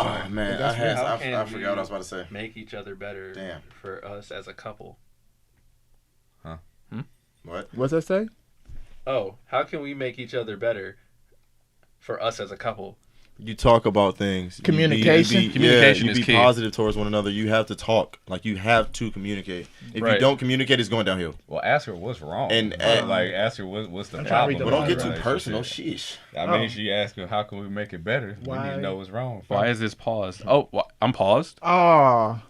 Oh man, I forgot what I was about to say. Make each other better. Damn. For us as a couple. What? What's that say? Oh, how can we make each other better for us as a couple? you talk about things. Communication. Communication you is be key. positive towards one another. You have to talk. Like you have to communicate. If you Right. don't communicate, it's going downhill. Well, ask her what's wrong. And- like, ask her what's the I'm trying to problem. read the But don't with get the too relationship. personal. Sheesh. I mean, she asked her, how can we make it better? We need Why? to know what's wrong. why is this paused? Oh, I'm paused. Oh.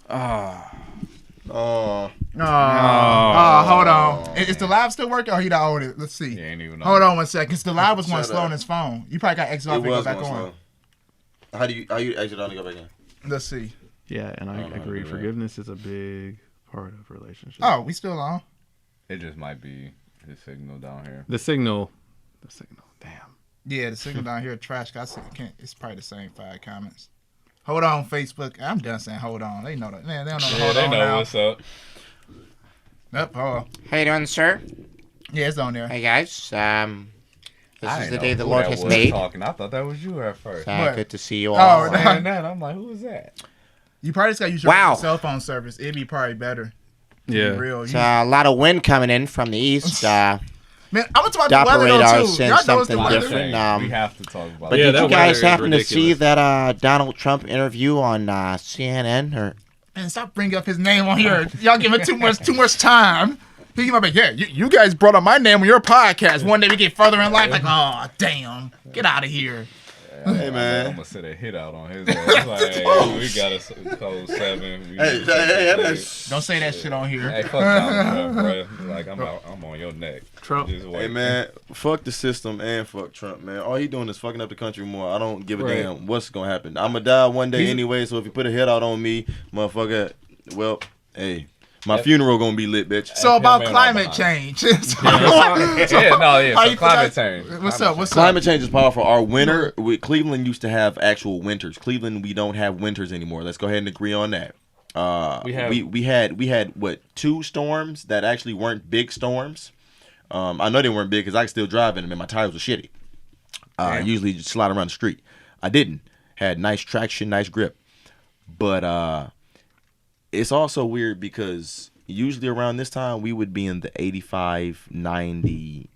Oh, Hold on. Is the live still working? Or he not on it? Let's see. He ain't even know. Hold on one second. Cause the live was going Shut slow up. on his phone. You probably got exit off It and go was back going on. slow. how you exit on and go back in? Let's see. Yeah, and I don't know how to agree. do that. Forgiveness is a big part of relationships. Oh, we still on. It just might be his signal down here. The signal. Damn. Yeah, the signal down here trash. I see, can't. It's probably the same 5 comments. Hold on, Facebook. I'm done saying hold on. They know that. Man, they don't know the hold on now. up. Yep, hold on. How you doing, sir? Yeah, it's on there. Hey guys. This I is didn't the know day the who Lord that has was made. Talking. I thought that was you at first. What? Good to see you Oh, all. no. Saying that, I'm like, who was that? You probably just got to use your cell phone service. It'd be probably better. Yeah. Be real. It's a lot of wind coming in from the east. Man, I'm gonna talk The about the weather operator though too. sent Y'all know it's the something weather. different. We have to talk about But Yeah, did that you guys weather is happen to see ridiculous. that Donald Trump interview on CNN? Or Man, stop bringing up his name on here. Y'all give him too much time. He might be, yeah, you guys brought up my name on your podcast. One day we get further in life, like, oh, damn, get out of here. Hey man. I'm gonna set a hit out on his ass. Like, hey, we got a code 7. We Hey, need hey, hey, to- that's- Don't say that shit on here. Hey, fuck Donald Trump, bro. Like, I'm on your neck. Trump. Just wait. Hey man, fuck the system and fuck Trump, man. All he doing is fucking up the country more. I don't give a Right. damn what's gonna happen. I'ma die one day anyway, so if you put a hit out on me, motherfucker, well, hey, my funeral gonna be lit, bitch. So about man, climate I'm change. Yeah, no, How so you climate feel change. What's up? What's up? Climate change is powerful. Our winter, Cleveland used to have actual winters. Cleveland, we don't have winters anymore. Let's go ahead and agree on that. We had what, 2 storms that actually weren't big storms. I know they weren't big because I could still drive in them and my tires were shitty. I usually just slide around the street. I didn't. Had nice traction, nice grip. But it's also weird because usually around this time we would be in the 85, 90,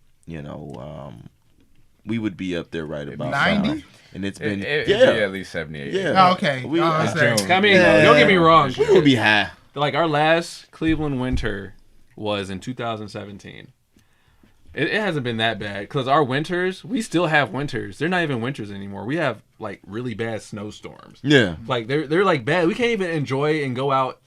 we would be up there right about 90? now. And it's been It'd be at least 78. Yeah. Oh, okay. We- It's June. I mean, Yeah. don't get me wrong. We would be high. Like our last Cleveland winter was in 2017. It hasn't been that bad because our winters, we still have winters. They're not even winters anymore. We have like really bad snowstorms. Yeah. Like they're like bad. We can't even enjoy and go out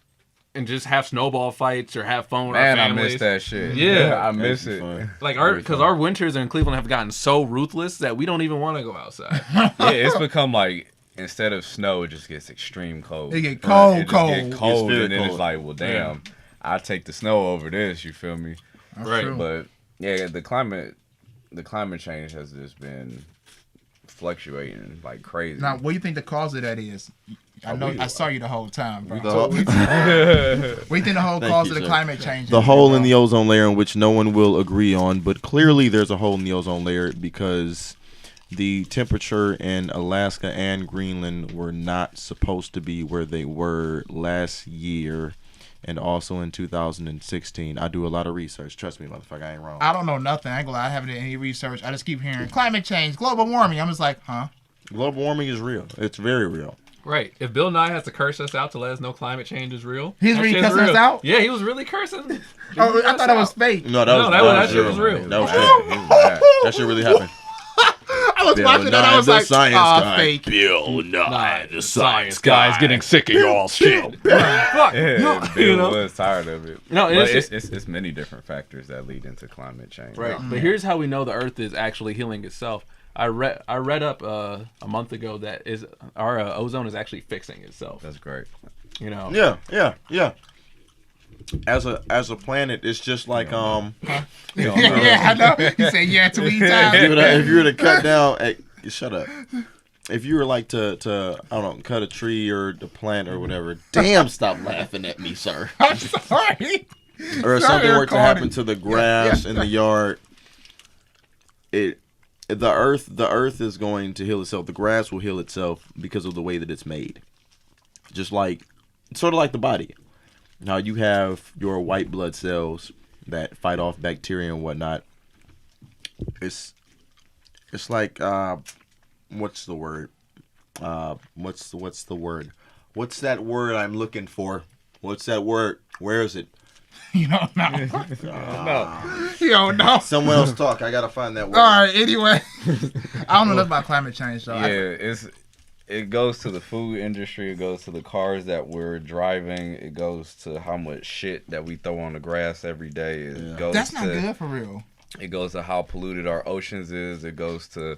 and just have snowball fights or have fun with our Man, I families. miss that shit. Yeah. I miss it. Fun. Like because our winters in Cleveland have gotten so ruthless that we don't even want to go outside. Yeah, it's become like, instead of snow, it just gets extreme cold. It get cold, It just cold. get cold, very and then it's cold. like, well, damn, I take the snow over this. You feel me? Right. true. But yeah, the climate change has just been fluctuating like crazy. Now, what do you think the cause of that is? I know I saw you the whole time, bro. The, What do you think the whole Thank cause you, of the sir. climate change the is, hole bro? in the ozone layer in which no one will agree on, but clearly there's a hole in the ozone layer because the temperature in Alaska and Greenland were not supposed to be where they were last year. and also in 2016. I do a lot of research. Trust me, motherfucker, I ain't wrong. I don't know nothing. I ain't gonna lie. I haven't done any research. I just keep hearing climate change, global warming. I'm just like, huh? Global warming is real. It's very real. Right. If Bill Nye has to curse us out to let us know climate change is real. He's that really shit's cussing us real. out? Yeah, he was really cursing. Oh, I thought that was fake. No, that shit was real. That was real. That shit really happened. I was watching that. I was the like, science guy. fake. Bill Nye, the science guy's getting sick of y'all shit. Fuck. Yeah, No, Bill you know? was tired of it. No, But it's- it's many different factors that lead into climate change. Right. But here's how we know the Earth is actually healing itself. I read up a month ago that our ozone is actually fixing itself. That's great. You know. Yeah. As a planet, it's just like Yeah, I know. You said yeah 3 times. if you were to cut down, hey, shut up. If you were like to I don't know, cut a tree or the plant or whatever. Damn, stop laughing at me, sir. I'm sorry. Or if Sorry, something I were to caught happen it. to the grass in the yard, the earth is going to heal itself. The grass will heal itself because of the way that it's made. Just like, sort of like the body. Now you have your white blood cells that fight off bacteria and whatnot. It's like what's the word? What's the word? What's that word I'm looking for? What's that word? Where is it? You don't know. You don't know. Someone else talk. I gotta find that word. All right. Anyway, I don't know nothing about climate change though. Yeah, it goes to the food industry. It goes to the cars that we're driving. It goes to how much shit that we throw on the grass every day. It goes That's not to, good for real. It goes to how polluted our oceans is. It goes to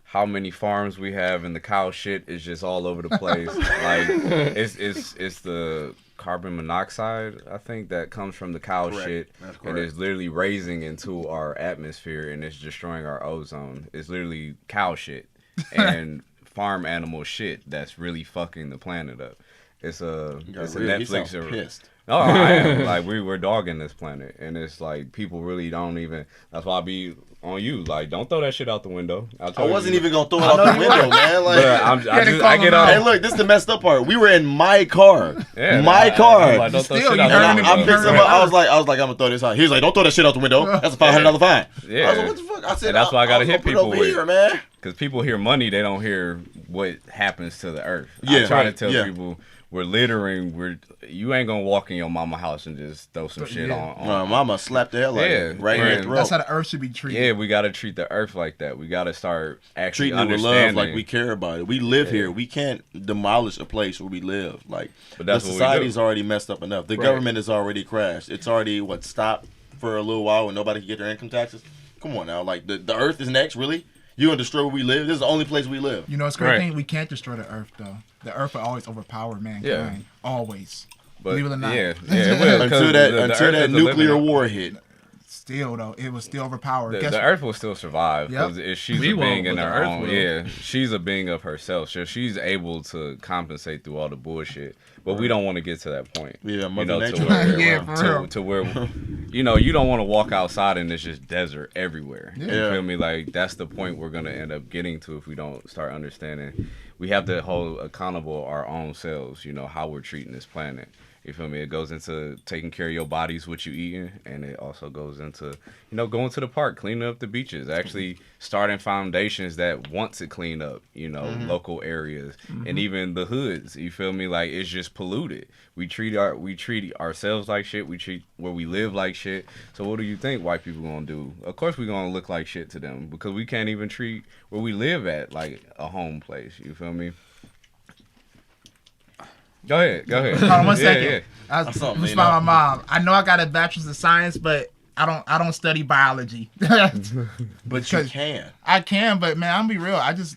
how many farms we have, and the cow shit is just all over the place. Like it's the carbon monoxide, I think, that comes from the cow shit, and it's literally raising into our atmosphere, and it's destroying our ozone. It's literally cow shit and farm animal shit that's really fucking the planet up. It's a Netflix. Pissed. No, I am. Like, we're dogging this planet, and it's like people really don't even. That's why I be on you. Like, don't throw that shit out the window. I wasn't even gonna throw it out the window, man. Like, I get on. Hey, look, this is the messed up part. We were in my car. Yeah, my car. I'm like, don't throw Still, shit out you the heard window. him. I'm fixing I was like, I'm gonna throw this out. He was like, don't throw that shit out the window. That's a $500 fine. Yeah. I was like, what the fuck? I said, And that's why I gotta hit put it people over with here, man. Because people hear money, they don't hear what happens to the earth. Yeah, I try to right, tell yeah. people we're littering. You ain't gonna walk in your mama house and just throw some shit on. No, mama slapped the hell out of Yeah, it right in the throat. That's how the earth should be treated. Yeah, we gotta treat the earth like that. We gotta start actually Treating it with love, understanding. like we care about it. We live here. We can't demolish a place where we live. Like, But the that's what we society's do. already messed up enough. The government has already crashed. It's already stopped for a little while when nobody can get their income taxes. Come on now, like the earth is next, really? You gonna destroy where we live? This is the only place we live. You know, it's a great Right. thing. We can't destroy the earth though. The earth will always overpower mankind. Yeah. Always. But Believe it or not. yeah, it will. 'cause Until the that earth is a nuclear living- war hit. Still though, it will still overpower. The, Guess the what? earth will still survive because Yep. she's We a won't, being in but her the earth own. will. Yeah, she's a being of herself. So she's able to compensate through all the bullshit. But we don't want to get to that point. Yeah, you Mother know, Nature. to where, Yeah, for real. to where, you know, you don't want to walk outside and it's just desert everywhere. You Yeah. feel me? Like, that's the point we're gonna end up getting to if we don't start understanding. We have to hold accountable our own selves. You know how we're treating this planet. You feel me? It goes into taking care of your bodies, what you eating, and it also goes into, you know, going to the park, cleaning up the beaches, actually starting foundations that want to clean up, you know, local areas and even the hoods. You feel me? Like, it's just polluted. We treat ourselves like shit. We treat where we live like shit. So what do you think white people gonna do? Of course we gonna look like shit to them because we can't even treat where we live at like a home place. You feel me? Go ahead. Hold on one second. Yeah. I was something, just you by know. my mom. I know I got a bachelor's of science, but I don't study biology. But you Because- can. I can, but man, I'm be real. I don't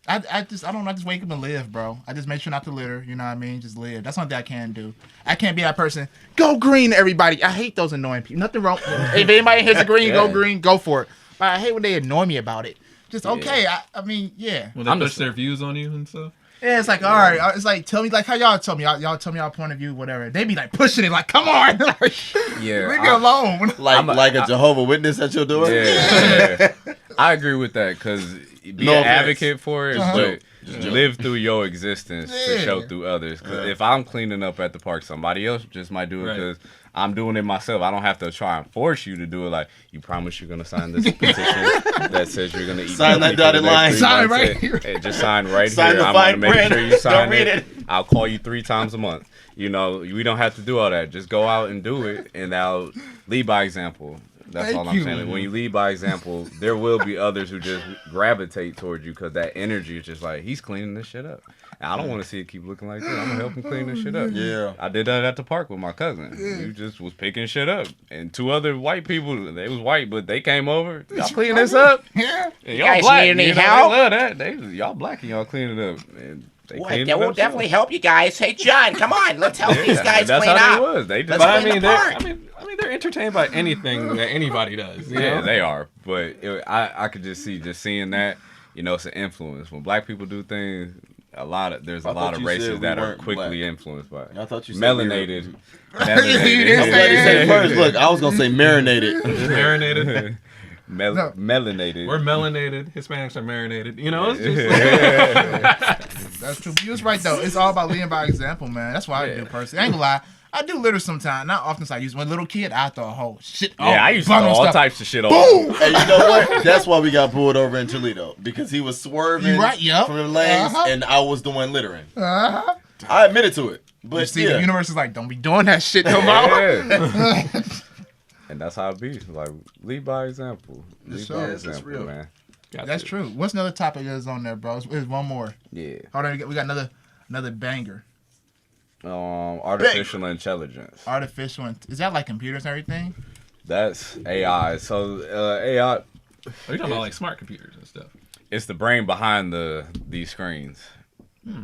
know. I just wake up and live, bro. I just make sure not to litter. You know what I mean? Just live. That's something I can do. I can't be that person. Go green, everybody. I hate those annoying people. Nothing wrong. If anybody hears a green, go green, go for it. But I hate when they annoy me about it. Just okay. I mean, yeah. When they I'm push just- their views on you and stuff. Yeah, it's like, all right. It's like, tell me, like, how y'all tell me. Y'all tell me y'all point of view, whatever. They be like pushing it, like, come on. Like, Yeah, leave me alone. Like a Jehovah Witness at your door? Yeah, I agree with that because be No an offense. advocate for it, Just but joke. live through your existence to Yeah. show through others. Because if I'm cleaning up at the park, somebody else just might do it Right. because I'm doing it myself. I don't have to try and force you to do it. Like, you promise you're gonna sign this petition that says you're gonna eat. Sign that healthy for the dotted next line. 3 Sign months. right Hey, here. hey, just sign right Sign here. the I'm gonna fine make print. sure you sign Don't read it. it. I'll call you 3 times a month. You know, we don't have to do all that. Just go out and do it, and I'll lead by example. That's Thank all I'm you. saying. When you lead by example, there will be others who just gravitate towards you because that energy is just like, he's cleaning this shit up. And I don't want to see it keep looking like this. I'm gonna help him clean this shit up. Yeah. I did that at the park with my cousin. You just was picking shit up, and 2 other white people. They was white, but they came over. Y'all clean this up. Yeah. And y'all guys black. need any you know, help? They love that. Y'all black and y'all clean it up. And they What? cleaned That it will up definitely too. help you guys. Hey, John, come on. Let's help these guys That's clean how up. they was. They just. Let's But I clean mean, the park. I mean, they're entertained by anything that anybody does. You Yeah, know? they are. But I could just seeing that, you know, it's an influence. When black people do things, there's a I lot thought of you races said we that are weren't quickly black. influenced by it. I thought you said we were- Melanated. You I'm glad you said it first. Look, I was gonna say marinated. Marinated. No. Melanated. We're melanated. Hispanics are marinated. You know, it's just like, That's true. You was right though. It's all about leading by example, man. That's why I do personally. I ain't gonna lie. I do litter sometimes. Not often. So I use when a little kid. I throw a whole shit. Yeah, I used to throw all types of shit on. Boom. And you know what? That's why we got pulled over in Toledo because he was swerving You right, yep. from the lanes, Uh-huh. and I was the one littering. Uh-huh. I admitted to it, You but see, yeah. the universe is like, don't be doing that shit no more. Yeah. And that's how it be. Like, lead by example. Lead sure. by Yes, that's example, real. man. That's true. What's another topic that's on there, bro? There's one more. Yeah. Hold on, we got another banger. Artificial intelligence. Is that like computers and everything? That's AI. So AI, are you talking about like smart computers and stuff? it's the brain behind these screens.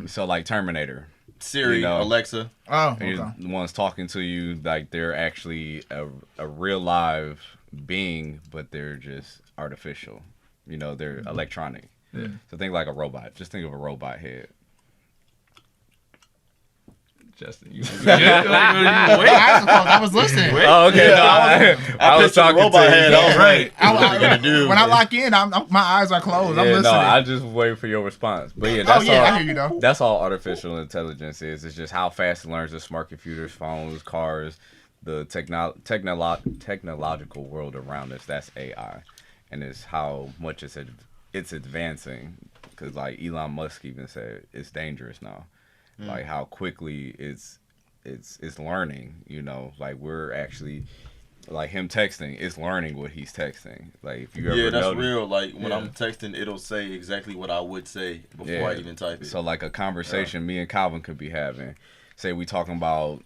So like Terminator. Siri, You know. Alexa. Oh, And okay. the ones talking to you, like they're actually a real live being, but they're just artificial. You know, they're electronic. Yeah. So think like a robot. Just think of a robot head. Justin, you wait. I was listening. Oh, okay. Yeah, No, I was pictured talking robot to head. you. I was Right. like, what are we gonna do? When I lock in, my eyes are closed. I'm Yeah, listening. no, I just wait for your response. But yeah, Oh that's yeah, all. I hear you though. That's all artificial intelligence is. It's just how fast it learns the smart computers, phones, cars, the technological world around us. That's AI, and it's how much it's advancing. Because like Elon Musk even said, it's dangerous now. Like how quickly it's learning. You know, like we're actually. Like him texting, it's learning what he's texting. Like if you ever Yeah, that's noticed- real. Like when Yeah. I'm texting, it'll say exactly what I would say before I even type it. So like a conversation me and Calvin could be having. Say we talking about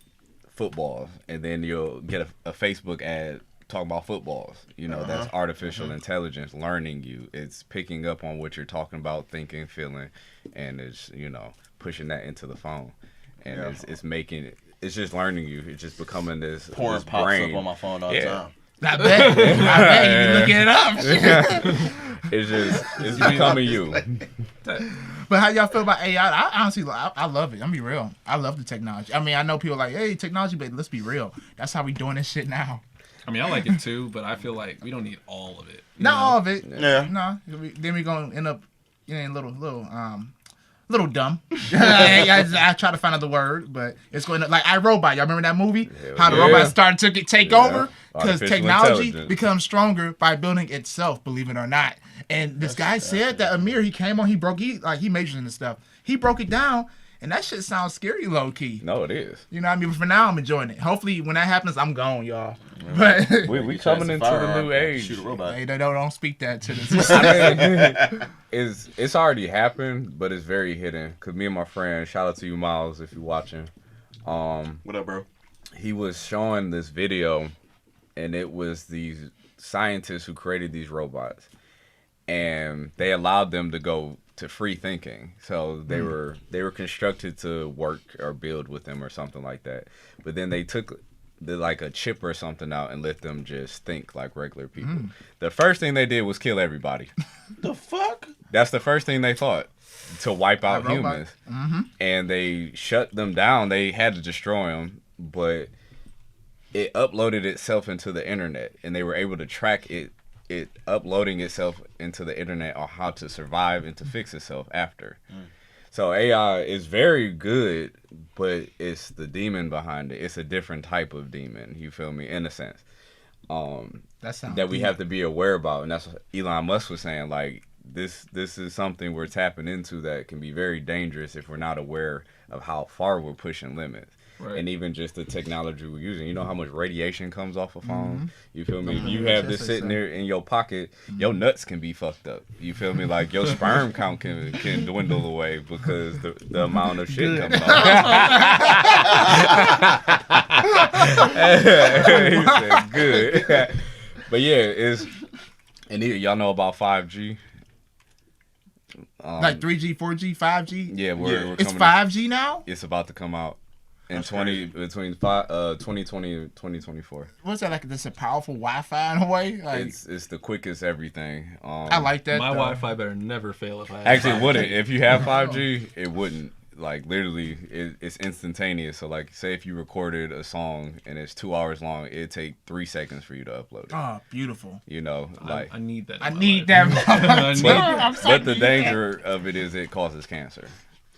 football, and then you'll get a Facebook ad talking about footballs. You know, that's artificial intelligence learning you. It's picking up on what you're talking about, thinking, feeling, and it's, you know, pushing that into the phone. And it's making it. It's just learning you. It's just becoming this Porn this pops brain. up on my phone all the Yeah. time. I bet. You be looking it up. It's becoming you. But how y'all feel about AI? I honestly, I love it. I'm gonna be real. I love the technology. I mean, I know people are like, hey, technology, but let's be real. That's how we doing this shit now. I mean, I like it too, but I feel like we don't need all of it. you Not know? all of it. Yeah. No. Then we gonna end up getting little dumb. I try to find another word, but it's going to like iRobot. Y'all remember that movie? How the yeah. robots started to take over because Artificial technology intelligence. becomes stronger by building itself. Believe it or not. And this guy said that Amir, he came on, he majors in this stuff. He broke it down, and that shit sounds scary, low key. No, it is. You know what I mean? But for now, I'm enjoying it. Hopefully, when that happens, I'm gone, y'all. But We coming into the new age. Shoot a robot. hey, don't speak that to the It's already happened, but it's very hidden. Cause me and my friend, shout out to you, Miles, if you're watching. What up, bro? He was showing this video, and it was these scientists who created these robots, and they allowed them to go to free thinking. So they were constructed to work or build with them or something like that. But then they took like a chip or something out and let them just think like regular people. The first thing they did was kill everybody. The fuck? That's the first thing they thought, to wipe out robot. humans. And they shut them down. They had to destroy them, but it uploaded itself into the internet, and they were able to track it uploading itself into the internet on how to survive and to fix itself after. So AI is very good, but it's the demon behind it. It's a different type of demon. You feel me? In a sense, that we have to be aware about, and that's what Elon Musk was saying. Like this is something we're tapping into that can be very dangerous if we're not aware of how far we're pushing limits. Right. And even just the technology we're using. You know how much radiation comes off a phone? You feel me? If you have this sitting there in your pocket, your nuts can be fucked up. You feel me? Like your sperm count can dwindle away because the amount of shit comes off. He said, good. But yeah, and y'all know about 5G? Like 3G, 4G, 5G? Yeah, we're it's 5G now? It's about to come out. In 2020 and 2024. What's that like? This a powerful Wi-Fi in a way? Like it's the quickest everything. I like that. My Wi-Fi better never fail if I. Actually, it wouldn't. If you have 5G, it wouldn't. Like literally, it's instantaneous. So like, say if you recorded a song and it's 2 hours long, it'd take 3 seconds for you to upload it. Oh, beautiful. You know, like I need that. I need that. But the danger of it is it causes cancer.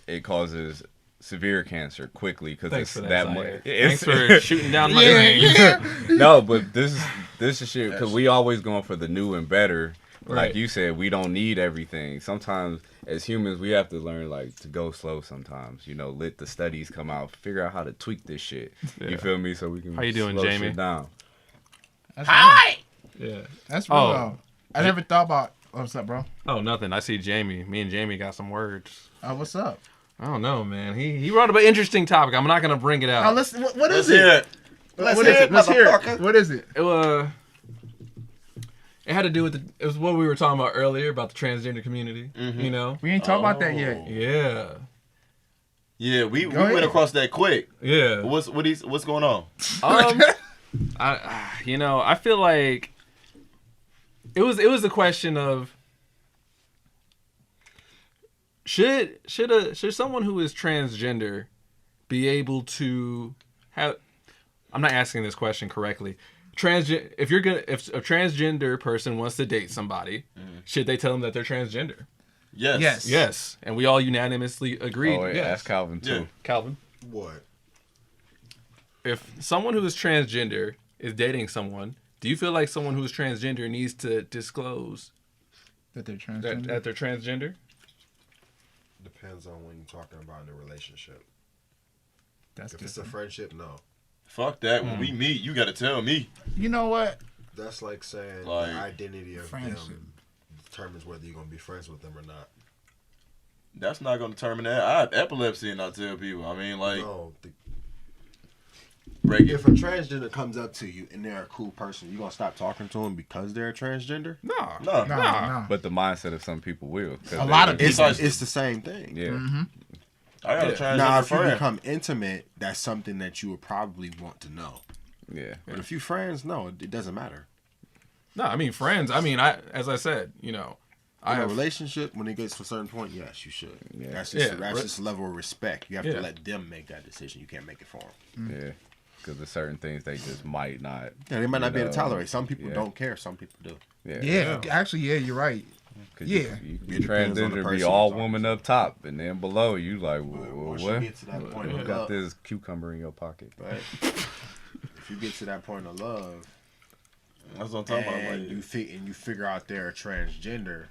It causes severe cancer quickly because it's that much. Thanks for shooting down my name. No, but this is shit because we always going for the new and better. Right. Like you said, we don't need everything. Sometimes as humans, we have to learn like to go slow. Sometimes, you know, let the studies come out, figure out how to tweak this shit. Yeah. You feel me? So we can. How you doing, slow Jamie? Shit down. Hi. Yeah, that's real. I never thought about. What's up, bro? Oh, nothing. I see Jamie. Me and Jamie got some words. What's up? I don't know, man. He brought up an interesting topic. I'm not gonna bring it out. Oh, listen. What is it? Let's hear it. What is it? It had to do with it was what we were talking about earlier about the transgender community. Mm-hmm. You know, we ain't talking about that yet. Yeah. Yeah, we went across that quick. Yeah. What's going on? I feel like it was the question of should someone who is transgender be able to have? I'm not asking this question correctly. If a transgender person wants to date somebody, should they tell them that they're transgender? Yes. And we all unanimously agreed. Oh, yeah, that's Calvin too. Yeah. Calvin, what? If someone who is transgender is dating someone, do you feel like someone who is transgender needs to disclose that they're transgender? That they're transgender? Depends on when you're talking about in a relationship. That's if it's a friendship, no. Fuck that. When we meet, you gotta tell me. You know what? That's like saying the identity of them determines whether you're gonna be friends with them or not. That's not gonna determine that. I have epilepsy and I tell people. I mean, like, no, if a transgender comes up to you and they're a cool person, you gonna stop talking to them because they're a transgender? No. But the mindset of some people will. A lot of people. It's the same thing. Yeah. Mm-hmm. I got a transgender now, if friend. you become intimate, that's something that you would probably want to know. Yeah. But if you friends, no, it doesn't matter. No, I mean friends. I mean, as I said, you know, in a relationship, when it gets to a certain point, yes, you should. Yeah. That's just a level of respect. You have to let them make that decision. You can't make it for them. Yeah. Because there's certain things they just might not. Yeah, they might not be able to tolerate. Some people don't care. Some people do. Yeah. Actually, you're right. You transgender be all woman up top, and then below you like, what? You get to that point you got this cucumber in your pocket. Right. If you get to that point of love, that's what I'm talking about. Like, you figure out they're a transgender,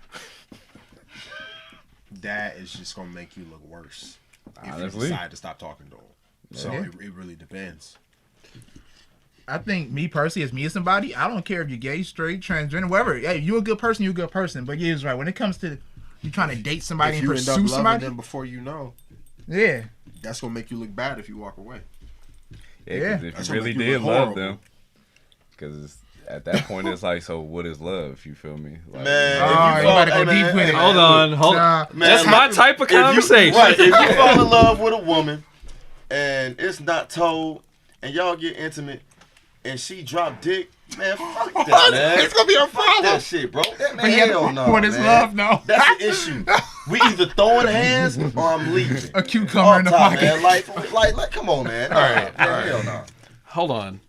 that is just gonna make you look worse. Honestly. If you decide to stop talking to them. So it really depends. I think me personally, as me as somebody, I don't care if you're gay, straight, transgender, whatever. Hey, you're a good person, you're a good person. But yeah, it's right. When it comes to you trying to date somebody and pursue somebody, loving them before you know, that's gonna make you look bad if you walk away. Yeah, if you really did love them, because at that point it's like, so what is love? You feel me? Like, man, you gotta go deep with it. Hold on. Man, that's my type of conversation. If you fall in love with a woman and it's not told, and y'all get intimate, and she drop dick, man, fuck that, man. It's gonna be a problem. That shit, bro. Man, hell no, what is love? No. That's the issue. We either throwing hands or I'm leaving. A cucumber in the pocket. Man. Like, come on, man. All right. Hell no. Hold on.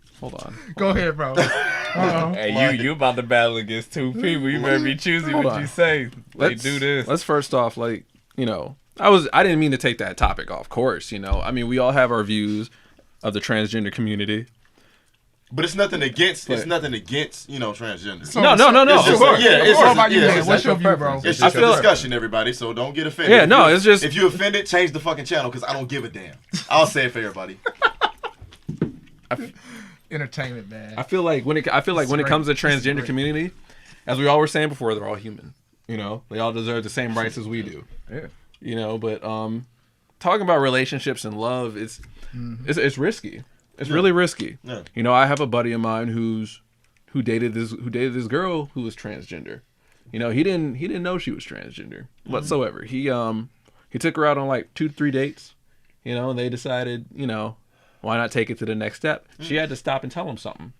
Go ahead, bro. Hey, you about to battle against two people. You better be choosy what you say. Let's do this. Let's first off, like, you know, I didn't mean to take that topic off course. You know, I mean, we all have our views of the transgender community. But it's nothing against transgender. No. It's just, What's your view, bro? It's just a discussion, everybody. So don't get offended. Yeah, no, it's just if you offended, change the fucking channel because I don't give a damn. I'll say it for everybody. Entertainment, man. I feel like when it comes to transgender community, as we all were saying before, they're all human. You know, they all deserve the same rights as we do. Yeah. You know, but talking about relationships and love, it's risky. It's really risky. Yeah. You know, I have a buddy of mine who dated this girl who was transgender. You know, he didn't know she was transgender whatsoever. He took her out on like 2-3 dates. You know, and they decided, you know, why not take it to the next step? She had to stop and tell him something.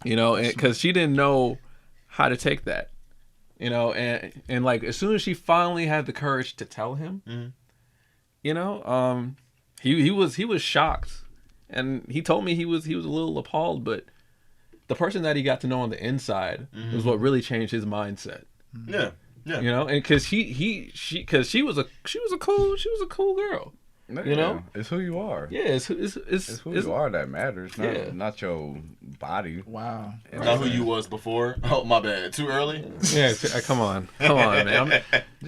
You know, because she didn't know how to take that. You know, and like as soon as she finally had the courage to tell him, you know, he was shocked. And he told me he was a little appalled, but the person that he got to know on the inside was what really changed his mindset. Yeah. You know, and because she was a cool girl. You know, it's who you are. Yeah, it's who you are that matters. Not your body. Wow. Not who you was before. Oh, my bad. Too early? Yeah, come on, man.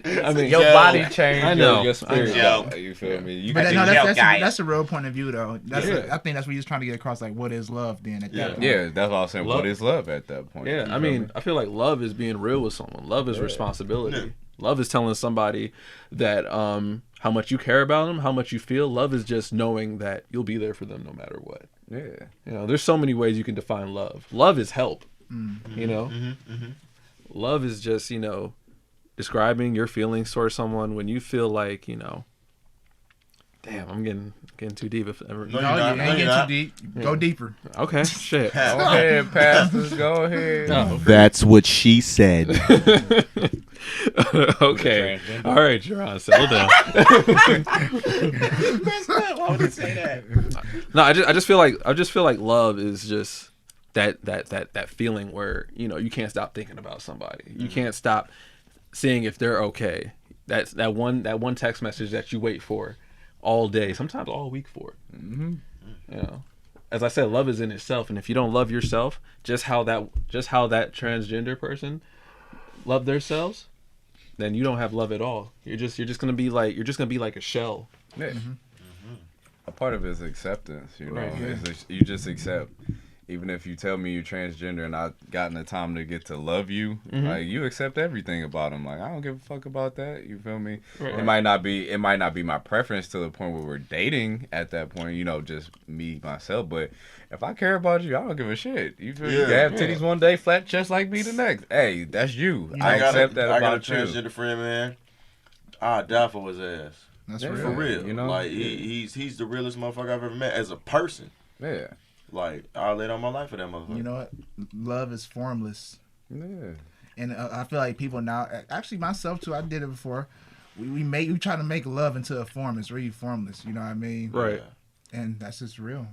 I mean, your body changed. I know. Your spirit. You feel me? That's a real point of view, though. I think that's what he's trying to get across. Like, what is love? Then at that point. Yeah, that's what I was saying. What is love at that point? Yeah, I mean, I feel like love is being real with someone. Love is responsibility. Yeah. Love is telling somebody that how much you care about them, how much you feel. Love is just knowing that you'll be there for them no matter what. Yeah. You know, there's so many ways you can define love. Love is help. You know? Love is just, you know, describing your feelings towards someone when you feel like, you know, damn, I'm getting too deep. No, you ain't getting too deep. Go deeper. Okay, shit. Go ahead, pastors. Go ahead. No. That's what she said. Okay. All right, Jerron, settle down. Why would he say that? No, I just feel like love is just that feeling where, you know, you can't stop thinking about somebody. You can't stop seeing if they're okay. That's that one text message that you wait for all day, sometimes all week for. You know, as I said, love is in itself, and if you don't love yourself, just how that transgender person love themselves, then you don't have love at all. You're just gonna be like a shell. Yeah. A part of it is acceptance. You know, Right. You just accept. Even if you tell me you're transgender and I've gotten the time to get to love you, like you accept everything about them. Like I don't give a fuck about that. You feel me? Right. It might not be my preference to the point where we're dating at that point. You know, just me myself. But if I care about you, I don't give a shit. You feel me? You have titties one day, flat chest like me the next. Hey, that's you. I accept that about you. I got a transgender friend, man. I die for his ass. That's real. For real. You know, like he's the realest motherfucker I've ever met as a person. Yeah. Like, I'll lay down my life for that motherfucker. You know what? Love is formless. Yeah. And I feel like people now, actually myself too, I did it before. We try to make love into a form. It's really formless. You know what I mean? Right. And that's just real.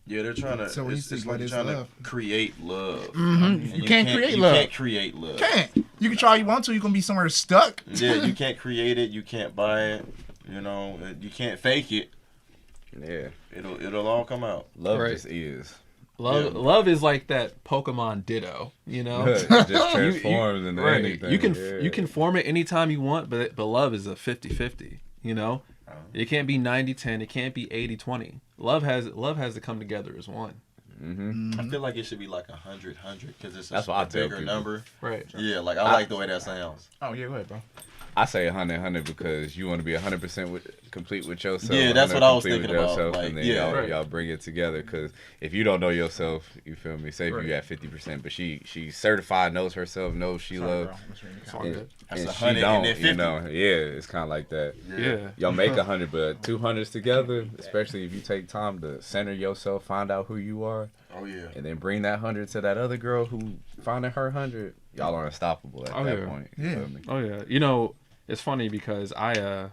Yeah, they're trying to. So it's like they're trying to create love. You can't create love. You can't create love. Can't. You can try all you want to. You're gonna be somewhere stuck. Yeah, you can't create it. You can't buy it. You know, you can't fake it. Yeah. It'll all come out. Love just is. Love is like that Pokemon Ditto, you know. It just transforms into anything. You can form it anytime you want, but love is a 50-50, you know. It can't be 90-10. It can't be 80-20. Love has to come together as one. I feel like it should be like 100-100 because it's That's a bigger number. Right. Yeah, like I like the way that sounds. Oh yeah, go ahead, bro. I say 100 because you want to be 100% complete with yourself. Yeah, that's what I was thinking about. Like, and then y'all bring it together. Because if you don't know yourself, you feel me? Say if you got 50%, but she's certified, knows herself, knows she loves, and she don't. You know, it's kind of like that. Yeah, y'all make 100, but 200s together, especially if you take time to center yourself, find out who you are. Oh yeah, and then bring that 100 to that other girl who finding her 100. Y'all are unstoppable at that point. You feel me? Oh yeah. You know, it's funny because I've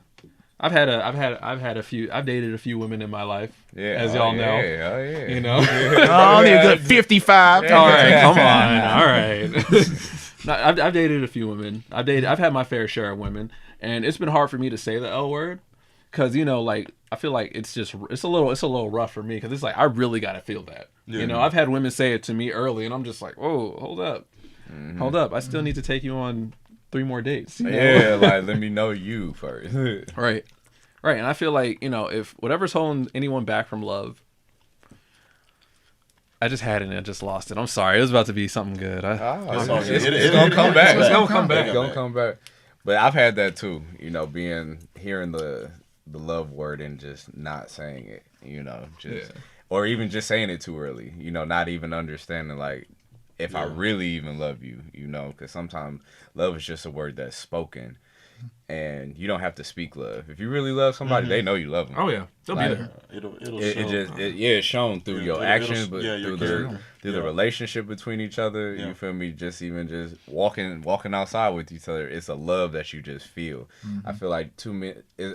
dated a few women in my life. Yeah, as y'all know. Oh yeah. You know, only a good 55. All right, come on. All right. I've dated a few women. I've had my fair share of women, and it's been hard for me to say the L word, because like I feel like it's a little rough for me, because it's like I really gotta feel that. Yeah. I've had women say it to me early, and I'm just like, whoa, hold up, I still need to take you on 3 more dates. Yeah, like let me know you first. Right, and I feel like if whatever's holding anyone back from love. I just had it and I just lost it. I'm sorry. It was about to be something good. It's gonna come back. It's gonna come back. It's gonna come back. But I've had that too. Hearing the love word and just not saying it. Or even just saying it too early. Not even understanding like if I really even love you. Because sometimes love is just a word that's spoken. And you don't have to speak love. If you really love somebody, they know you love them. Oh yeah, they'll be there. It's shown through your actions, but through the relationship between each other. Yeah. You feel me? Just walking outside with each other. It's a love that you just feel. I feel like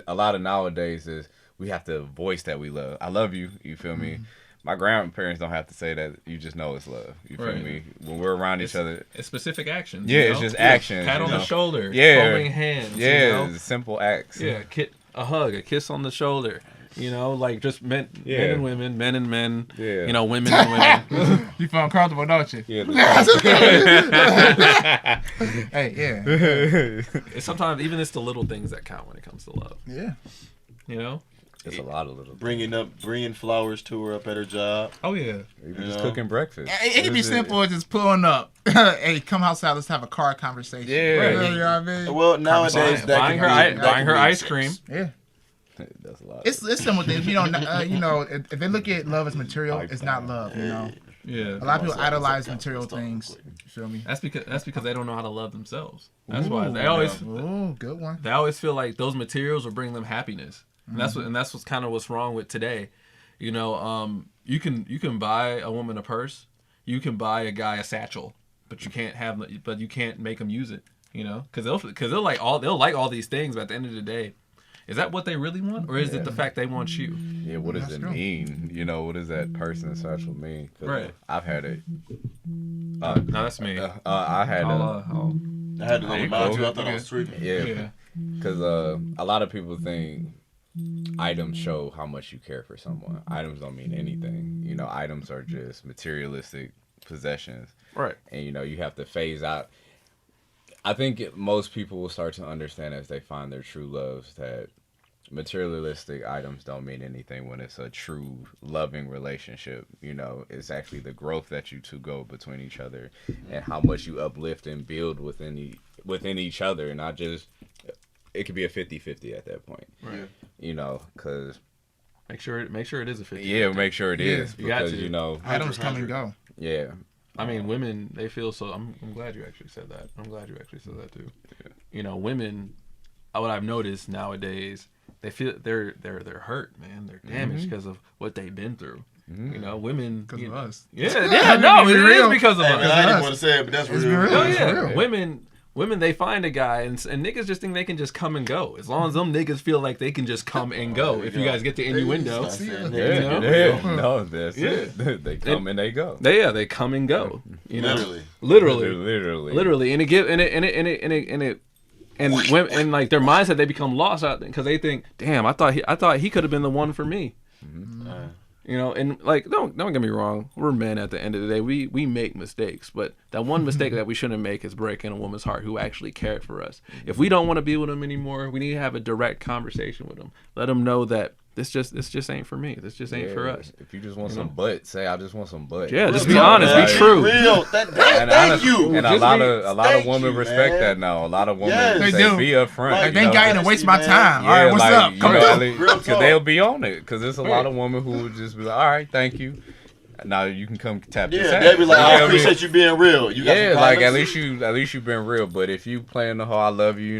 a lot of nowadays is we have to voice that we love. I love you. You feel me? My grandparents don't have to say that. You just know it's love. You feel me? When we're around each other, it's specific actions. Yeah, it's just actions. Pat on the shoulder. Yeah, holding hands. Yeah, simple acts. Yeah, a hug, a kiss on the shoulder. Like just men and women, men and men. Yeah. Women and women. You feel uncomfortable, don't you? Yeah. Hey, yeah. It's sometimes even it's the little things that count when it comes to love. Yeah. It's a lot of little. Bringing flowers to her up at her job. Oh yeah. Even just cooking breakfast. It can be simple as just pulling up. Hey, come outside. Let's have a car conversation. Yeah. You know what I mean? Well, nowadays buying her ice cream. Yeah. That's a lot. It's simple things. If they look at love as material, it's not love. Yeah. A lot of people idolize material things. You feel me? That's because they don't know how to love themselves. That's why they always. Ooh, good one. They always feel like those materials will bring them happiness. And that's what's kind of what's wrong with today. You can buy a woman a purse, you can buy a guy a satchel, but you can't make them use it. Because they'll like all these things, but at the end of the day, is that what they really want, or is it the fact they want you? Yeah, what does it mean? What does that person and satchel mean? Right. I've had it. No, that's me. I had I had to go remind you. I thought I was tweaking. Yeah. Because a lot of people think items show how much you care for someone. Items don't mean anything. Items are just materialistic possessions. Right. And you have to phase out. I think most people will start to understand as they find their true loves that materialistic items don't mean anything when it's a true loving relationship. It's actually the growth that you two go between each other and how much you uplift and build within each other, and not just it could be a 50-50 at that point. Right. Because make sure it is a 50. Yeah, make sure it is. You got because to. Items come and go. Yeah. I mean, women, they feel so. I'm glad you actually said that. I'm glad you actually said that too. Yeah. Women, what I've noticed nowadays, they feel they're hurt, man. They're damaged because of what they've been through. Women because of us. Yeah, no, it is because of us. I didn't want to say it, but that's real. Oh yeah, women, they find a guy, and niggas just think they can just come and go. As long as them niggas feel like they can just come and go. If you guys get the innuendo. No, that's it. They come and they go. They come and go. Literally. And and like their mindset, they become lost out there because they think, damn, I thought he could have been the one for me. And like don't get me wrong, we're men at the end of the day. We make mistakes, but that one mistake that we shouldn't make is breaking a woman's heart who actually cared for us. If we don't want to be with them anymore, we need to have a direct conversation with them. Let them know that this just ain't for me. This just ain't for us. If you just want some butt, say I just want some butt. Yeah, just be honest, be true. Real. Thank you. And a lot of women respect that now. A lot of women they say do. be upfront. Like, they ain't got to waste my time. Yeah, All right, what's up? Come on. Because they'll be on it. Because there's a lot of women who would just be like, all right, thank you. Now you can come tap this ass. They'll be like, I appreciate you being real. At least you been real. But if you playing the whole I love you,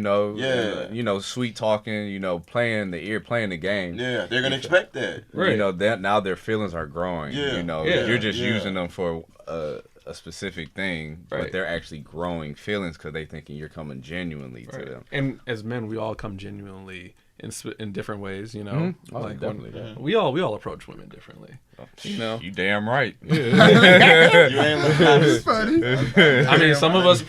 sweet talking, playing the game. Yeah, they're gonna expect that. Right. That now their feelings are growing. Yeah. You're just using them for a specific thing, but they're actually growing feelings because they thinking you're coming genuinely to them. And as men, we all come genuinely in different ways, Oh, definitely. We all approach women differently. You damn right. You ain't looking It's funny. I mean, some of us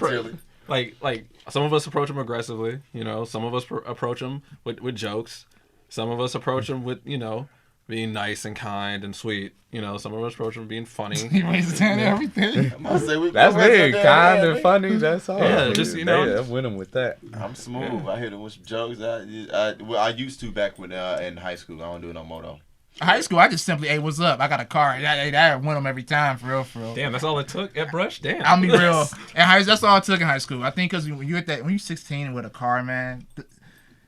like some of us approach them aggressively, you know. Some of us approach them with jokes. Some of us approach them with, you know, being nice and kind and sweet. You know, some of us approach them being funny. He raised his hand and everything. That's me, kind and funny. That's all. Yeah, just, you know, I win them with that. I'm smooth. I hit them with some jokes. I used to back when in high school. I don't do it no more though. High school, I just simply, hey, what's up? I got a car. I win them every time, for real. Damn, that's all it took at Brush? Damn. I'll be real. And that's all it took in high school. I think because when you're 16 with a car, man,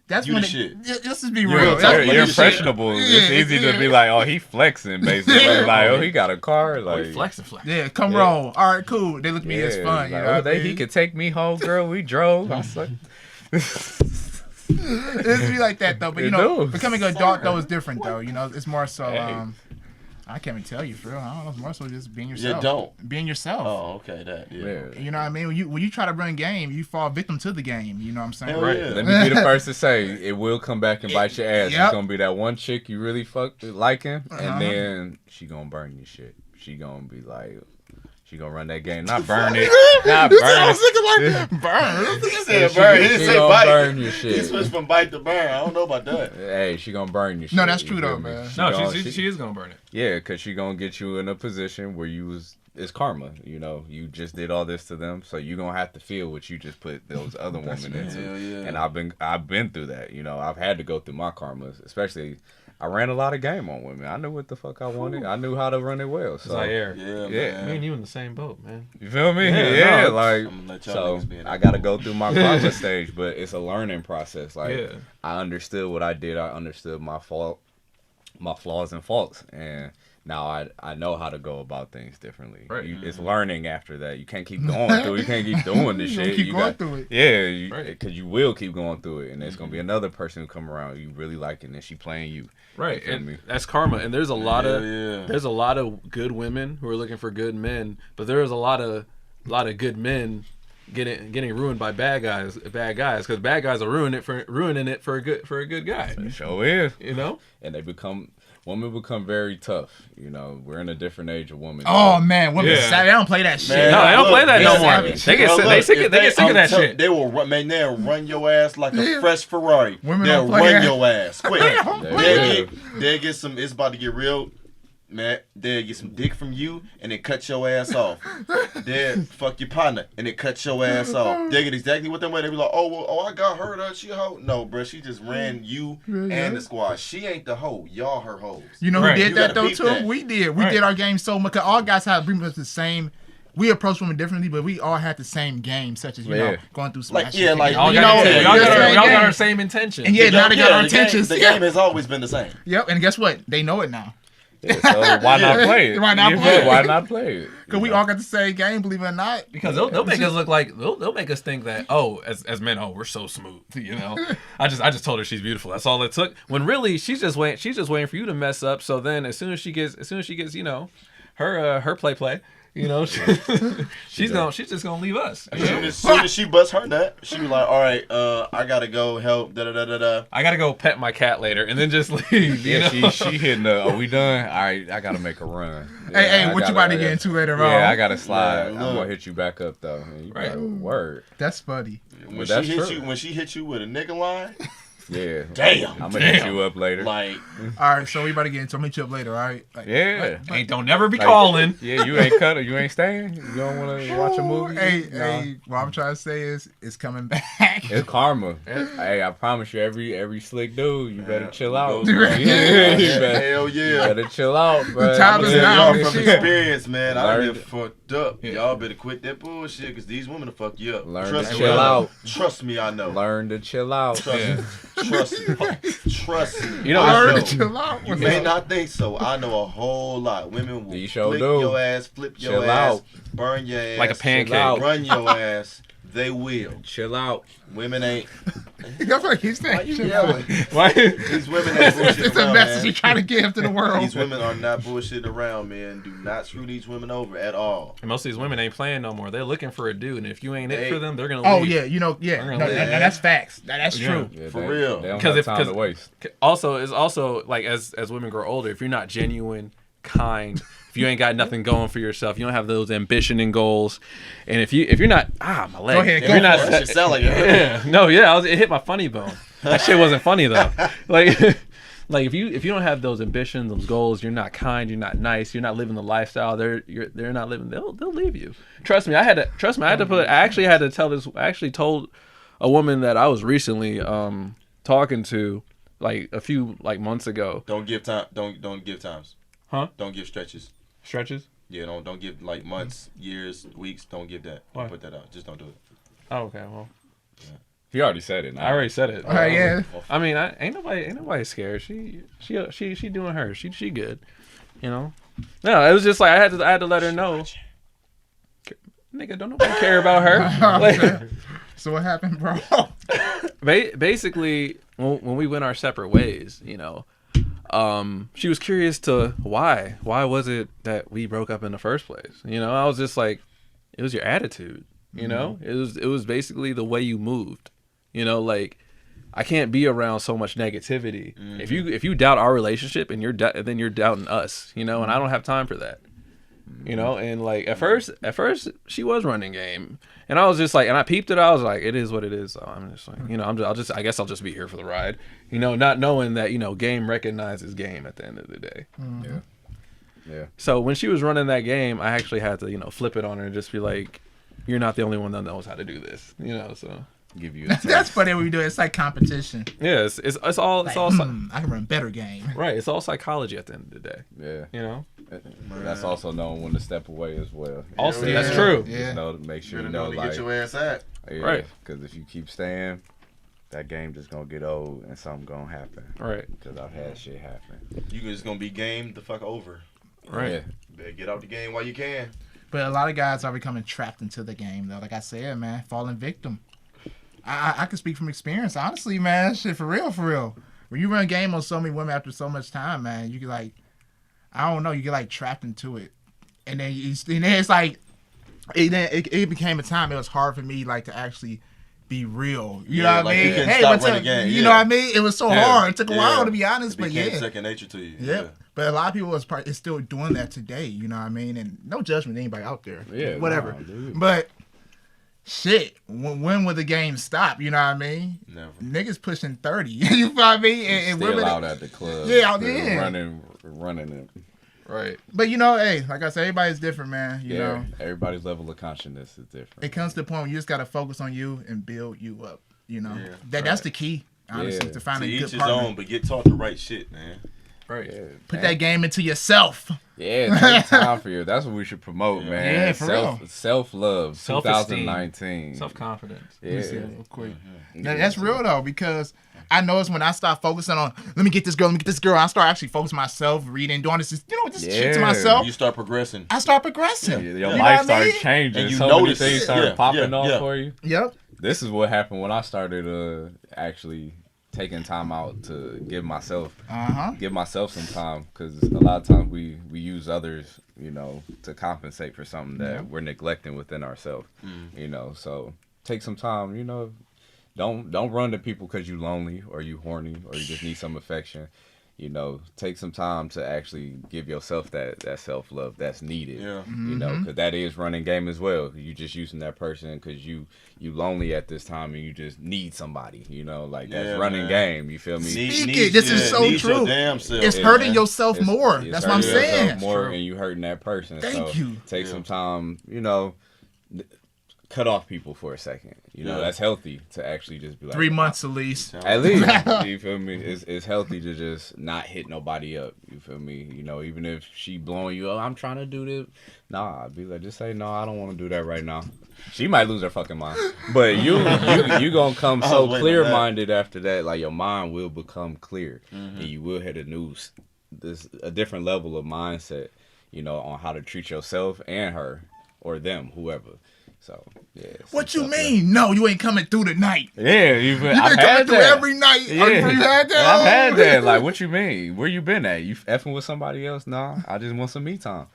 that's You when the shit. Let's just be real. You're impressionable. It's easy to be like, oh, he flexing, basically. Like, oh, he got a car. Like, flex. Yeah, come roll. All right, cool. They look at me as fun. Like, you know? he could take me home, girl. We drove. I was like, It's be like that though, but you know, becoming an adult though is different though. You know, it's more so. I can't even tell you, for real. I don't know. It's more so just being yourself. Being yourself. Oh, okay, that. Yeah. You know what I mean? When you try to run game, you fall victim to the game. You know what I'm saying? Hell yeah. Let me be the first to say it will come back and bite your ass. It's gonna be that one chick you really liking, and then she gonna burn your shit. She gonna be like. She gonna run that game, not burn it, not burn it. I was thinking like burn. He said burn. He didn't say bite. Burn your shit. He switched from bite to burn. I don't know about that. Hey, she gonna burn your shit. No, that's true though, man. No, she is gonna burn it. Yeah, cause she gonna get you in a position where it's karma. You know, you just did all this to them, so you gonna have to feel what you just put those other women into. Hell yeah. And I've been through that. You know, I've had to go through my karmas, especially. I ran a lot of game on women. I knew what the fuck I wanted. I knew how to run it well. So Zaire. Yeah. Me and you in the same boat, man. You feel me? Yeah, like so. I got to go through my karma stage, but it's a learning process. Like I understood what I did. I understood my flaws and faults, and now I know how to go about things differently. Right. It's learning after that. You can't keep going through it. You can't keep doing this shit. Keep going through it. Yeah, because you will keep going through it, and there's gonna be another person who come around you really liking, and she playing you. Right, and that's karma. And there's a lot of good women who are looking for good men, but there is a lot of good men getting ruined by bad guys because bad guys are ruining it for a good guy. It sure is, you know. And women become very tough. You know, we're in a different age of women. Oh man, women savage. They don't play that shit. No, they don't play that no more. They get sick of that shit. They will run, man. They'll run your ass like a fresh Ferrari. Women they'll don't play run that. your ass quick. They'll get some. It's about to get real. Man, they'll get some dick from you and then cut your ass off. They'll fuck your partner and then cut your ass off. They get exactly what they want. They be like, I got her. She a hoe. No, bro, she just ran you and the squad. She ain't the hoe. Y'all her hoes. You know who did You that gotta though beat too? that. We did. We did our game so much. 'Cause all guys have pretty much the same. We approach women differently, but we all had the same game, such as you know, going through smash. We all got our same intention. And now they got our intentions. The game has always been the same. Yep, and guess what? They know it now. Yeah, so why not play it? Why not play it? Because we all got the same game, believe it or not. Because they'll make us look like they'll make us think that as men we're so smooth, you know. I just told her she's beautiful. That's all it took. When really she's just waiting for you to mess up. So then as soon as she gets you know her play. You know, she's just gonna leave us. As soon as she busts her nut, she be like, "All right, I gotta go help." I gotta go pet my cat later, and then just leave. Yeah, she hitting the. Are we done? All right, I gotta make a run. Hey, what you about to get into later on? Yeah, I gotta slide. I'm gonna hit you back up though. Right, word. That's funny. When she hit you with a nigga line. Yeah. Damn. I'm gonna hit you up later. Like. All right, so we about to get into. I'm gonna hit you up later. All right. Don't never be calling. Yeah, you ain't cutting. You ain't staying. You don't want to watch a movie. Hey, what I'm trying to say is, it's coming back. It's karma. Hey, I promise you, every slick dude, you better chill out. Hell yeah. You better chill out, bro. The time is now. Y'all from experience, man. I done been fucked up. Y'all better quit that bullshit because these women will fuck you up. Learn to chill out. Trust me, I know. Learn to chill out. Trust me. You know, you may not think so. I know a whole lot. Women will flip your ass, flip your ass, burn your ass, like a pancake, run your ass. They will. Chill out. Women ain't. That's what he's saying. Why you yelling? Why? These women ain't bullshit It's around, a message man. you're trying to give to the world. These women are not bullshit around, man. Do not screw these women over at all. And most of these women ain't playing no more. They're looking for a dude, and if you ain't it for them, they're gonna leave. Oh yeah, no, that's facts. That's true. Yeah, for real. They don't have time to waste. Also, like as women grow older, if you're not genuine, kind, if you ain't got nothing going for yourself, you don't have those ambition and goals, and if you're not my leg. Go ahead, if go you're not for That shit sound like it. yeah, no, yeah, it hit my funny bone. That shit wasn't funny though. Like, like if you don't have those ambitions, those goals, you're not kind, you're not nice, you're not living the lifestyle. They're not living. They'll leave you. Trust me. I actually had to tell this. I actually told a woman that I was recently talking to like a few months ago. Don't give time. Don't give times. Huh? Don't give stretches. Stretches? Yeah, don't give like months, years, weeks. Don't give that. Why? Don't put that out. Just don't do it. Oh, okay. Well, He already said it. I already said it. Yeah. I mean, ain't nobody scared. She doing her. She good. You know. No, it was just like I had to let her know. Nigga, don't nobody care about her. Like, So what happened, bro? basically, when we went our separate ways, you know, she was curious to why was it that we broke up in the first place. You know, I was just like, it was your attitude. You know, it was basically the way you moved. You know, like I can't be around so much negativity. If you doubt our relationship and then you're doubting us. You know, and I don't have time for that. You know, and like at first she was running game, and I was just like, and I peeped it. I was like, it is what it is. So I'm just like, you know, I guess I'll just be here for the ride. You know, not knowing that, you know, game recognizes game at the end of the day. Yeah. So when she was running that game, I actually had to, you know, flip it on her and just be like, you're not the only one that knows how to do this. You know, so Give you. That's funny when we do it. It's like competition. yeah, it's all Like, it's all I can run better game. right. It's all psychology at the end of the day. Yeah. You know. That's also knowing when to step away as well. Also, Yeah. that's true. Yeah. Just know to make sure Better you know know, to like, get your ass out. yeah, Right. Because if you keep staying, that game just gonna get old and something gonna happen. Right. Because I've had shit happen. You just gonna be game the fuck over. Right. Yeah. Better get out the game while you can. But a lot of guys are becoming trapped into the game, though. Like I said, man, falling victim. I can speak from experience, honestly, man. Shit, for real. When you run a game on so many women after so much time, man, you get like, I don't know, you get like trapped into it, and then it's like, it became a time it was hard for me like to actually be real. You know what like I you mean? couldn't stop what's running up? the game, You yeah. know what I mean? It was so Yeah. hard. It took a while Yeah. to be honest, It but became yeah. second nature to you. Yep. But a lot of people is still doing that today, you know what I mean? And no judgment to anybody out there. Yeah, Whatever. nah, dude. But shit, when will the game stop? You know what I mean? Never. Niggas pushing 30. You know what I mean? And Still women, out at the club. Yeah, out still there. running it. Right. but you know, hey, like I said, everybody's different, man. You Yeah. know, Everybody's level of consciousness is different. it comes to the point where you just gotta focus on you and build you up. You know, Yeah. that's the key, honestly, Yeah. to find To a each good his partner. own, but get taught the right shit, man. Right. Yeah. Put that game into yourself. Yeah, take time for you. That's what we should promote, man. Yeah, for real. Self-love, Self-esteem. 2019. Self-confidence. Yeah. Real quick. Now, that's real though, because I notice when I start focusing on, let me get this girl, I start actually focusing myself, reading, doing this, this shit to Yeah. myself. You start progressing. I start progressing. Your You know life what I mean? started changing. And you so many notice things it. started Yeah, popping yeah, off yeah. for you. Yep. This is what happened when I started actually taking time out to give myself some time, because a lot of times we use others, to compensate for something that we're neglecting within ourselves. So take some time. Don't run to people because you lonely or you horny or you just need some affection. Take some time to actually give yourself that self-love that's needed. Yeah. Because that is running game as well. You just using that person because you lonely at this time and you just need somebody. That's Yeah, running man. game. You feel me? Speak it. This is so Need true. Your damn self. It's Yeah, hurting man. yourself more. It's That's what I'm hurting yourself saying. more, and you hurting that person. Thank so you. Take some time. Cut off people for a second. That's healthy to actually just be like 3 months at least. At least, you feel me? It's healthy to just not hit nobody up. You feel me? Even if she blowing you up, I'm trying to do this. Nah, I'd be like, just say no. I don't want to do that right now. She might lose her fucking mind, but you gonna come so wait on clear minded after that. Like your mind will become clear, and you will hit a different level of mindset. On how to treat yourself and her or them, whoever. So yeah. What you mean? No, you ain't coming through tonight. Yeah, You've been coming through every night. Yeah. You had that? I've had that. Like, what you mean? Where you been at? You effing with somebody else? Nah, I just want some me time.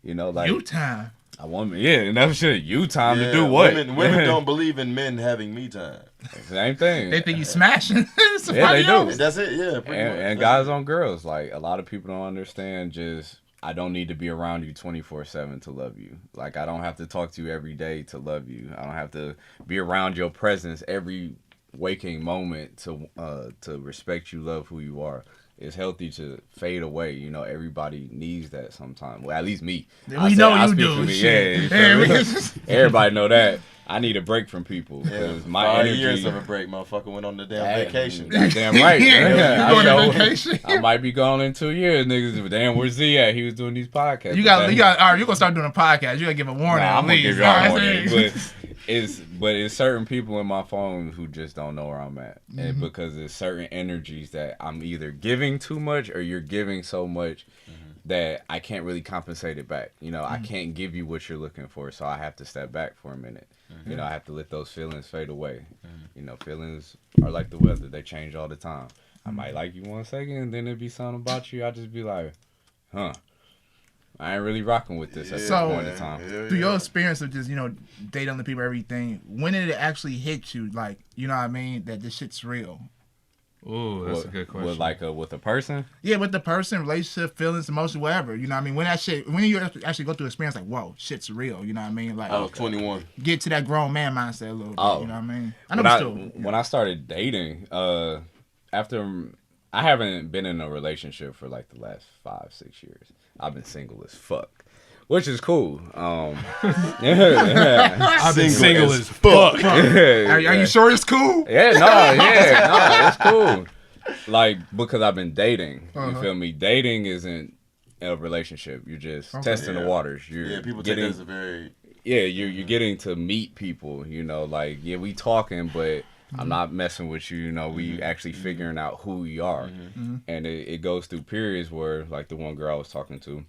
Like You time. I want me. Yeah, and that's shit. You time to Yeah, do what? Women don't believe in men having me time. Same thing. They think you smashing. Yeah, they do. else. That's it. Yeah. Pretty much. And guys on girls. Like a lot of people don't understand just I don't need to be around you 24/7 to love you. Like, I don't have to talk to you every day to love you. I don't have to be around your presence every waking moment to respect you, love who you are. It's healthy to fade away. You know, everybody needs that sometimes. Well, at least me. We know you do. Everybody know that. I need a break from people. Yeah, My 5 energy, years of a break, motherfucker went on the damn vacation. Damn right. You going on vacation? I might be gone in 2 years, niggas. But damn, where's Z at? He was doing these podcasts. You got. All right, you're gonna start doing a podcast. You gotta give a warning. Nah, I'm gonna give you a warning. But But it's certain people in my phone who just don't know where I'm at, and Mm-hmm. because there's certain energies that I'm either giving too much or you're giving so much that I can't really compensate it back. You know, I can't give you what you're looking for, so I have to step back for a minute. You know, I have to let those feelings fade away. You know, feelings are like the weather; they change all the time. I might like you 1 second, and then it'd be something about you. I just be like, huh. I ain't really rocking with this at this point in time. Through your experience of just, dating other people, everything, when did it actually hit you, like, you know what I mean, that this shit's real? Ooh, that's a good question. With a person? Yeah, with the person, relationship, feelings, emotions, whatever. You know what I mean? When you actually go through experience, like, whoa, shit's real. You know what I mean? Like, I was 21. Get to that grown man mindset a little bit. You know what I mean? When I started dating, after I haven't been in a relationship for like the last 5-6 years. I've been single as fuck, which is cool. I've been single as fuck. Are you sure it's cool? It's cool. Like, because I've been dating. You feel me? Dating isn't a relationship. You're just testing the waters. People take it as a very... Yeah, you're getting to meet people, you know, like, yeah, we talking, but I'm not messing with you, you know, we actually figuring out who you are. And it goes through periods where, like the one girl I was talking to,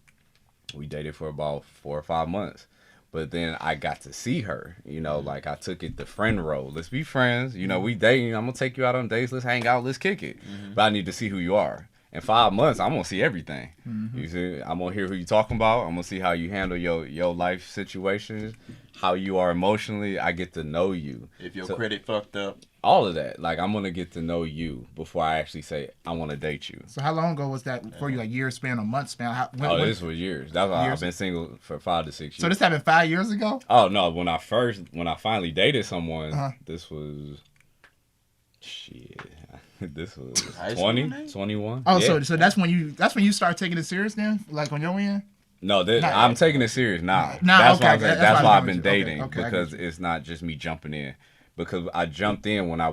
we dated for about 4 or 5 months. But then I got to see her, you know, like I took it the friend role. Let's be friends, you know, we dating, I'm going to take you out on dates, let's hang out, let's kick it. But I need to see who you are. In 5 months, I'm going to see everything. You see, I'm going to hear who you're talking about. I'm going to see how you handle your life situations, how you are emotionally. I get to know you. If your credit fucked up. All of that. Like, I'm going to get to know you before I actually say, I want to date you. So how long ago was that for you? Like year span or month span? This was years. That's why I've been single for 5 to 6 years. So this happened 5 years ago? Oh, no. When I finally dated someone, this was... Shit. This was 20, 21. Oh, yeah. so that's when you start taking it serious then? Like on your end? No, I'm taking it serious now. That's why I've been dating, because it's not just me jumping in. Because I jumped in when I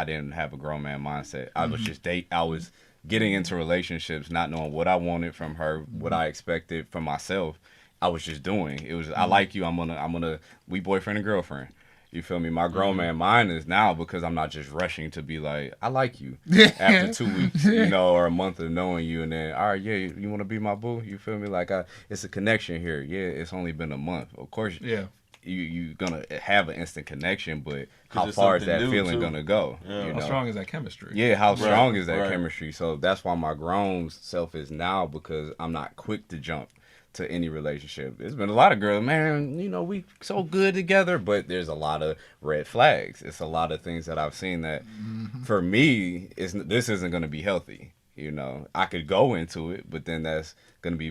didn't have a grown man mindset. I was just I was getting into relationships, not knowing what I wanted from her, what I expected from myself. I was just doing. It was, I like you. I'm gonna we boyfriend and girlfriend. You feel me? My grown man mind is now, because I'm not just rushing to be like, I like you after 2 weeks, you know, or a month of knowing you, and then, all right, yeah, you want to be my boo? You feel me? Like, it's a connection here. Yeah, it's only been a month. Of course, you're gonna have an instant connection, but how far is that feeling gonna go? Yeah. You know? How strong is that chemistry? Yeah, how strong is that chemistry? So that's why my grown self is now, because I'm not quick to jump to any relationship. There's been a lot of girls, man, you know, we so good together, but there's a lot of red flags. It's a lot of things that I've seen that for me, this isn't going to be healthy. You know, I could go into it, but then that's going to be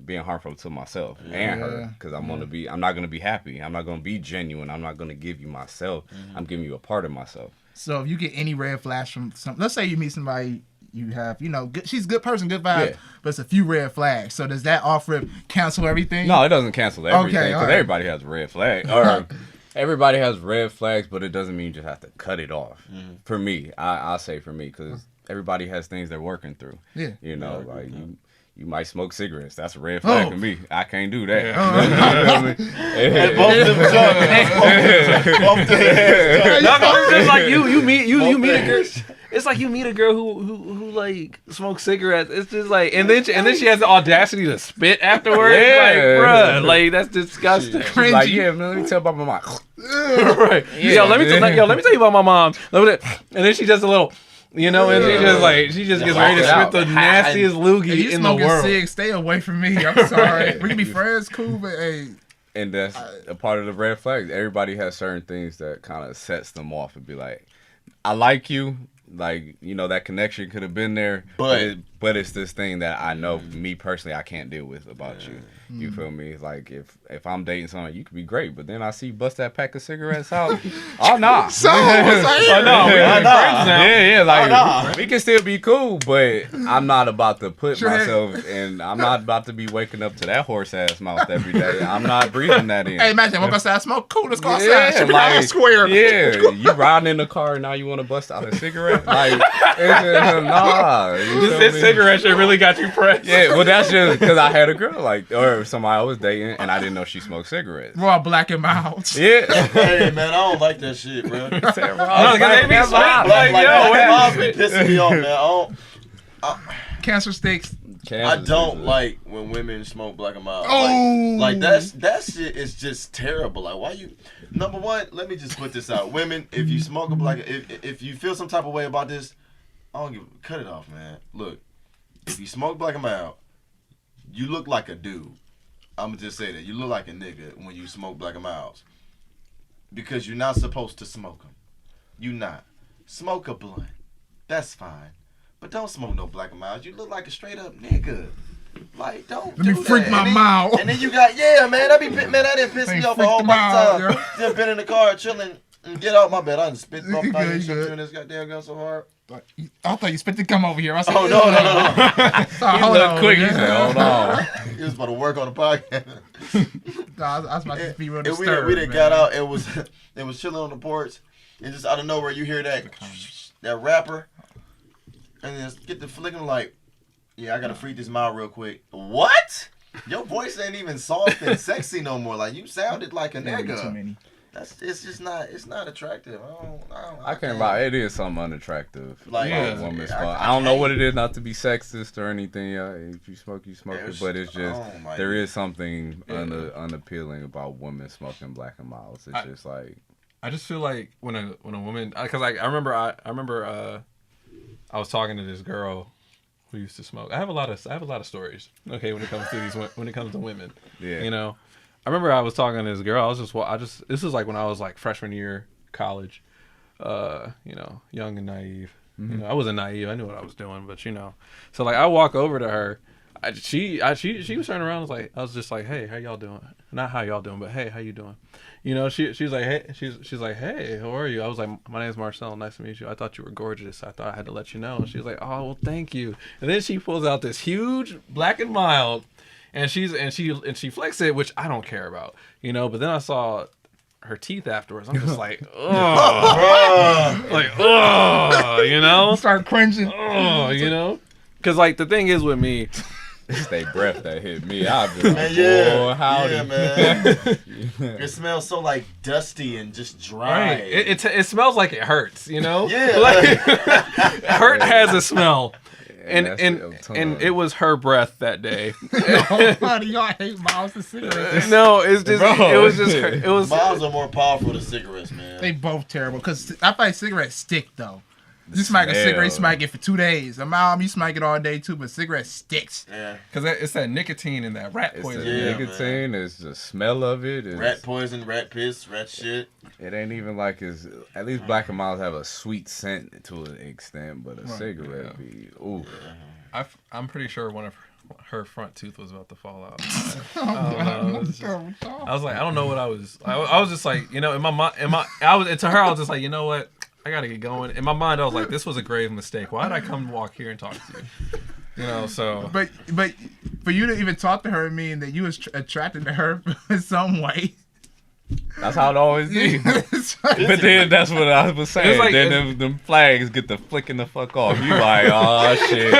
being harmful to myself and her, because I'm not going to be happy. I'm not going to be genuine. I'm not going to give you myself. I'm giving you a part of myself. So if you get any red flags from let's say you meet somebody, you have, you know, she's a good person, good vibe, but it's a few red flags. So does that offer cancel everything? No, it doesn't cancel everything, because everybody has red flags. Or everybody has red flags, but it doesn't mean you just have to cut it off. For me, I'll say for me, because everybody has things they're working through. Yeah. You know, like you might smoke cigarettes. That's a red flag for me. I can't do that. It's just like you meet a girl. It's like you meet a girl who like smokes cigarettes. It's just like, and then she has the audacity to spit afterwards. Like, bruh, like that's disgusting. She's like, yeah, let me tell about my mom. Right. Yeah. Let me tell you about my mom. And then she does a little. You know, and she just gets ready to spit the nastiest loogie in the world. Cig, stay away from me. I'm sorry. We can be friends, cool, but hey. And that's a part of the red flags. Everybody has certain things that kind of sets them off and be like, I like you, Like, you know, that connection could have been there, but it's this thing that I know, me personally, I can't deal with about you. You feel me? Like, if I'm dating someone, you could be great, but then I see you bust that pack of cigarettes out. Oh, nah. So, what's like, Oh, no, we friends now. Yeah, like, we can still be cool, but I'm not about to put myself in, I'm not about to be waking up to that horse-ass mouth every day. I'm not breathing that in. hey, imagine, walk outside, smoke, cool, let's go outside. Should be like, square. Yeah, you riding in the car and now you want to bust out a cigarette? Like, nah. This cigarette shit really got you pressed. Yeah, well, that's just because I had a girl, like, or somebody I was dating, and I didn't know she smoked cigarettes. Raw black and mild. Yeah. Hey, man, I don't like that shit, bro. No, because they be sweat. Like, yo, what be pissing me off, man. Cancer sticks. I don't like when women smoke black and mild. Oh. Like that shit is just terrible. Like, why you? Number one, let me just put this out. Women, if you smoke a black, if you feel some type of way about this, cut it off, man. Look, if you smoke black and mild, you look like a dude. I'm gonna just say that you look like a nigga when you smoke black and milds, because you're not supposed to smoke them. You not smoke a blunt. That's fine. But don't smoke no black and milds. You look like a straight up nigga. Like, don't Let me freak my mouth. And then you got, that didn't piss me off a whole bunch of time. Just been in the car chilling and get out my bed. I done spit off my shit in this goddamn gun so hard. I thought you spit to come over here. I said, no. Hold on. Quick, he said, hold on. He was about to work on the podcast. I was about to be real disturbed. We done got out. It was chilling on the porch. And just out of nowhere, you hear that rapper. And then get the flicking like, yeah, I gotta freak this mouth real quick. What? Your voice ain't even soft and sexy no more. Like, you sounded like a nigga. Too many. It's not attractive. I can't lie. It is something unattractive. Like, about women's smoke. I don't know what it is, not to be sexist or anything. If you smoke, you smoke it. But it's just there is something unappealing about women smoking black and milds. It's just like, I just feel like when a woman, because like I remember I was talking to this girl who used to smoke. I have a lot of stories. Okay, when it comes to women. Yeah. You know, I remember I was talking to this girl. This is like when I was like freshman year college. You know, young and naive. Mm-hmm. You know, I wasn't naive. I knew what I was doing, but you know, so like I walk over to her. She was turning around. I was just like, hey, how y'all doing? Not how y'all doing, but hey, how you doing? You know, she's like, hey, she's like, hey, how are you? I was like, my name's Marcel. Nice to meet you. I thought you were gorgeous. I thought I had to let you know. And she was like, oh, well, thank you. And then she pulls out this huge black and mild, and she flicks it, which I don't care about, you know. But then I saw her teeth afterwards. I'm just like, oh, like, oh, you know, start cringing. Oh, you know, because like the thing is with me. It's their breath that hit me. I've been like, oh, howdy. Yeah, man. It smells so like dusty and just dry. Right. It smells like it hurts, you know? Yeah. Like, hurt has a smell. And and it was her breath that day. Why do y'all hate miles and cigarettes? No, it's just it was just her. It was miles are more powerful than cigarettes, man. They both terrible because I find cigarettes stick though. You smoke a cigarette, you smoke it for 2 days. A mile, you smoke it all day too, but cigarette sticks. Yeah. Because it's that nicotine and that rat poison. Nicotine, it's the smell of it. It's, rat poison, rat piss, rat shit. It ain't even like it's, at least black and milds have a sweet scent to an extent, but a cigarette be, ooh. I'm pretty sure one of her front tooth was about to fall out. I was like, I don't know what I was just like, you know, in my mind, to her, I was just like, you know what? I gotta get going. In my mind, I was like, this was a grave mistake. Why did I come walk here and talk to you? You know, so. But for you to even talk to her mean that you was attracted to her in some way. That's how it always be. But then that's what I was saying. Like, then them flags get the flicking the fuck off. You like, oh shit.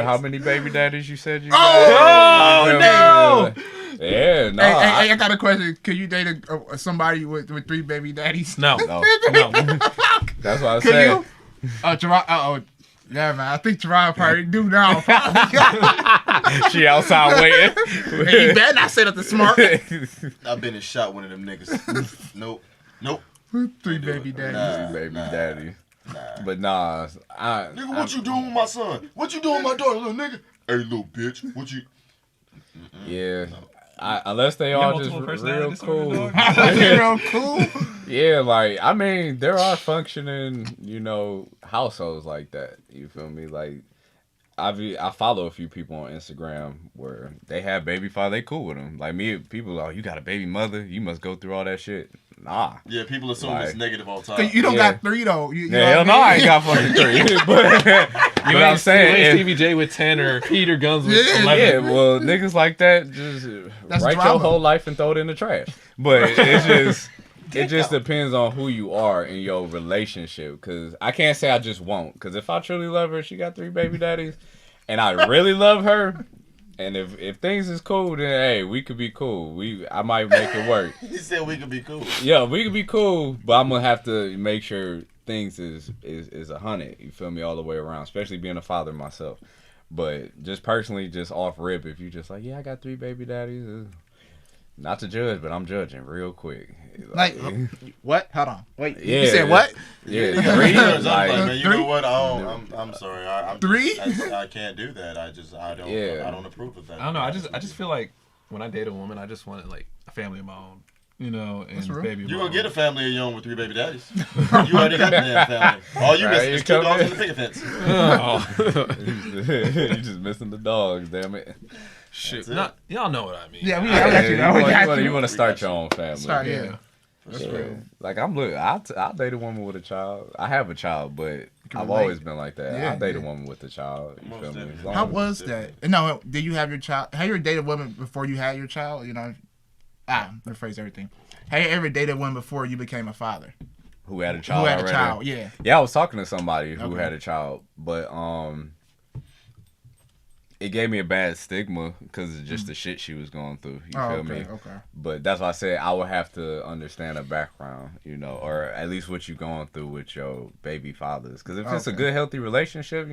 How many baby daddies you said you got? Oh no! Yeah, no. Hey, I got a question. Could you date somebody with 3 baby daddies? No. That's what I said. Yeah, man. I think Gerard probably do now. She outside waiting. Hey, you better not say nothing smart. I've been in shot one of them niggas. Nope. 3 baby daddies. Baby daddy. But nah. Nigga, what you doing with my son? What you doing with my daughter, little nigga? Hey, little bitch. What you... Yeah. unless they got all just multiple real personality cool. disorder, Real cool. Yeah, like I mean, there are functioning, households like that. You feel me? Like I follow a few people on Instagram where they have baby father, they cool with them. Like me, people are, you got a baby mother, you must go through all that shit. Nah. Yeah, people assume it's negative all the time. You don't got 3 though. You know Hell what no, I mean? I ain't got fucking 3. But I'm saying, you ain't if- Stevie J with 10 or Peter Guns with Yeah. 11. yeah, well, niggas like that just That's write drama. your whole life and throw it in the trash. But it just depends on who you are in your relationship. Cause I can't say I just won't. Cause if I truly love her, she got 3 baby daddies, and I really love her, and if things is cool, then hey, we could be cool. I might make it work. He said we could be cool. Yeah, we could be cool, but I'm gonna have to make sure things is 100. You feel me, all the way around, especially being a father myself. But just personally, just off rip, if you just like, yeah, I got 3 baby daddies. Not to judge, but I'm judging real quick. Like what? Hold on. Wait. Yeah. You said what? Yeah, I'm 3. like, Like, man, you know what? I'm sorry. I'm 3? I can't do that. I don't. Yeah. I don't approve of that. I don't know. I just feel like when I date a woman, I just wanted like a family of my own, and real. baby. You're gonna get a family of your own with 3 baby daddies. You already got the damn family. All you missing Right, is you 2 come dogs in. in the picket fence. Oh, you just missing the dogs, damn it. shoot. That's it. Y'all know what I mean. Yeah, I got you. Now. We got You you. want to start your own family. Start, yeah. Yeah. Like I'll date a woman with a child. I have a child, but I've relate. always been like that. Yeah, I'll date a yeah. woman with a child. You Most feel me? definitely. As long How as- was that? No, did you have your child? Have you ever dated a woman before you had your child? Rephrase everything. Have you ever dated one before you became a father? who had a child? Who had a already? child? Yeah. Yeah, I was talking to somebody who Okay. had a child, but it gave me a bad stigma because of just the shit she was going through. You Oh, feel okay, me? okay. But that's why I said I would have to understand her background, or at least what you going through with your baby fathers. Because if it's a Okay. good, healthy relationship,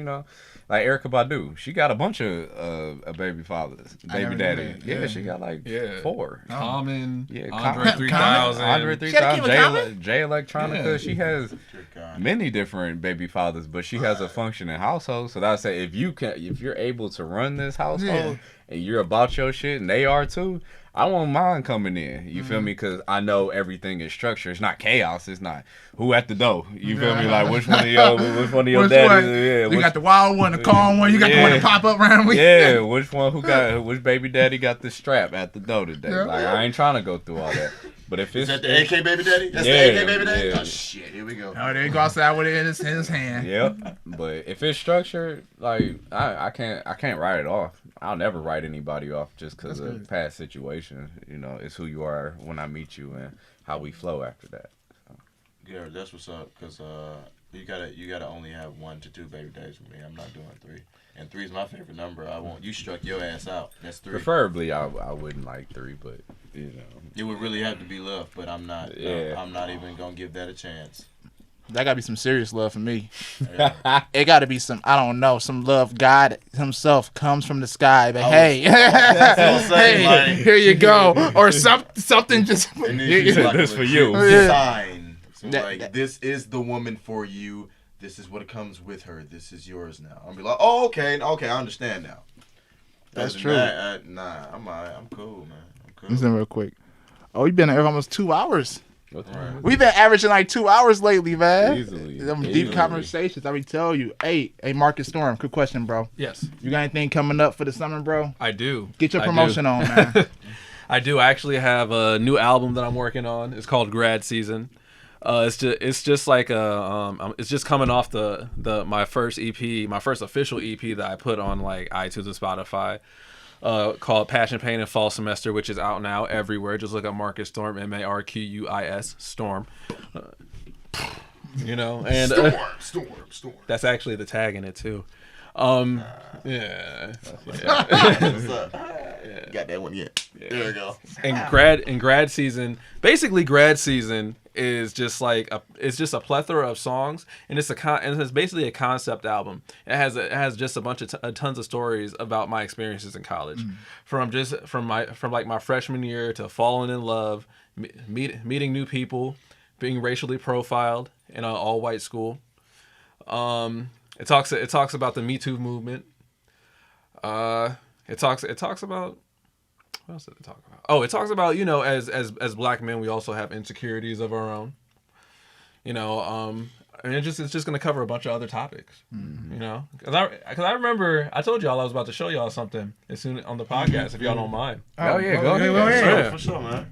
like Erykah Badu, she got a bunch of baby fathers, I baby never knew daddy. that. Yeah, Yeah. she got like Yeah. 4. Common. Yeah, Andre Common. 3000. Andre She had to 3000, keep it common? Jay Electronica. Yeah. She has Dear God. many different baby fathers, but she has a functioning household. So that's say if you're able to run this household and you're about your shit and they are too, I won't mind coming in. You feel me? Because I know everything is structured. It's not chaos. It's not who at the door. You feel me? Like which one of your Which daddies? one? Yeah, You got the wild one, the calm one. You got the one that Yeah. pop up randomly. yeah, which baby daddy got the strap at the door today? Yeah. Like I ain't trying to go through all that. But if Is it's that the AK baby daddy? That's Yeah, the AK baby daddy? yeah. Oh shit, here we go. Oh, there you go outside with it in his hand. Yep. But if it's structured, like I can't write it off. I'll never write anybody off just because That's of good. past situations. It's who you are when I meet you and how we flow after that. Yeah, that's what's up. Cause you gotta only have 1 to 2 baby daddies with me. I'm not doing 3. And 3 is my favorite number. You struck your ass out. That's 3. Preferably, I wouldn't like 3, but It would really have to be love, but I'm not. Yeah. I'm not even gonna give that a chance. That gotta be some serious love for me. Yeah. It gotta be some, I don't know, some love. God himself comes from the sky, but I was- hey, what I'm saying, hey, like- here you go, or something just. And then she's like This a for you. legit Yeah. sign. So That- that- this is the woman for you. This is what comes with her. This is yours now. I'll be like, oh, okay, I understand now. That's Other than true. that, nah, I'm alright. I'm cool, man. I'm cool. Listen real quick. Oh, we've been here almost 2 hours. What's Right. We've been averaging like 2 hours lately, man. Easily. Them deep Easily. conversations. I be tell you. Hey, Marcus Storm. Quick question, bro. Yes, You got anything coming up for the summer, bro? I do. Get your I do. promotion on, man. I do. I actually have a new album that I'm working on. It's called Grad Season. It's just like it's just coming off my first EP, my first official EP that I put on like iTunes and Spotify, called Passion, Pain, and Fall Semester, which is out now everywhere. Just look up Marcus Storm, Marquis Storm. And Storm. that's actually the tag in it too. Yeah. What's up? Got that one yet? There we go. And grad season, basically grad season is just like it's just a plethora of songs, and it's basically a concept album. It has just a bunch of tons of stories about my experiences in college, from my freshman year to falling in love, meeting new people, being racially profiled in an all white school. It talks about the Me Too movement. It talks about What else did it talk about? Oh, it talks about, you know, as black men, we also have insecurities of our own. You know, and it's just going to cover a bunch of other topics. You know, because I remember I told y'all I was about to show y'all something as soon on the podcast if y'all don't mind. Oh yeah, go ahead. For sure, man.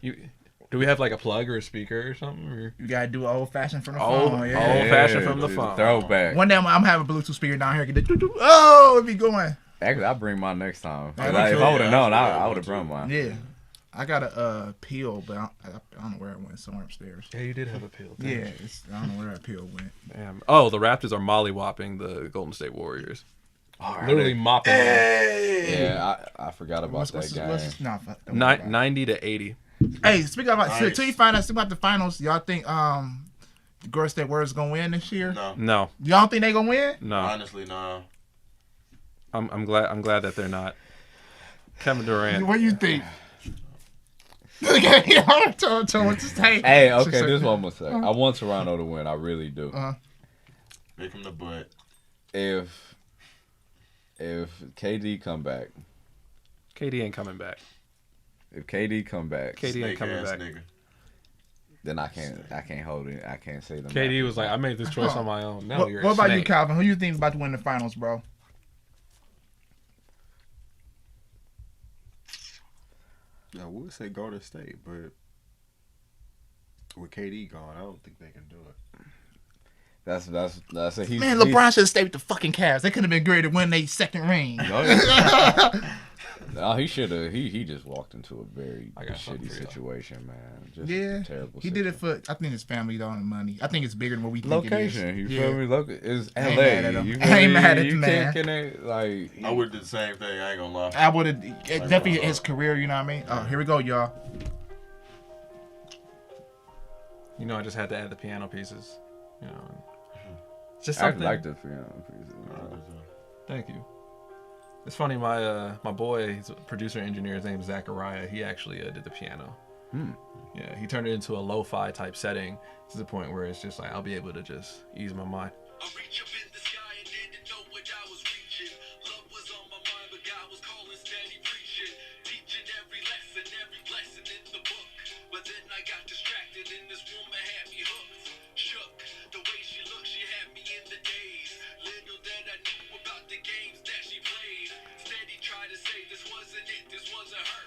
Do we have like a plug or a speaker or something? Or? You gotta do old fashioned from the Old phone. fashioned from the phone. Throwback. One day I'm having a Bluetooth speaker down here. Get the oh, it be going. Actually, I'll bring mine next time. Yeah, Like, if I would have known, yeah, I would have brought mine. Yeah, I got a pill, but I don't know where it went. Somewhere upstairs. Yeah, you did have a pill. Yeah, I don't know where that pill went. Damn. Oh, the Raptors are mollywopping the Golden State Warriors. Literally mopping them. Yeah, I forgot about that guy. 90 to 80. Hey, speaking about till you find out about the finals, y'all think the Golden State Warriors gonna win this year? No. Y'all don't think they gonna win? No. Honestly, no. I'm glad that they're not. Kevin Durant. What do you think? I'm telling what to say. Hey, okay, this is what I'm gonna say. I want Toronto to win. I really do. Pick him the butt. If KD come back, KD ain't coming back. if KD come back, KD ain't coming back. Nigga. then I can't hold it. I can't say them. KD was like, I made this choice on my own. Now What you're about snake. you, Calvin? Who you think is about to win the finals, bro? I would say Golden State, but with KD gone, I don't think they can do it. That's it. Man, LeBron should have stayed with the fucking Cavs. They could have been great to win their second ring. No, he should have. He just walked into a very I got something shitty for y'all. situation, man. Just Yeah, terrible. he did it for. I think his family don't have money. I think it's bigger than what we think Location, it you is. feel me? Look, it's LA. I ain't mad at him. You I feel ain't me? mad at You the can't man. connect, like. I would have did the same thing. I ain't gonna lie. I would have definitely his career. You know what I mean? Oh, here we go, y'all. You know, I just had to add the piano pieces. You know, just I something. like the piano pieces. Thank you. It's funny, my boy, he's a producer engineer. His name is Zachariah. He actually did the piano. Yeah, he turned it into a lo-fi type setting to the point where it's just like I'll be able to just ease my mind. I reach up in the sky and didn't know what I was reaching. Love was on my mind, but God was calling steady preaching. Teaching every lesson in the book. But then I got distracted and this woman had me hooked. Shook, the way she looked, she had me in the daze. Little that I knew about the games that she played. Steady tried to say this wasn't it, this wasn't her.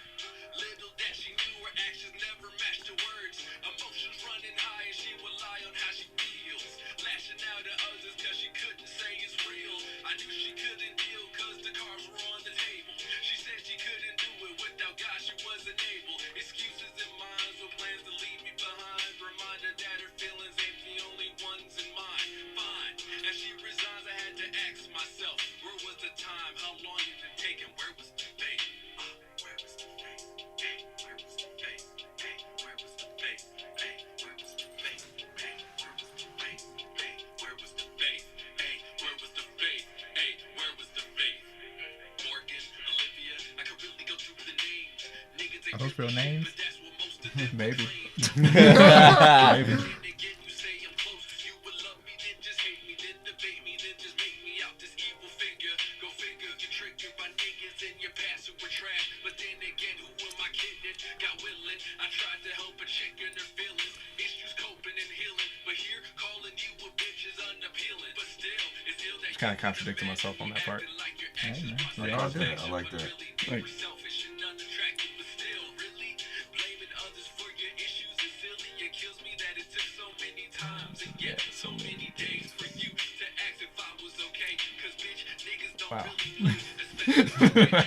Little that she knew her actions never matched her words. Emotions running high and she would lie on how she feels. Lashing out at others cause she couldn't say it's real. I knew she couldn't deal cause the cards were on the table. She said she couldn't do it without God, she wasn't able. Excuses in minds with plans to leave me behind. Reminder that her feelings ain't the only ones in mine. Fine, as she resigns I had to ask myself, where was the time, how long did it take, and where was the faith? Where was the faith? Hey, where was the faith? Hey, where was the faith? Hey, where was the faith? Hey, where was the faith? Hey, where was the faith? Hey, where was the faith? Hey, where was the faith? Morgan, Olivia, I could really go through the names. Niggas ain't Are those real names? but that's what most of them Maybe. Maybe. Again, you say I'm close. You would love me, then just hate me, then debate me, then just make me out this evil figure. Go figure, get triggered by niggas in your past who were trash. But then again, who am I kidding? Got willing. I tried to help a chick in her feelings. Issues coping and healing. But here, calling you a bitch is unappealing. But still, it's ill that Kind of contradicting myself on that part. like your Hey, actions man, was we all do. I like that. Like, selfish and unattractive, but still, really blaming others for your issues is silly. It kills me that it took so many times and yet so many days for you to ask if I was okay. Cause bitch, niggas don't Wow. really play.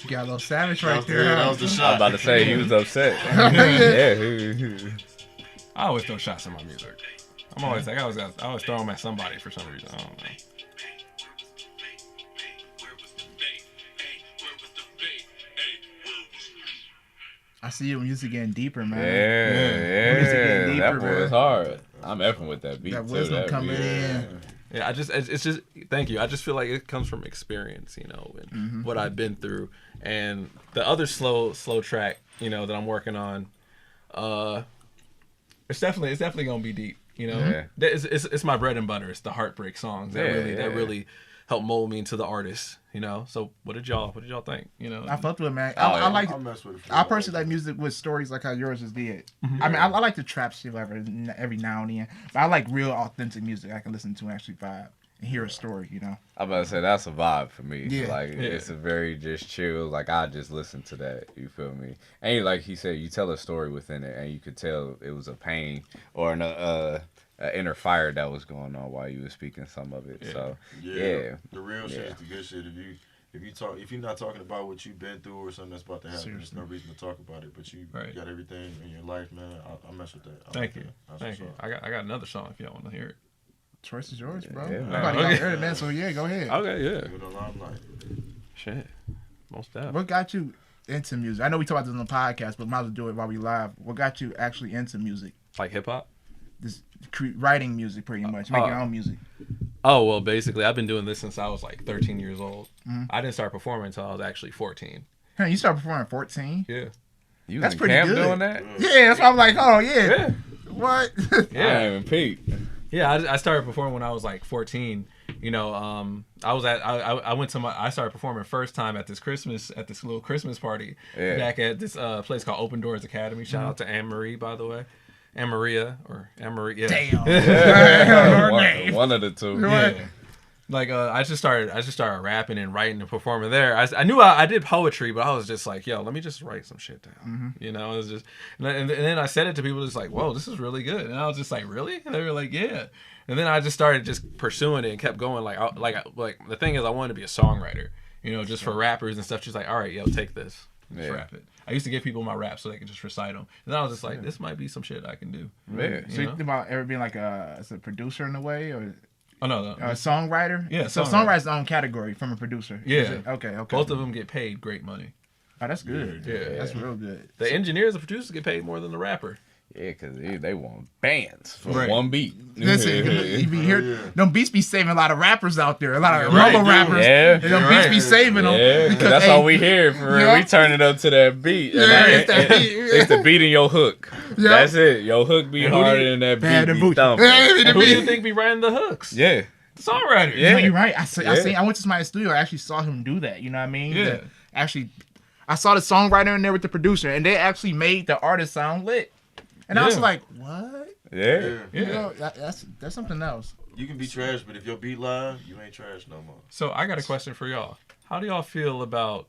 you got a little savage right there. That huh? was the I was shot. about to say he was upset. Yeah. I always throw shots in my music. I'm always like I always throw them at somebody for some reason. I don't know. I see your music getting deeper, man. Music Yeah, getting that deeper, boy man. is hard. I'm effing with that beat That too. wisdom coming beat. in. Yeah, it's just thank you. I just feel like it comes from experience, you know, and what I've been through. And the other slow track, you know, that I'm working on, it's definitely gonna be deep. You know, Yeah. it's my bread and butter. It's the heartbreak songs that Yeah, really yeah. helped mold me into the artist. You know. So what did y'all think? You know. I fucked with it, man. Oh, I yeah. like. I mess with it. I personally like music with stories like how yours just did. I mean, I like the trap shit every now and then, but I like real authentic music I can listen to and actually vibe and hear a story. You know. I'm about to say that's a vibe for me. Yeah. Like it's a very just chill. Like I just listen to that. You feel me? And like he said, you tell a story within it, and you could tell it was a pain or an inner fire that was going on while you were speaking some of it. So yeah, the real shit is the good shit. If you're not talking about what you've been through or something that's about to happen, there's no reason to talk about it. But you got everything in your life, man. I mess with that. Thank you. I got another song if y'all want to hear it. Choice is yours, bro. Yeah, Nobody got heard it, man. So yeah, go ahead. Okay, yeah. You're in the limelight. Shit. Most definitely. What got you into music? I know we talk about this on the podcast, but might as well do it while we live. What got you actually into music? Like hip hop? This writing music, pretty much, making your own music. Oh, well, basically, I've been doing this since I was like 13 years old. I didn't start performing until I was actually 14. Huh, you started performing at 14? Yeah. you That's in pretty camp good. doing that? Yeah, that's why I'm like, oh yeah. Yeah. What? Yeah. I ain't even peep. Yeah, I started performing when I was like 14. You know, I started performing first time at this little Christmas party back at this place called Open Doors Academy. Shout out to Anne Marie, by the way. Anne Marie, yeah. Damn. Yeah. One of the two. Yeah. Like I just started rapping and writing and performing there. I knew I did poetry, but I was just like, yo, let me just write some shit down. You know, it was just, and then I said it to people, just like, whoa, this is really good. And I was just like, really? And they were like, yeah. And then I just started just pursuing it and kept going. Like the thing is, I wanted to be a songwriter. You know, just for rappers and stuff. Just like, all right, yo, take this, just rap it. I used to give people my raps so they could just recite them. And then I was just like, this might be some shit I can do. Yeah. So you think about ever being like as a producer in a way, or Oh no, a songwriter? Yeah, so songwriter's own category from a producer. Yeah. Okay. Both of them get paid great money. Oh, that's good. Yeah. That's real good. The engineers and producers get paid more than the rapper. Yeah, because they want bands for Right. one beat. Listen, you be here. Them beats be saving a lot of rappers out there. A lot of Right, mumble rappers. Yeah. And them beats be saving them. Yeah, because that's hey, all we hear. For real. Yeah. We turn it up to that beat. Yeah, it's that beat. It's the beat in your hook. Yeah. That's it. Your hook be harder than that Bad beat and be booty. thumping. And who do you think be writing the hooks? Yeah. The songwriters. Yeah. No, you're right. Yeah. I went to somebody's studio. I actually saw him do that. You know what I mean? Yeah. I saw the songwriter in there with the producer, and they actually made the artist sound lit. And I was Yeah. like, what? Yeah. You know, that's something else. You can be trash, but if your beat live, you ain't trash no more. So I got a question for y'all. How do y'all feel about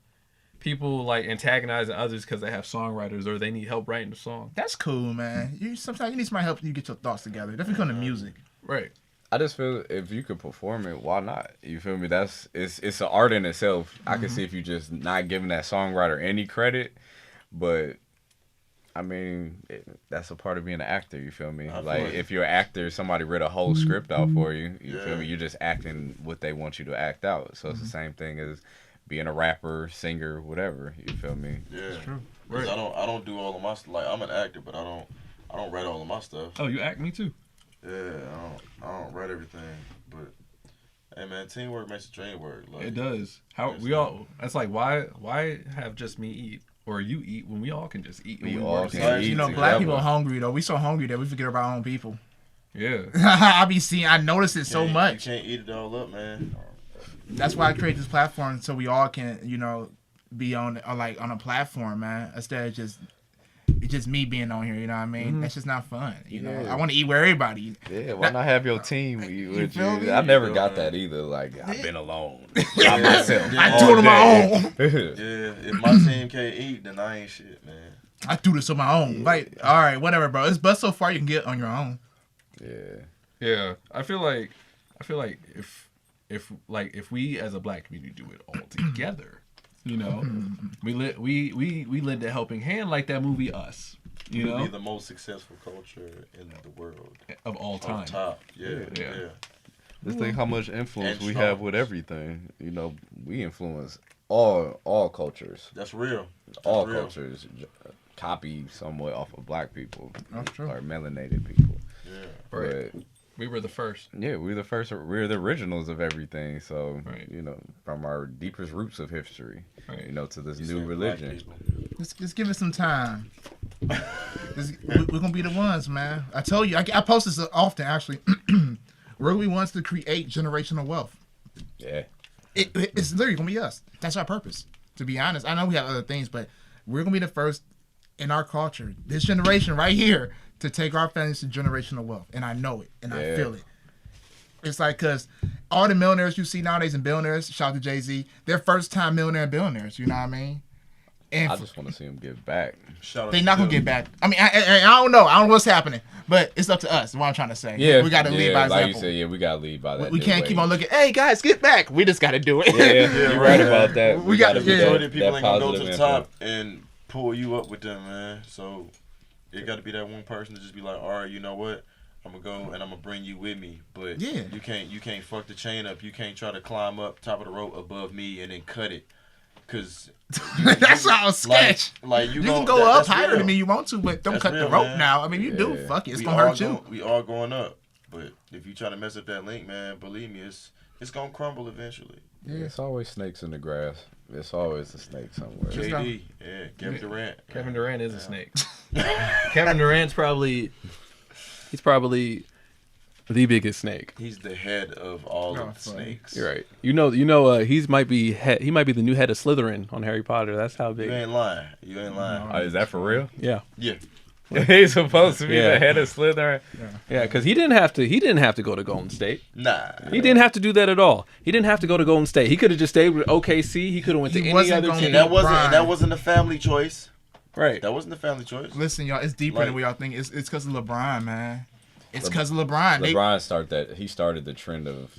people like antagonizing others because they have songwriters or they need help writing the song? That's cool, man. Sometimes you need somebody to help you get your thoughts together. Definitely come to music. Right. I just feel if you could perform it, why not? You feel me? It's an art in itself. I can see if you just not giving that songwriter any credit, but I mean that's a part of being an actor. You feel me? Like if you're an actor, somebody read a whole script out for you. You feel me? You're just acting what they want you to act out. So it's the same thing as being a rapper, singer, whatever. You feel me? Yeah, That's true. right. I don't do all of my like I'm an actor, but I don't write all of my stuff. Oh, you act me too. Yeah, I don't write everything, but hey man, teamwork makes the dream work. Like, It does. How we all? That's like why have just me eat or you eat when we all can just eat? We when all work can together? eat. You know, together. black people are hungry though. We so hungry that we forget about our own people. Yeah. I notice it so you much. can't eat it all up, man. That's why I create this platform so we all can, be on a platform, man. Instead of just me being on here, you know what I mean? That's just not fun. You know, I want to eat with everybody. Yeah, why not have your team with you? feel me? I never got that either. Like I've been alone by myself. I do it on my own. Yeah, if my team can't eat, then I ain't shit, man. I do this on my own. Like, all right, whatever, bro. It's but so far you can get on your own. Yeah. Yeah. I feel like if we as a black community do it all together, we lend a helping hand like that movie Us. You We'll know, be the most successful culture in the world. of all On time. top. Yeah. Just think how much influence And we have songs. with everything. We influence all cultures. That's real. All real. cultures copy somewhat off of black people That's true. or melanated people. Yeah. Right. But We were the first. yeah, we're the first. We're the originals of everything. So Right. from our deepest roots of history, Right. to this You new said black religion. people. Just give it some time. We're gonna be the ones, man. I told you. I post this often, actually. We're the ones to create generational wealth. Yeah. It's literally gonna be us. That's our purpose. To be honest, I know we have other things, but we're gonna be the first in our culture, this generation right here, to take our families to generational wealth. And I know it, and I feel it. It's like, because all the millionaires you see nowadays and billionaires, shout out to Jay-Z, they're first-time millionaire billionaires. You know what I mean? And I just want to see them give back. They're not gonna get back. I mean, I don't know. I don't know what's happening, but it's up to us. Is what I'm trying to say. Yeah, we got to lead by example. Like you said, we got to lead by that. We can't keep on looking. Hey guys, get back. We just got to do it. Yeah, you're right about that. We got to be Majority of people ain't gonna go to the positive top and pull you up with them, man. So it got to be that one person to just be like, all right, you know what? I'm gonna go and I'm gonna bring you with me, but you can't fuck the chain up. You can't try to climb up top of the rope above me and then cut it. Cause that sounds sketch. Like you can go up higher than me, you want to, but don't cut the rope now. I mean, you do. Fuck it, it's gonna hurt you. We all going up, but if you try to mess up that link, man, believe me, it's gonna crumble eventually. Yeah, it's always snakes in the grass. It's always a snake somewhere. KD, Kevin Durant. Kevin Durant is a snake. Kevin Durant's probably the biggest snake. He's the head of all of the snakes. You're right. You know, he might be the new head of Slytherin on Harry Potter. That's how big. You ain't lying. Is that for real? Yeah. Yeah. He's supposed to be the head of Slytherin. Yeah, because he didn't have to go to Golden State. Nah. He didn't have to do that at all. He didn't have to go to Golden State. He could have just stayed with OKC. He could have went to any other team. That wasn't a family choice. Right. That wasn't a family choice. Listen, y'all, it's deeper than we all think. It's because of LeBron, man. It's because of LeBron. LeBron started the trend of.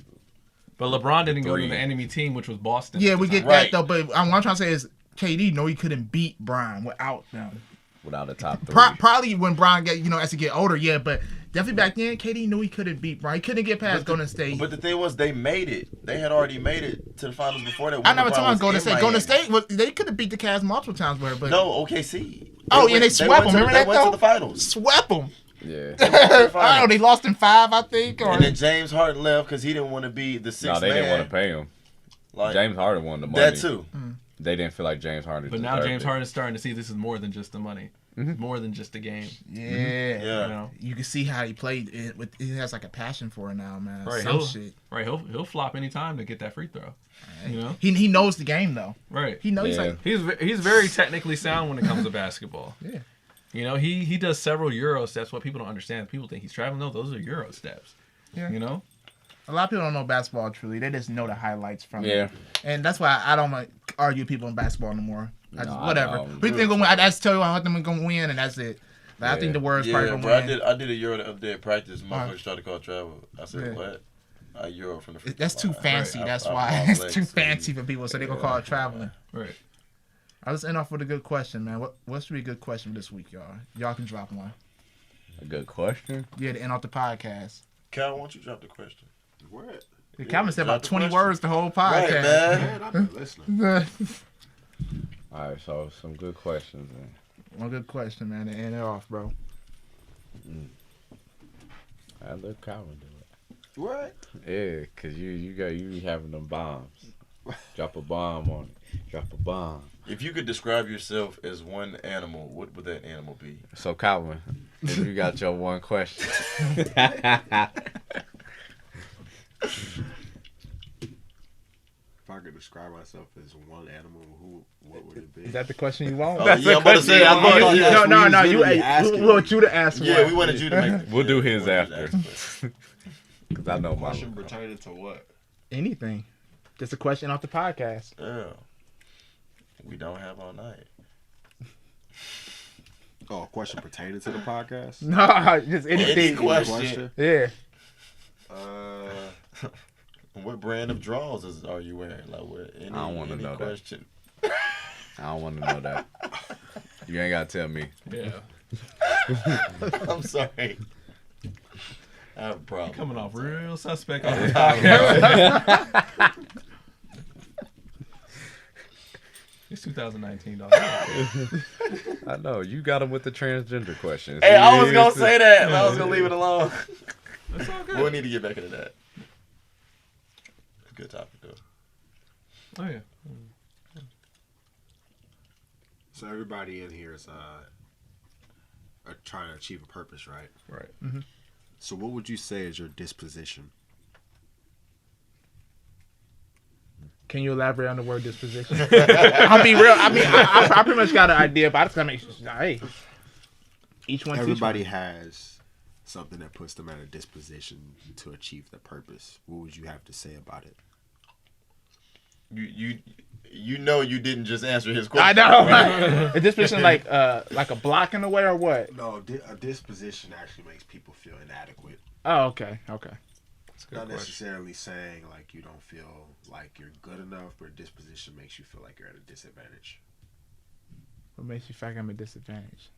But LeBron didn't go to the enemy team, which was Boston. Yeah, we get that though. But what I'm trying to say is, KD know he couldn't beat Bron without them. Without a top three. Probably when Bron as he get older, but definitely back then, KD knew he couldn't beat Bron. He couldn't get past Golden State. But the thing was, they made it. They had already made it to the finals before that. I never told him Golden State. Golden State, they could have beat the Cavs multiple times with her, but no, OKC. They swept them. Remember that though? They went to the finals. Swept them. Yeah. I know they lost in 5, I think. And then James Harden left because he didn't want to be the sixth man. No, they didn't want to pay him. James Harden wanted the money. That too. They didn't feel like James Harden. But now James Harden's starting to see this is more than just the money. Mm-hmm. More than just a game. Yeah. You can see how he played it. He has like a passion for it now, man. Right. He'll flop anytime to get that free throw. Right. You know. He knows the game though. Right. He knows. He's very technically sound when it comes to basketball. Yeah. You know, he does several Euro steps. What people don't understand, people think he's traveling. No, those are Euro steps. Yeah. You know? A lot of people don't know basketball truly. They just know the highlights from it. And that's why I don't want to argue with people in basketball no more. Whatever. We think gonna win. I just tell you I want them to win, and that's it. I think the word's probably gonna win. I did a Euro the other day at practice. Motherfuckers tried to call travel. I said, what? A Euro from the free That's too fancy. That's why. It's too fancy for people, so they're going to call it traveling. Right. I'll just end off with a good question, man. What should be a good question this week, y'all? Y'all can drop one. A good question? Yeah, to end off the podcast. Cal, why don't you drop the question? What? Calvin said about 20 words the whole podcast. Right, man. I've been listening. All right, so some good questions, man. One good question, man, to end it off, bro. I let Calvin do it. What? Yeah, because you be having them bombs. Drop a bomb on it. Drop a bomb. If you could describe yourself as one animal, what would that animal be? So, Calvin, if you got your one question. If I could describe myself as one animal, what would it be? Is that the question you want? That's the question. No. We want you to ask me. Yeah, we wanted you to make it. We'll do his after. Because I know my question pertaining to what? Anything. Just a question off the podcast. Yeah. We don't have all night. Oh, a question pertaining to the podcast? No, just anything. Any question. Yeah. What brand of drawers are you wearing? Like, I don't want to know question. that. I don't want to know that. You ain't got to tell me. Yeah. I'm sorry. I have a problem. Coming off real suspect on this podcast. It's 2019, dog. I know. You got him with the transgender questions. Hey, I was going to say that, but I was going to leave it alone. That's all good. We'll need to get back into that. It's a good topic, though. Oh, yeah. So everybody in here is trying to achieve a purpose, right? Right. Mm-hmm. So what would you say is your disposition? Can you elaborate on the word disposition? I'll be real. I mean, I pretty much got an idea, but I just gotta make sure. Hey, each one. Everybody has something that puts them at a disposition to achieve the purpose. What would you have to say about it? You know you didn't just answer his question. I know. A disposition like a block in the way or what? No, a disposition actually makes people feel inadequate. Oh, okay. Okay. Not necessarily saying like you don't feel like you're good enough, but a disposition makes you feel like you're at a disadvantage. What makes you feel like I'm at a disadvantage?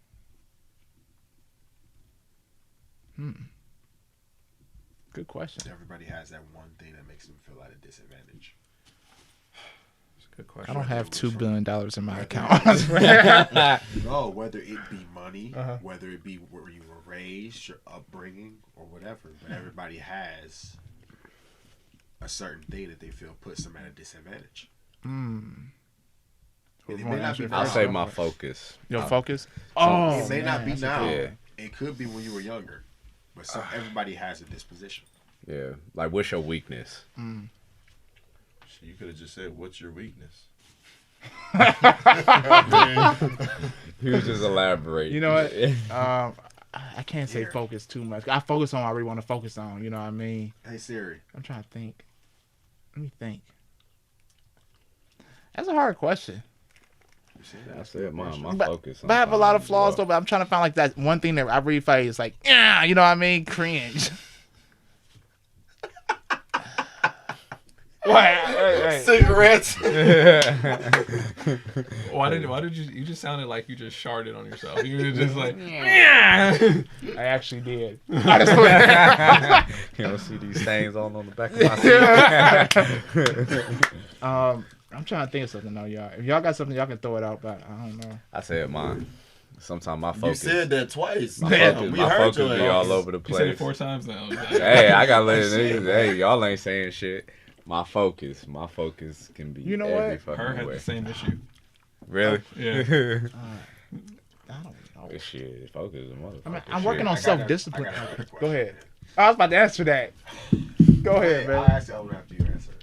Good question. Everybody has that one thing that makes them feel at a disadvantage. Good question. I don't have $2 billion in my account. No, whether it be money, whether it be where you were raised, your upbringing, or whatever, but everybody has a certain thing that they feel puts them at a disadvantage. It may not be I'll now. say my focus. Your focus? Oh, It may not be now. Yeah. It could be when you were younger, but everybody has a disposition. Yeah. Like, what's your weakness? You could have just said, "What's your weakness?" He was just elaborating. You know what? I can't say focus too much. I focus on what I really want to focus on. You know what I mean? Hey Siri. I'm trying to think. Let me think. That's a hard question. I said my focus. But I have a lot of flaws though. But I'm trying to find like that one thing that I really feel is like, yeah, you know what I mean? Cringe. What? Cigarettes. Why did you just sounded like you just sharted on yourself. You were just like, yeah. I actually did. I just went. You don't see these stains all on the back of my seat. I'm trying to think of something though, y'all. If y'all got something, y'all can throw it out, but I don't know. I said mine. Sometimes my You focus. said that twice. My Damn, focus, we my heard focus your be ass. all over the You said it place. 4 times now. Hey, I got let niggas. Hey, y'all ain't saying shit. My focus can be. You know every what? fucking Her had way. the same issue. Really? Yeah. I don't know. This shit, focus is a motherfucker. I mean, I'm working shit. on self-discipline. I got another question. Go ahead. I was about to answer that. Go ahead, I'll man. ask you after you answer it.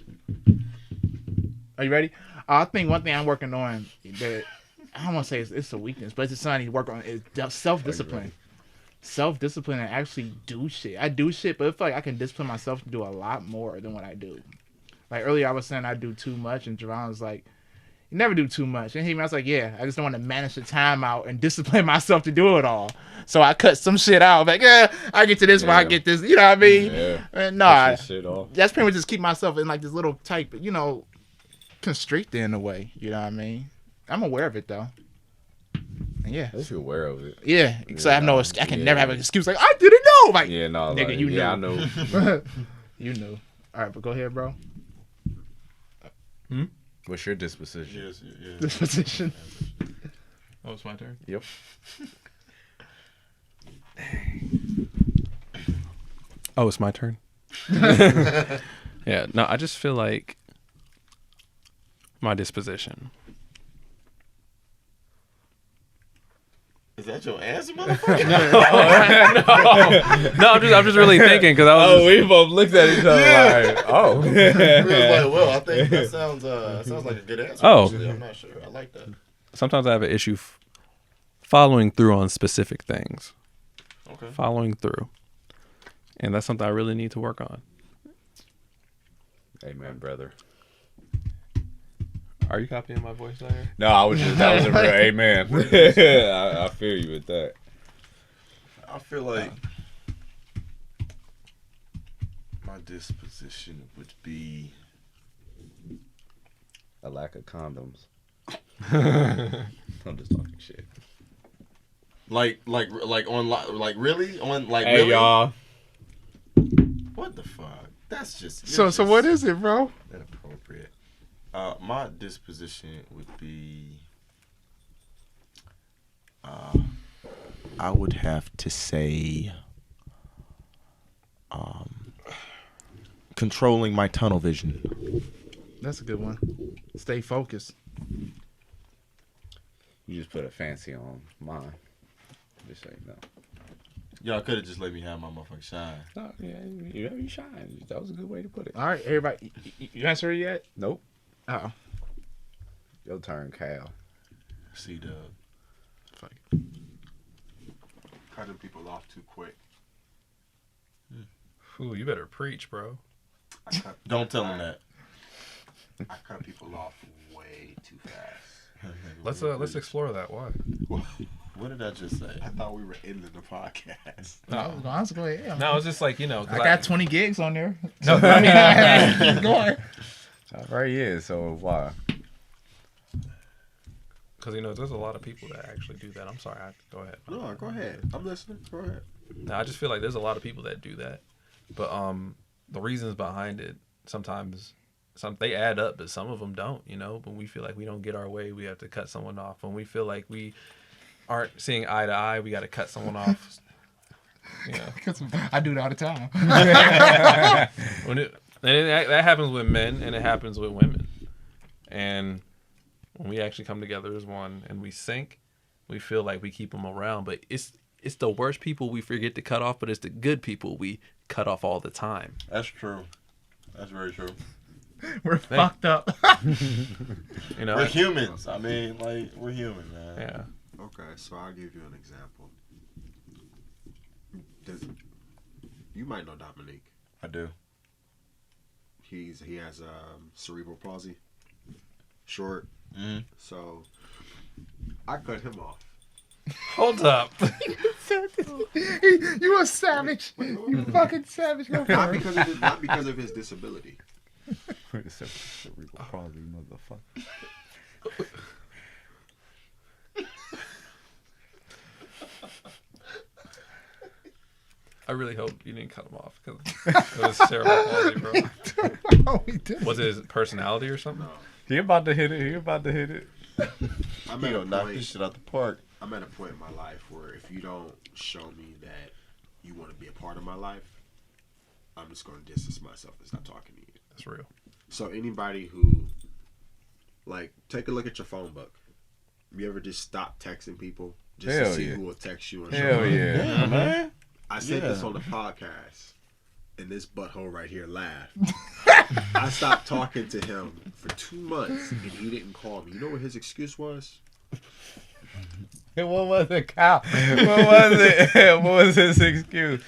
Are you ready? I think one thing I'm working on that I don't want to say it's a weakness, but it's just something I need to work on is self-discipline. Self-discipline and actually do shit. I do shit, but I feel like I can discipline myself to do a lot more than what I do. Like earlier, I was saying I do too much, and Javon was like, "You never do too much." And I was like, "Yeah, I just don't want to manage the time out and discipline myself to do it all." So I cut some shit out. Like, I get to this when I get this. You know what I mean? Yeah. And nah, Push your shit off. that's pretty much just keep myself in like this little type, constricted in a way. You know what I mean? I'm aware of it though. And yeah. At least you're aware of it. Yeah. So I have no. I can yeah. never have an excuse like I didn't know. Like, Yeah, no, nigga, like, you yeah, I know. know. You knew. All right, but go ahead, bro. What's your disposition? Yes. This position. Oh, it's my turn. Yep. Oh, it's my turn. Yeah, no, I just feel like my disposition. Is that your answer, motherfucker? No, I'm just really thinking because I was. we both looked at each other like, oh. We was like, well, I think that sounds like a good answer. Oh. Actually. I'm not sure. I like that. Sometimes I have an issue following through on specific things. Okay. Following through, and that's something I really need to work on. Amen, brother. Are you copying my voice there? No, that was a real amen. I feel you with that. I feel like my disposition would be A lack of condoms. I'm just talking shit. like really on like Hey, really. y'all. What the fuck? That's just So what is it, bro? inappropriate. My disposition would be. I would have to say, controlling my tunnel vision. That's a good one. Stay focused. You just put a fancy on mine. Just say no. Y'all could have just let me have my motherfucking shine. No, yeah, you shine. That was a good way to put it. All right, everybody. You answer it yet? Nope. Oh. Your turn, Cal. C-Dub. Fuck. Cutting people off too quick. Ooh, you better preach, bro. Don't tell him that. I cut people off way too fast. Let's explore that. Why? What did I just say? I thought we were ending the podcast. I was going, yeah. No, it's just like, you know. 'Cause I got 20 gigs on there. No, I mean, I have to keep going. Right, yeah. So why? Because, you know, there's a lot of people that actually do that. I'm sorry. Go ahead. No, go ahead. I'm listening. Go ahead. No, I just feel like there's a lot of people that do that. But the reasons behind it, sometimes they add up, but some of them don't, you know. When we feel like we don't get our way, we have to cut someone off. When we feel like we aren't seeing eye to eye, we got to cut someone off. You know. I do it all the time. That happens with men and it happens with women. And when we actually come together as one and we sync, we feel like we keep them around. But it's the worst people we forget to cut off, but it's the good people we cut off all the time. That's true. That's very true. We're fucked up. You know, We're humans. I mean, like, we're human, man. yeah. Okay, so I'll give you an example. You might know Dominique. I do. He has cerebral palsy. Short. Mm-hmm. So I cut him off. Hold up. You a savage. You fucking savage. Go for Not it. because of his disability. Cerebral palsy, motherfucker. I really hope you didn't cut him off because it was cerebral palsy, bro. Oh, we did. Was it his personality or something? He about to hit it. I'm He at a gonna knock point. this shit out the park. I'm at a point in my life where if you don't show me that you want to be a part of my life, I'm just going to distance myself and stop talking to you. That's real. So anybody who, like, take a look at your phone book. You ever just stop texting people just Hell to see yeah. who will text you? And Hell show yeah. Yeah, man. I said Yeah. this on the podcast, and this butthole right here laughed. I stopped talking to him for 2 months, and he didn't call me. You know what his excuse was? What was it, Kyle? What was it? What was his excuse?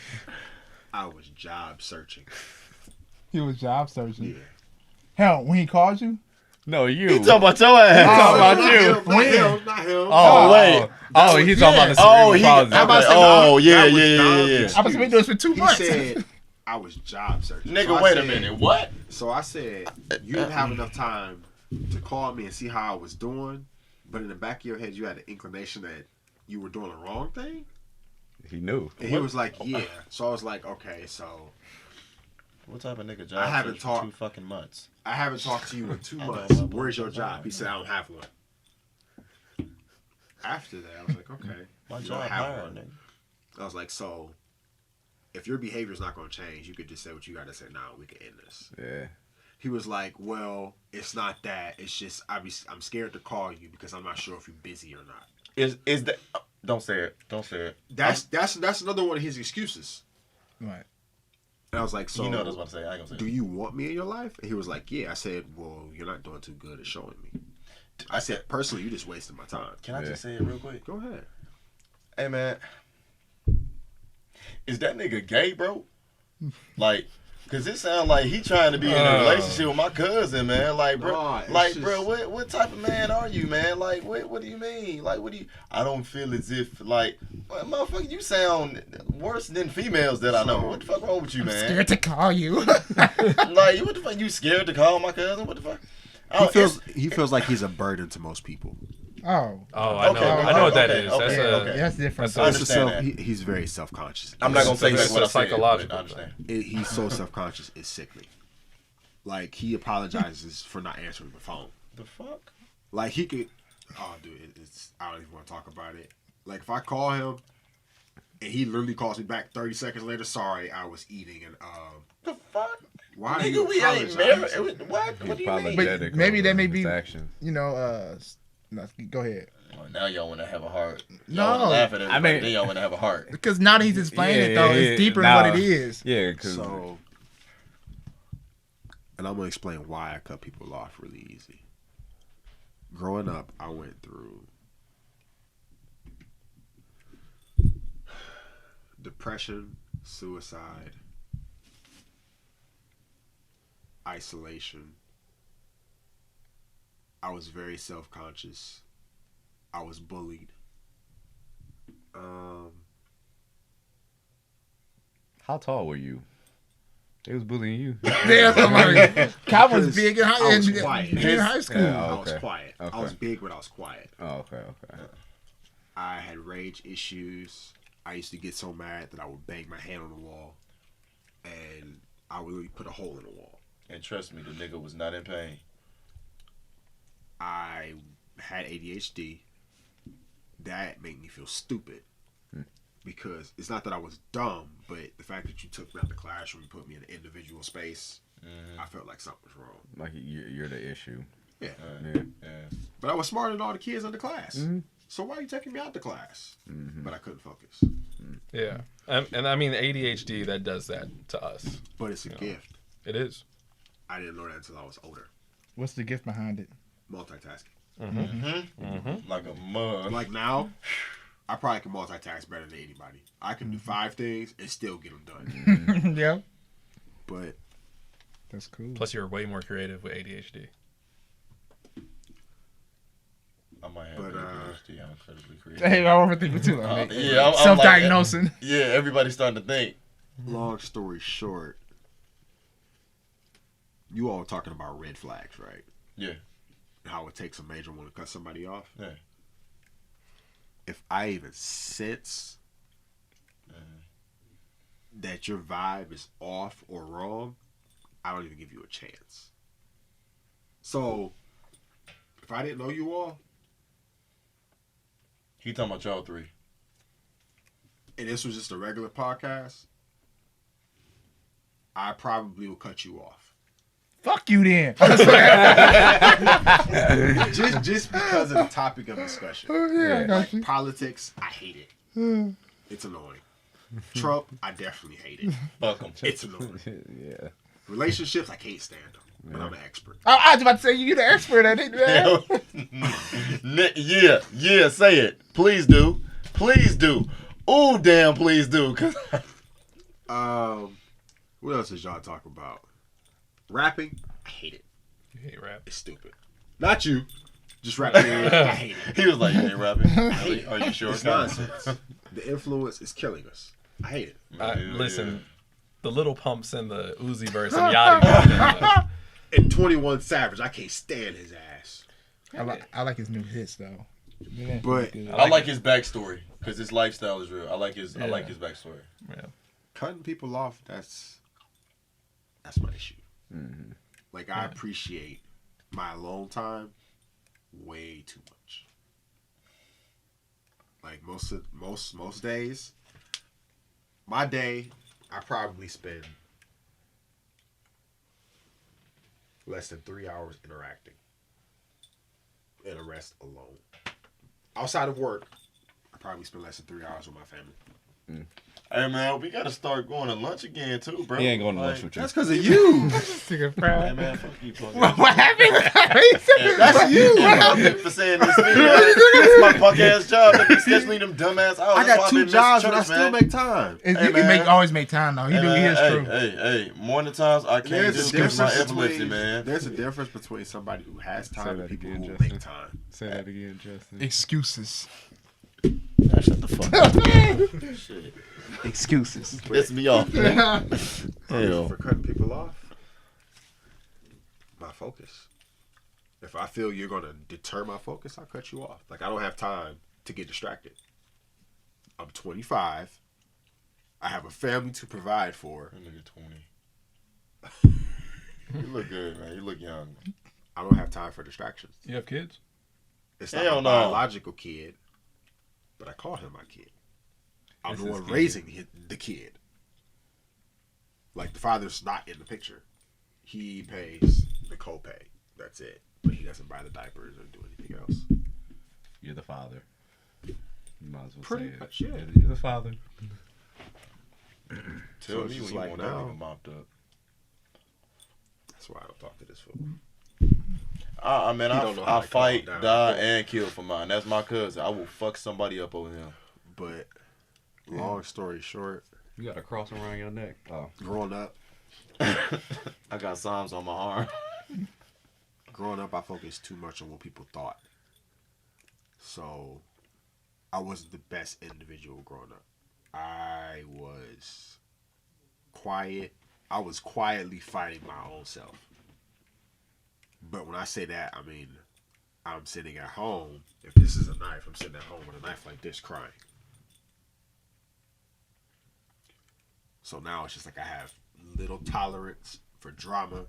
I was job searching. He was job searching. Yeah. Hell, when he called you? No, you. He talking about your ass. talking about you. Not him. Oh, wait. Oh, he's talking about the Oh, cerebral palsy. I'm about to say, Oh, yeah, That was yeah, Dom's yeah. I was supposed to be doing this for 2 He months. said, I was job searching. Nigga, So I wait a said- minute. What? So I said, you didn't have enough time to call me and see how I was doing, but in the back of your head, you had the inclination that you were doing the wrong thing? He knew. And he was like, yeah. So I was like, okay, so What type of nigga job? I haven't search for talked- 2 fucking months. I haven't talked to you in 2 I know, months. my boy. Where's your job? He said, I don't have one. After that, I was like, okay. My you don't job have hired, one. nigga. I was like, so if your behavior's not going to change, you could just say what you got to say now. We can end this. Yeah. He was like, well, it's not that. It's just I'm scared to call you because I'm not sure if you're busy or not. Is that? Don't say it. Don't say it. That's another one of his excuses. Right. And I was like, so You know what I was about to say. I ain't gonna say do it. you want me in your life? And he was like, yeah. I said, well, you're not doing too good at showing me. I said, personally, you just wasting my time. Can I Yeah. just say it real quick? Go ahead. Hey, man. Is that nigga gay, bro? Like, cause it sound like he trying to be in a relationship with my cousin, man. Like, bro, No, it's like, just- bro, what type of man are you, man? Like, what do you mean? Like, what do you? I don't feel as if, like, well, motherfucker, you sound worse than females that I know. What the fuck wrong with you, man? Scared to call you. Like, what the fuck? You scared to call my cousin? What the fuck? He feels like he's a burden to most people. Oh. Oh, I know. Okay, I know what that okay, is. okay, That's okay. That's different. That's a- I understand that. He's very self-conscious. I'm not gonna say It's that's what I said, psychological. but I understand. He's so self-conscious. It's sickening. Like, he apologizes for not answering the phone. The fuck? Like, he could. Oh, dude, it's. I don't even want to talk about it. Like, if I call him and he literally calls me back 30 seconds later, sorry, I was eating, and The fuck? why do you Nigga, we ain't apologize? married. What? What do you mean? Apologetic maybe over that may his be- actions. You know, no, go ahead. Oh, now y'all want to have a heart. No. Y'all wanna laugh at it. I mean- then y'all want to have a heart. Because now that he's explaining it, though, Yeah, it's deeper now- than what it is. Yeah, because So, And I'm going to explain why I cut people off really easy. Growing up, I went through depression, suicide, isolation. I was very self-conscious. I was bullied. How tall were you? They was bullying you. Yeah, somebody. Cal was Because big in I was quiet. high school. Yeah, I was okay. quiet. Okay. I was big, but I was quiet. Oh, okay. I had rage issues. I used to get so mad that I would bang my hand on the wall, and I would really put a hole in the wall. And trust me, the nigga was not in pain. I had ADHD. That made me feel stupid. Because it's not that I was dumb, but the fact that you took me out the classroom and put me in an individual space, I felt like something was wrong. Like you're the issue. Yeah. Yeah. But I was smarter than all the kids in the class. So why are you taking me out the class? But I couldn't focus. Yeah, and I mean ADHD that does that to us. But it's a gift. It is. I didn't know that until I was older. What's the gift behind it? Multitasking. Like a mug. Like now, I probably can multitask better than anybody. I can do 5 things and still get them done. Yeah. But That's cool. Plus, you're way more creative with ADHD. I might have ADHD. I'm incredibly creative. Hey, I overthink it too. I mean, Yeah, I'm self-diagnosing. Like, yeah, everybody's starting to think. long story short, you all talking about red flags, right? Yeah. How it takes a major one to cut somebody off. Yeah. If I even sense that your vibe is off or wrong, I don't even give you a chance. So, if I didn't know you all, He talking about y'all 3. and this was just a regular podcast, I probably will cut you off. Fuck you then. just because of the topic of discussion. I got you. Politics, I hate it. It's annoying. Trump, I definitely hate it. Fuck 'em. It's annoying. Yeah. Relationships, I can't stand them. But I'm an expert. I was about to say you the expert at it, man. Yeah, say it. Please do. Please do. Ooh, damn, please do. 'Cause What else is y'all talking about? Rapping, I hate it. You hate rap. It's stupid. Not you. Just rapping. I hate it. he was like, hey, rapping. Really? Are you sure? It's nonsense. The influence is killing us. I hate it. Listen, the Little Pumps and the Uzi verse and Yachty. And 21 Savage, I can't stand his ass. I like his new hits though. Yeah, But good. I like his backstory because his lifestyle is real. I like his backstory. Yeah. cutting people off, that's my issue. Like, I appreciate my alone time way too much. Like, most days, my day, I probably spend less than 3 hours interacting, and the rest alone. Outside of work, I probably spend less than 3 hours with my family. Hey man, we gotta start going to lunch again too, bro. He ain't going to lunch with you. That's because of you. Hey man, fuck you, punk. What happened? That's you. For saying this. It's my punk ass job. They be scheduling them dumbass hours. I got 2 jobs, but I still make time. You Hey, can man. always make time though. He do his true. Hey, morning times I can't There's do a because my difference epilepsy, between man. There's a difference between somebody who has time and that people again, who will Justin. make time. Say that again, Justin. Excuses. Shut the fuck up. Shit. Excuses. Piss me off, man. Hell. For cutting people off, my focus. If I feel you're gonna deter my focus, I'll cut you off. Like, I don't have time to get distracted. I'm 25. I have a family to provide for. That nigga 20. You look good, man. You look young. I don't have time for distractions. You have kids? It's not Hell my no. biological kid, but I call him my kid. I'm the one raising the kid. Like, the father's not in the picture. He pays the copay. That's it. But he doesn't buy the diapers or do anything else. You're the father. You might as well Pretty say it. much, yeah. You're the father. Tell it's me just when like you want that now. nigga mopped up. That's That's why I don't talk to this fool. I mean, He don't know how I to calm fight, down. die, and kill for mine. That's my cousin. I will fuck somebody up over him. But long story short, You got a cross around your neck. Oh. growing up, I got Psalms on my arm. I focused too much on what people thought. So I wasn't the best individual growing up. I was quiet. I was quietly fighting my own self. But when I say that, I mean, I'm sitting at home. If this is a knife, I'm sitting at home with a knife like this crying. So now it's just like I have little tolerance for drama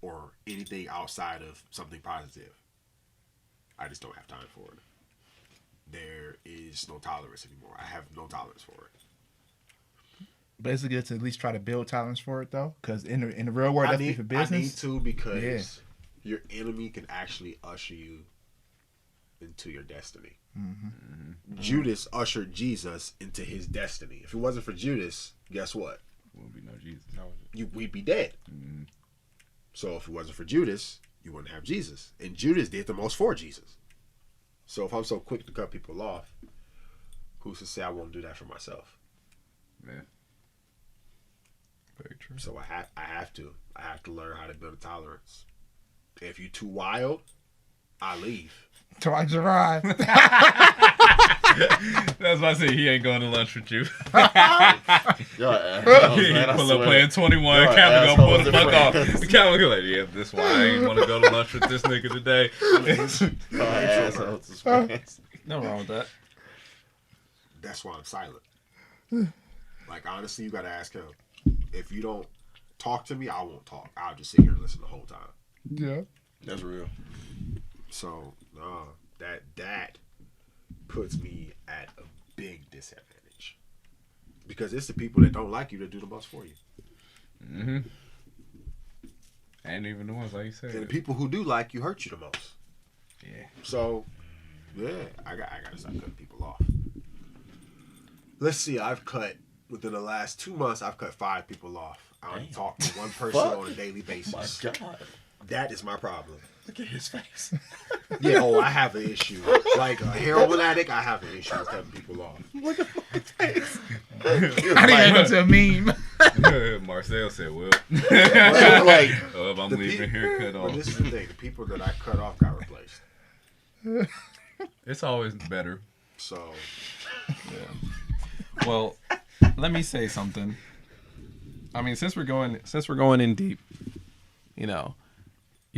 or anything outside of something positive. I just don't have time for it. There is no tolerance anymore. I have no tolerance for it. Basically, to at least try to build tolerance for it, though, because in the real world, that's for business. I need to because your enemy can actually usher you into your destiny. Judas ushered Jesus into his destiny. If it wasn't for Judas, guess what? Won't be no Jesus. We'd be dead. So if it wasn't for Judas, you wouldn't have Jesus. And Judas did the most for Jesus. So if I'm so quick to cut people off, who's to say I won't do that for myself? Yeah. Very true. So I have to learn how to build a tolerance. If you're too wild, I leave. Twice a ride. That's why I say he ain't going to lunch with you. Y'all assholes, man, I Pull up swear. playing 21. Y'all Calvin gonna pull the assholes fuck and off. friends. Calvin gonna like, yeah, this why I ain't want to go to lunch with this nigga today. Y'all assholes and friends. No wrong with that. That's why I'm silent. Like, honestly, you got to ask him. If you don't talk to me, I won't talk. I'll just sit here and listen the whole time. Yeah. That's real. So, that puts me at a big disadvantage. Because it's the people that don't like you that do the most for you. Mm-hmm. And even the ones like you said. And the people who do like you hurt you the most. Yeah. So, yeah, I got to stop cutting people off. Let's see, within the last 2 months, I've cut 5 people off. I only talk to one person on a daily basis. My God. That is my problem. Look at his face. Yeah, I have an issue. Like a heroin addict, I have an issue with cutting people off. Look at my face. I didn't into a meme. Marcel said, well, Like, if I'm The leaving here cut But off. this is the thing. The people that I cut off got replaced. It's always better. So, Well, let me say something. I mean, since we're going in deep, you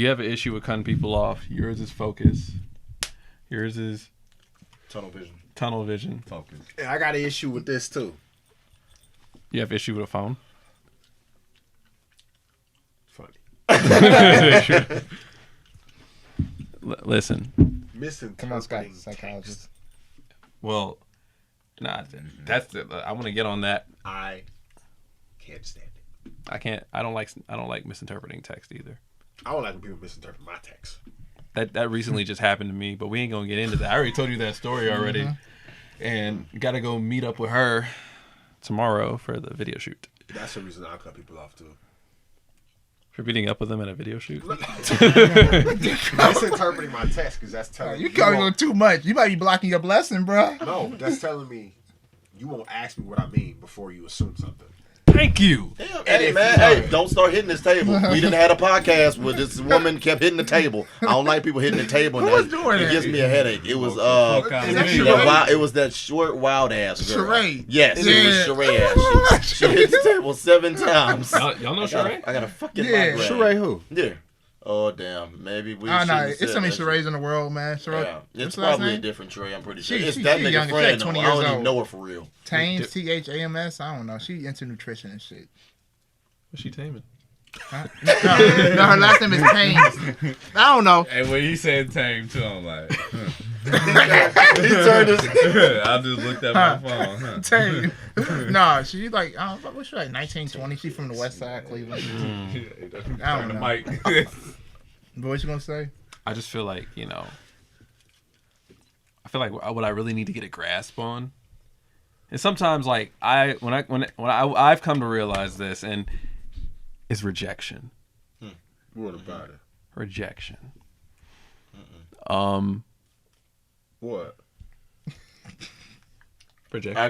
have an issue with cutting people off. Yours is focus. Yours is tunnel vision. tunnel vision. Focus. and I got an issue with this too. You have issue with a phone. Funny. Listen. Come on, Scott, Misinterpreting psychologist. text. Well, that's I want to get on that. I can't stand it. I don't like misinterpreting text either. I don't like when people misinterpret my text. That recently just happened to me, but we ain't gonna get into that. I already told you that story already, and got to go meet up with her tomorrow for the video shoot. That's the reason I cut people off too. For meeting up with them at a video shoot. Misinterpreting my text because that's telling You going on too much. You might be blocking your blessing, bro. No, that's telling me you won't ask me what I mean before you assume something. Thank you. Damn, hey, man, hey, don't start hitting this table. We didn't have a podcast where this woman kept hitting the table. I don't like people hitting the table. Who was doing It that? gives me a headache. It was Fuck out of that me. Sheree? it was that short wild ass girl. Sheree. Yes, Yeah. it was Sheree ass. She hit the table 7 times. Y'all know Sheree? I got a fucking Yeah. migraine. Sheree who? Yeah. Oh damn. Maybe we. Oh, no, shouldn't it's said so many that. Sherees in the world, man. Sheree, Yeah, it's what's her last probably a name? different Sheree. I'm pretty sure. She- It's she- that she nigga young, she friend. like though. 20 I don't years even old. know her for real. Tames, THAMS. I don't know. She into nutrition and shit. What's she taming? Huh? No, her last name is Tames. I don't know. And when he said tame too, I'm like, He turned his. I just looked at my phone. Huh? Tames. Nah, she like, I don't know, what's she like, 1920? She from the west side of Cleveland. I don't know. Mike. But what you gonna say? I just feel like, I feel like what I really need to get a grasp on. And sometimes like I've come to realize this, and it's rejection. What about it? Rejection. What? Projection. I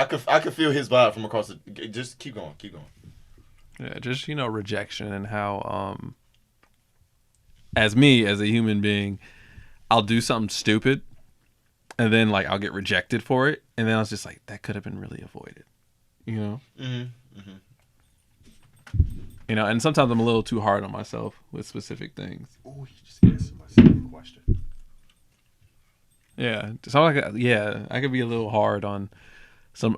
could feel his vibe from across the. Just keep going. Yeah, just rejection and how as me as a human being, I'll do something stupid, and then like I'll get rejected for it, and then I was just like, that could have been really avoided, and sometimes I'm a little too hard on myself with specific things. Oh, he just answered my second question. Yeah, so I could be a little hard on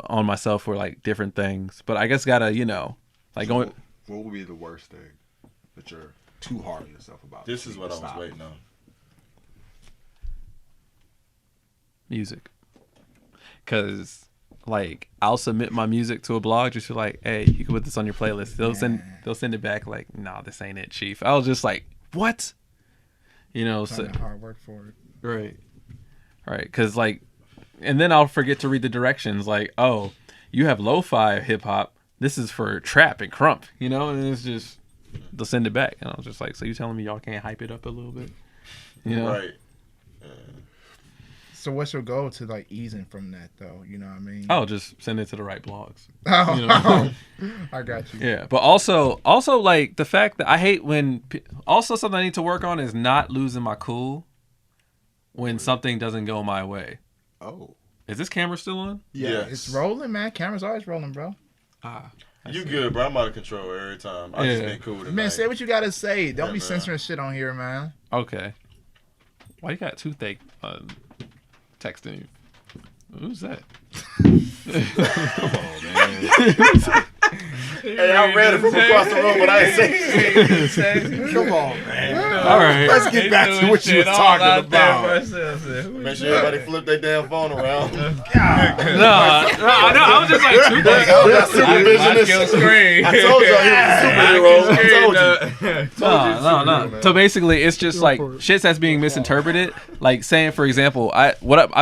myself for like different things, but I guess gotta like going. What would be the worst thing that you're too hard on yourself about? This is what I was waiting on. Music, because like I'll submit my music to a blog just to like, hey, you can put this on your playlist. They'll send it back like, nah, this ain't it, chief. I was just like, what? So hard work for it. Right, because like, and then I'll forget to read the directions. Like, oh, you have lo-fi hip hop. This is for trap and crump, and it's just they'll send it back, and I was just like, so you telling me y'all can't hype it up a little bit, Right. So what's your goal to like easing from that though? You know what I mean? Oh, just send it to the right blogs. I got you. Yeah, but also like the fact that I hate when also something I need to work on is not losing my cool when something doesn't go my way. Oh, is this camera still on? Yeah, It's rolling, man. Camera's always rolling, bro. You good, bro? I'm out of control every time. I just been cool tonight. Man, say what you gotta say. Don't be man. censoring shit on here, man. Okay. Why you got toothache texting you? Who's that? come on, man. Hey, I read it from across the room, but I ain't say. Come on, man. All right. Let's get back to what you was talking about. Make sure everybody flip their damn phone around. No, I was just like supervision. I told y'all he was a superhero. No. So basically, it's just like shit that's being misinterpreted. Like saying, for example, I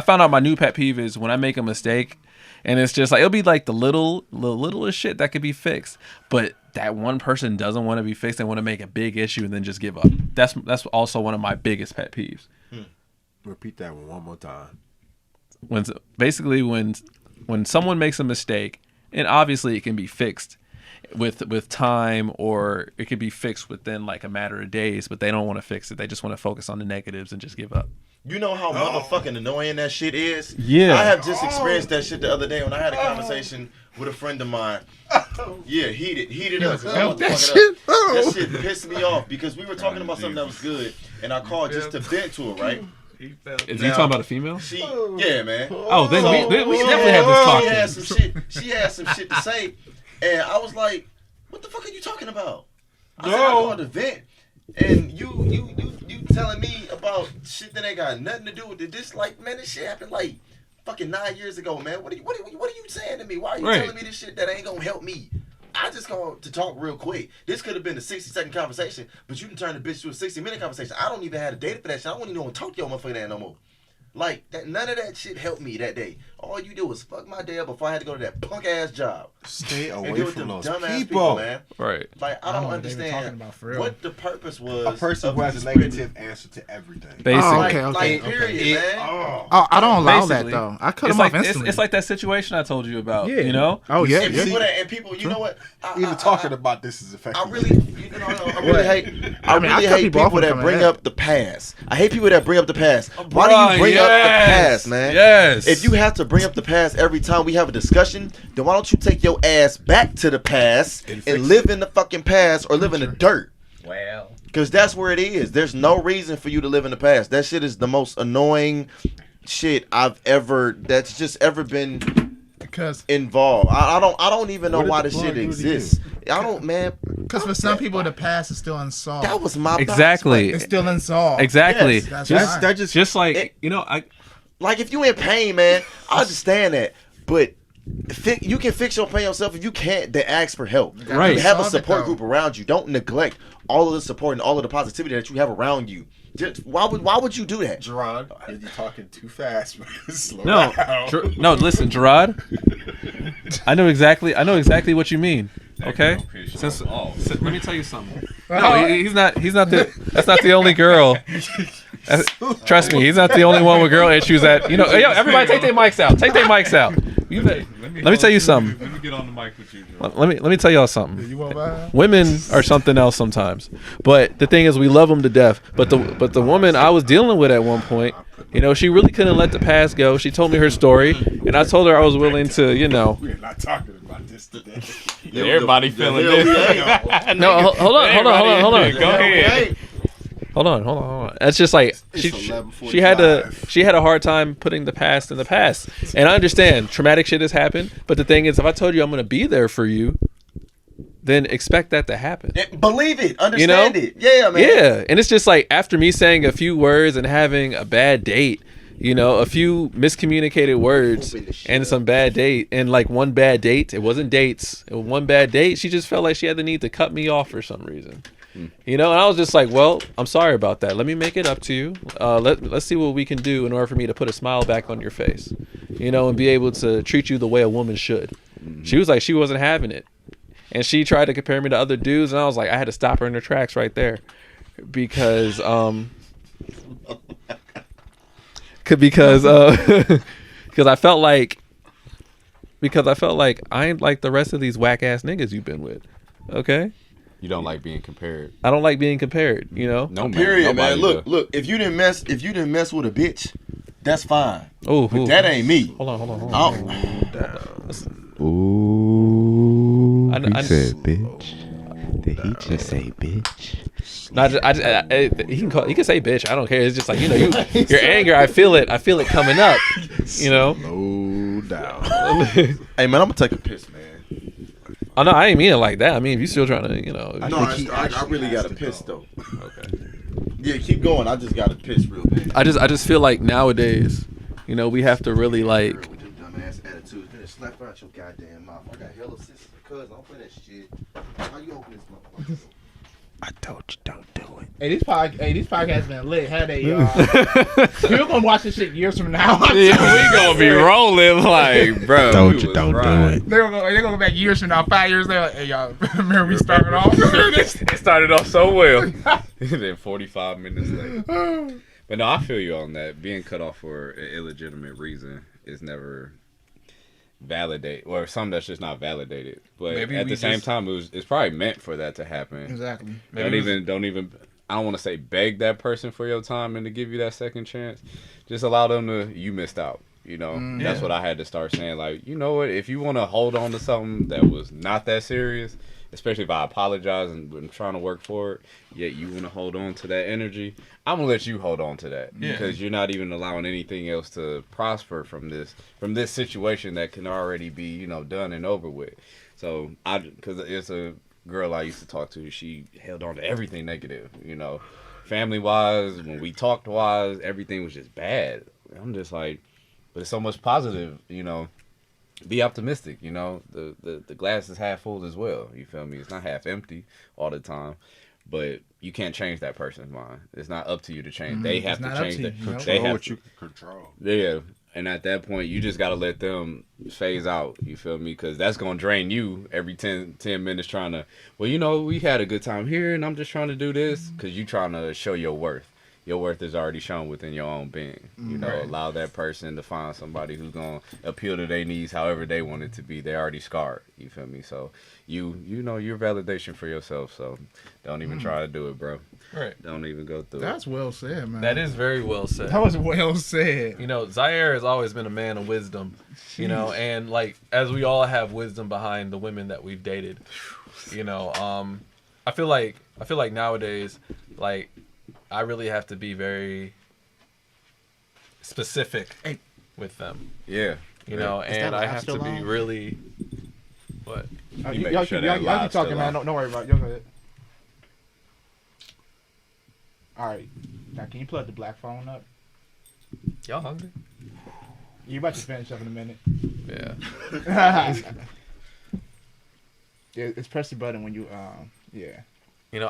found out my new pet peeve is when I make a mistake, and it's just like it'll be like the littlest shit that could be fixed, but that one person doesn't want to be fixed and want to make a big issue and then just give up. That's also one of my biggest pet peeves. Repeat that one more time. When someone makes a mistake, and obviously it can be fixed with time, or it could be fixed within like a matter of days, but they don't want to fix it. They just want to focus on the negatives and just give up. You know how motherfucking annoying that shit is? Yeah. I have just experienced that shit the other day when I had a conversation with a friend of mine. Yeah, heated up. That shit pissed me off because we were talking about something that was good, and I called just to vent to her, right? Is he talking about a female? Yeah, man. Oh, then we definitely have this talk. She had some shit to say, and I was like, "What the fuck are you talking about?" I said, I called to vent, and you telling me about shit that ain't got nothing to do with it. This like, man, this shit happened like fucking 9 years ago, man. What are you saying to me? Why are you telling me this shit that ain't gonna help me? I just called to talk real quick. This could have been a 60-second conversation, but you can turn the bitch to a 60-minute conversation. I don't even have a data for that shit. I don't even want to talk to your motherfucking ass no more. Like, that, none of that shit helped me that day. All you did was fuck my day up before I had to go to that punk ass job. Stay away deal with from them those dumbass people, man. Right. Like, I don't know what they were talking understand about for real. what the purpose was. A person of who has a this negative answer to everything. Basically. Like, period, man. Oh, I don't allow Basically, that though. I cut It's him like off instantly. it's like that situation I told you about. Yeah. You know? Oh yeah, And yeah. people, you know what? Even talking about this is effective. I really hate I cut people off people that when bring coming up the past. I hate people that bring up the past. Why do you bring up the past, man? Yes. If you have to bring up the past every time we have a discussion, then why don't you take your ass back to the past and live in the fucking past or live in the dirt? Well, Because that's where it is. There's no reason for you to live in the past. That shit is the most annoying shit that's just ever been Because involved. I don't even know What did why the this blog shit do to exists. I don't, man. for some people the past is still unsolved. That was my Exactly. It's still unsolved. Exactly. Yes, That's just right. just like It- I Like, if you in pain, man, I understand that. But you can fix your pain yourself. If you can't, then ask for help. Right. You have a Solve it, support though. group around you. Don't neglect all of the support and all of the positivity that you have around you. Just, why would you do that? Gerard, you're talking too fast, man. Slow no down. no listen, Gerard. I know exactly what you mean. Okay. Since, let me tell you something. Oh. No, he's not. That's not the only girl. Trust me, he's not the only one with girl issues. That yo, everybody take their mics out. Take their mics out. Let me tell you something. Let me get on the mic with you, Joe. Oh. Let me tell y'all something. You want mine? Women are something else sometimes, but the thing is, we love them to death. But the woman I was dealing with at one point, she really couldn't let the past go. She told me her story, and I told her I was willing to, We're not talking about this today. Everybody feeling this. No, hold on. Go ahead. Hold on. That's just like she had a hard time putting the past in the past. And I understand traumatic shit has happened, but the thing is, if I told you I'm gonna be there for you, then expect that to happen. Believe it, understand it. Yeah, man. Yeah, and it's just like after me saying a few words and having a bad date, a few miscommunicated words and some bad date and like one bad date. It wasn't dates. It was one bad date. She just felt like she had the need to cut me off for some reason. And I was just like, well, I'm sorry about that. Let me make it up to you. Let's see what we can do in order for me to put a smile back on your face, and be able to treat you the way a woman should. She was like, she wasn't having it. And she tried to compare me to other dudes. And I was like, I had to stop her in her tracks right there because I felt like I ain't like the rest of these whack ass niggas you've been with. Okay. You don't like being compared. I don't like being compared, No, Period, man. Look. Look. If you didn't mess with a bitch, that's fine. Oh, but that ain't me. Hold on. Ooh, I said bitch. Did he just say bitch? No, he can say bitch. I don't care. It's just like your anger. I feel it coming up. No doubt. Hey, man, I'm gonna take a piss, man. Oh no, I ain't mean it like that. I mean, if you still trying to, I really got to piss though. Okay. Yeah, keep going. I just got to piss real bad. I just feel like nowadays, we have to really like. With your dumbass attitude, gonna slap out your goddamn mouth. I got hella sisters and cousins. Don't play that shit. How you open this motherfucker? I told you don't do it. Hey, these podcasts been lit. How they you're gonna watch this shit years from now. We gonna be rolling like, bro. Told you don't do it. They're gonna go back years from now, 5 years later. Like, hey y'all, remember we started off? It started off so well. Then 45 minutes later. But no, I feel you on that. Being cut off for an illegitimate reason is never validate or something that's just not validated. But maybe at the same time, it's probably meant for that to happen. Exactly. Don't even. I don't want to say beg that person for your time and to give you that second chance. Just allow them to. You missed out. That's what I had to start saying. Like, you know what? If you want to hold on to something that was not that serious, especially if I apologize and I'm trying to work for it, yet you want to hold on to that energy, I'm gonna let you hold on to that because you're not even allowing anything else to prosper from this situation that can already be done and over with. So because it's a girl I used to talk to, she held on to everything negative, family wise, when we talked wise, everything was just bad. I'm just like, but it's so much positive, be optimistic, the glass is half full as well. You feel me? It's not half empty all the time. But you can't change that person's mind. It's not up to you to change. They have to change that. They have you can control. Yeah. And at that point, you just got to let them phase out. You feel me? Because that's going to drain you every 10 minutes trying to, we had a good time here and I'm just trying to do this because you trying to show your worth. Your worth is already shown within your own being. Allow that person to find somebody who's going to appeal to their needs however they want it to be. They're already scarred. You feel me? So you're validation for yourself. So don't even try to do it, bro. Right. Don't even go through That's well said, man. That is very well said. That was well said. Zaire has always been a man of wisdom, and like as we all have wisdom behind the women that we've dated, I feel like nowadays, like I really have to be very specific with them. Yeah. And I have to be really what? Y'all keep talking, man. Don't worry about it. Y'all go ahead. All right. Now, can you plug the black phone up? Y'all hungry? You about to finish up in a minute. Yeah. It's press the button when you yeah.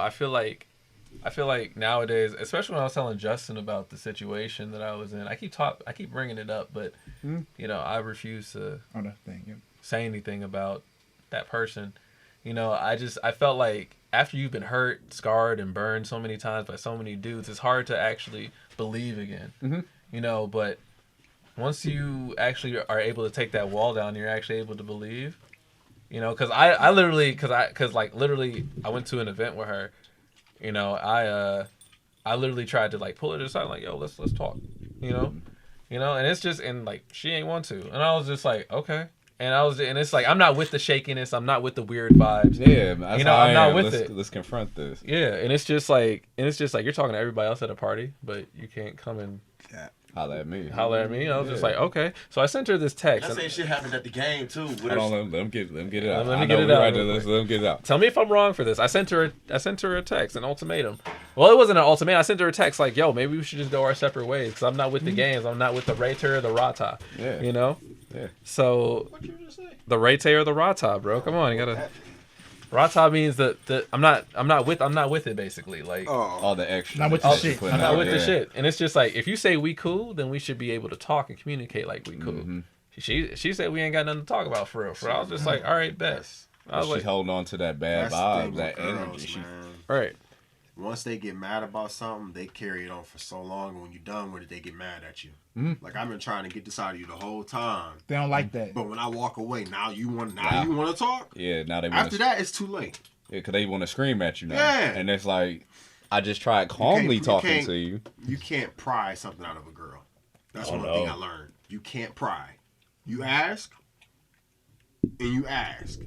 I feel like nowadays, especially when I was telling Justin about the situation that I was in, I keep bringing it up, but I refuse to say anything about that person, You know, I felt like after you've been hurt, scarred, and burned so many times by so many dudes, it's hard to actually believe again. Mm-hmm. You know, but once you actually are able to take that wall down, you're actually able to believe. You know, because I literally I went to an event with her. You know, I literally tried to like pull her aside, like, yo, let's talk. You know, and it's just, and like she ain't want to, and I was just like, okay. And it's like, I'm not with the shakiness. I'm not with the weird vibes. Yeah, that's you know, how I'm not am. with it. Let's confront this. Yeah, and it's just like you're talking to everybody else at a party, but you can't come and Holler at me. holler at me. I was just like, okay. So I sent her this text. That same shit happened at the game too. Hold on, let them get it out. Let me I get know it we out right real there. quick. Let them get it out. Tell me if I'm wrong for this. I sent her a text, an ultimatum. Well, it wasn't an ultimatum. I sent her a text like, yo, maybe we should just go our separate ways because I'm not with the games. I'm not with the Rayter or the Rata. Yeah. You know? Yeah. So What you just say? the Rayter or the Rata, bro. Come on, you gotta. Rata means that I'm not with it basically. Like All the extra. Not with the that shit. you put I'm not out, with the yeah. shit. And it's just like, if you say we cool, then we should be able to talk and communicate like we cool. Mm-hmm. She said we ain't got nothing to talk about for real. I was just like, all right, bet. I was She's like, holding on to that bad That's the vibe, thing that with energy. girls, She, man. right. Once they get mad about something, they carry it on for so long. And when you're done with it, they get mad at you. Mhm. Like, I've been trying to get this out of you the whole time. They don't like that. But when I walk away, now you want Nah. to talk? yeah, now they want After to. that, it's too late. Yeah, because they want to scream at you now. Yeah. And it's like, I just tried calmly you talking can't- to you. You can't pry something out of a girl. That's Oh, one no. thing I learned. You can't pry. You ask, and you ask.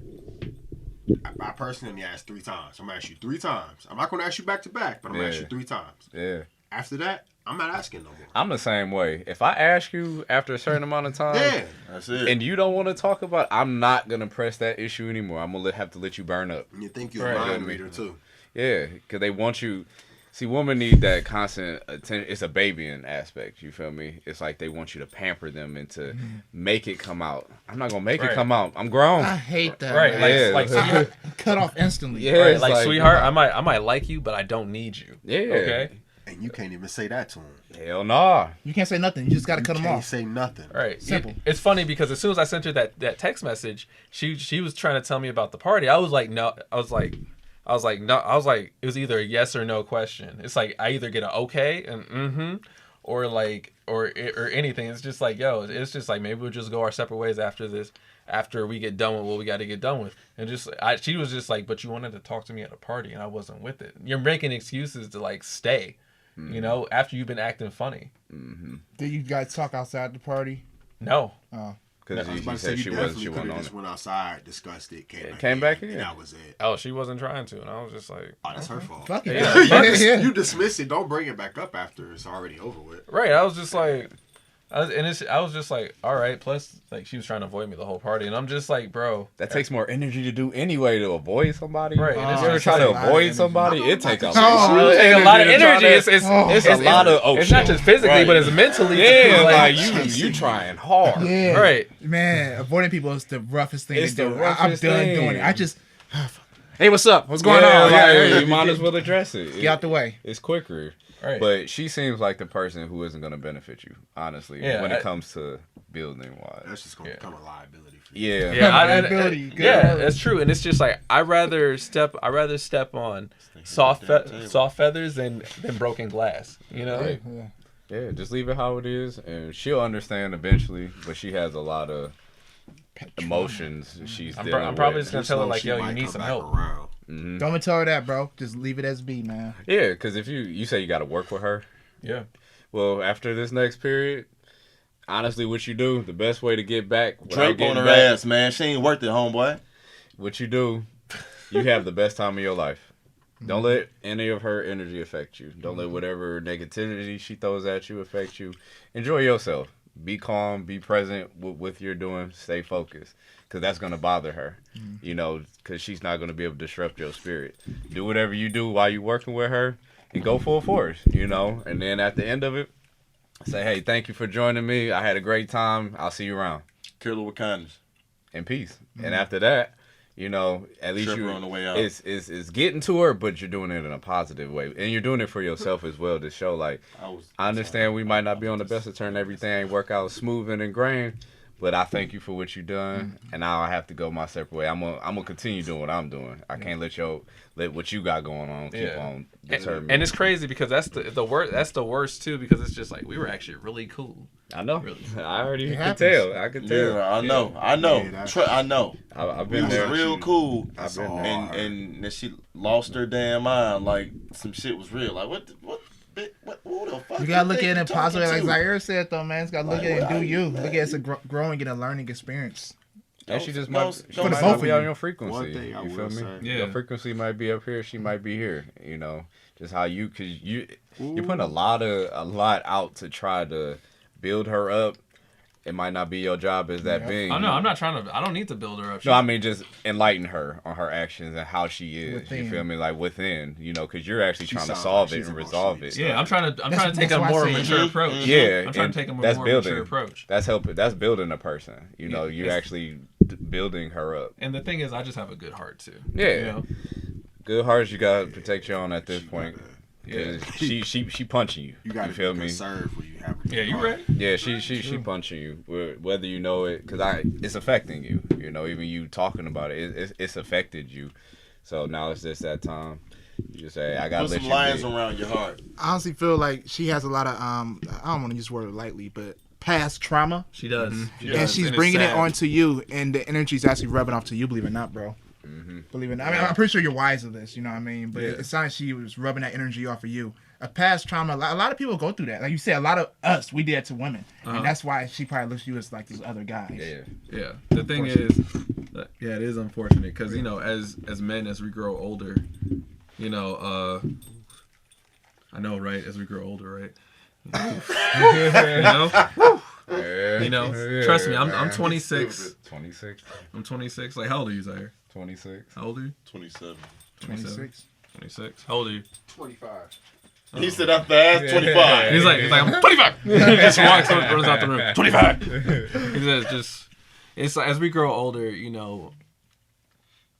I personally only asked 3 times. I'm going to ask you 3 times. I'm not going to ask you back to back, but I'm going to ask Yeah. you 3 times. Yeah. After that, I'm not asking no more. I'm the same way. If I ask you after a certain amount of time, Yeah. That's it. and you don't want to talk about it, I'm not going to press that issue anymore. I'm going to have to let you burn up. And you think you're Right. a mind reader, too. Yeah, because they want you. See, women need that constant attention. It's a babying aspect. You feel me? It's like they want you to pamper them and to make it come out. I'm not gonna make it Right. come out. I'm grown. I hate that. Right. man. Like, Yeah. sweetheart, Cut off instantly. Yeah, right, it's like sweetheart, I might like you, but I don't need you. Yeah. Okay. And you can't even say that to him. Hell nah. You can't say nothing. You just got to You cut them can't off. say nothing. Right. Simple. It's funny because as soon as I sent her that text message, she was trying to tell me about the party. I was like, no. I was like, it was either a yes or no question. It's like I either get an okay and or like or anything. It's just like, yo, it's just like maybe we'll just go our separate ways after this. After we get done with what we got to get done with, and she was just like, but you wanted to talk to me at a party, and I wasn't with it. You're making excuses to like stay, you know, after you've been acting funny. Did you guys talk outside the party? No, Oh. Because I was she about to say, said you she definitely wasn't could have on just it. went outside, discussed it, Came back in. and that was it. oh, she wasn't trying to, and I was just like, Oh, that's her fault. Fuck it. Yeah. Yeah. You dismiss it. Don't bring it back up after it's already over with. right. I was just like, I was just like, all right. Plus, like, she was trying to avoid me the whole party, and I'm just like, bro, That takes more energy to do anyway to avoid somebody. Right, If and it's you ever just try to like a lot of avoid energy. somebody, it takes a Oh, lot. It's a lot of energy. It's It's a lot of. Oh, it's not shit. just physically, Right. but it's mentally. Yeah, too, like you trying hard. Yeah. Right. Man, avoiding people is the roughest thing It's to do. the I'm roughest done thing. doing it. I just Hey, what's up? What's Yeah, going on? like, Yeah, you might as well address it. get out the way. It's quicker. Right. But she seems like the person who isn't going to benefit you, honestly, Yeah, when it comes to building wise. That's just going to become a liability for you. Yeah. Yeah, Liability, good. yeah, that's true, and it's just like I rather step on soft feathers than broken glass. You know, Right. Yeah. Yeah, just leave it how it is, and she'll understand eventually. But she has a lot of emotions she's I'm dealing probably with. just gonna tell her like, yo, you need some help. Around. Mhm. Don't even tell her that, bro. Just leave it as be, man. Yeah, because if you say you got to work with her, Yeah. well, after this next period, honestly, what you do, the best way to get back, without Drape on getting her back, ass, man. She ain't worth it, homeboy. what you do, you have the best time of your life. Don't let any of her energy affect you. Don't let whatever negativity she throws at you affect you. Enjoy yourself. Be calm. Be present with what you're doing. Stay focused. Because that's going to bother her. You know, because she's not going to be able to disrupt your spirit. Do whatever you do while you're working with her and go full force, you know. And then at the end of it, say, hey, thank you for joining me. I had a great time. I'll see you around. Kill her with kindness. In peace. And after that, you know, at least Strip you her on the way out. it's getting to her, but you're doing it in a positive way, and you're doing it for yourself as well to show like I understand we might not be on the best of turn, everything ain't work out smooth and ingrained, But I thank you for what you done, and now I have to go my separate way. I'm gonna continue doing what I'm doing. I can't let what you got going on keep on deter me. And it's crazy because that's the worst. That's the worst too, because it's just like we were actually really cool. I know. Really. I already can tell. I can tell. Yeah, I know. I know. I know. I've We been was there. real cool. I've been there. And then she lost her damn mind. Like some shit was real. Like what who the fuck? You gotta look think at it you in positive, like talking to? Zaire said though, man. It's gotta look Like, at it and what do are you. you, Look at it as a growing and a learning experience. And she just Go- might, go she might both not of be you. on your frequency. One thing I you feel will me? say. Yeah. Your frequency might be up here. She might be here. You know, just how you're putting a lot out to try to build her up. It might not be your job as that being. Oh no, I'm not trying to. I don't need to build her up. No, I mean just enlighten her on her actions and how she is. Within. You feel me? Like within, you know, because you're actually She trying to sounds solve like it she's and emotionally resolve it. Yeah, I'm trying to That's take a why I more say- mature approach. Yeah, I'm trying and to take a more that's building. mature approach. That's helping. That's building a person. You know, Yeah, you're it's- actually building her up. And the thing is, I just have a good heart too. Yeah. You know? Good hearts you gotta protect your own at this point. Yeah. 'Cause she punching you. You gotta You feel be me? concerned for you having. Yeah, you right. Yeah, she punching you, whether you know it, because it's affecting you. You know, even you talking about it, it's affected you. So now it's just that time. You just say, I gotta Put let some you lions be. around your heart. I honestly feel like she has a lot of I don't want to use the word lightly, but past trauma, She does. She and does. she's it's bringing it sad. onto you, and the energy's actually rubbing off to you. Believe it or not, bro. Believe it or not. I mean, I'm pretty sure you're wise of this. You know what I mean? But Yeah. it sounds like she was rubbing that energy off of you. A past trauma. A lot of people go through that. Like you said, a lot of us we did that to women, and that's why she probably looks at you as like these other guys. Yeah. Yeah. The thing is, yeah, it is unfortunate because you know, as men, as we grow older, you know, I know, right? As we grow older, right? You know, trust me, I'm 26. 26. I'm 26. Like, how old are you, Zaire? 26. How old are you? 27. 26. 26. How old are you? 25. He said after ass 25. He's like I'm 25. Just walks, runs out the room. 25. He says, just it's as we grow older, you know,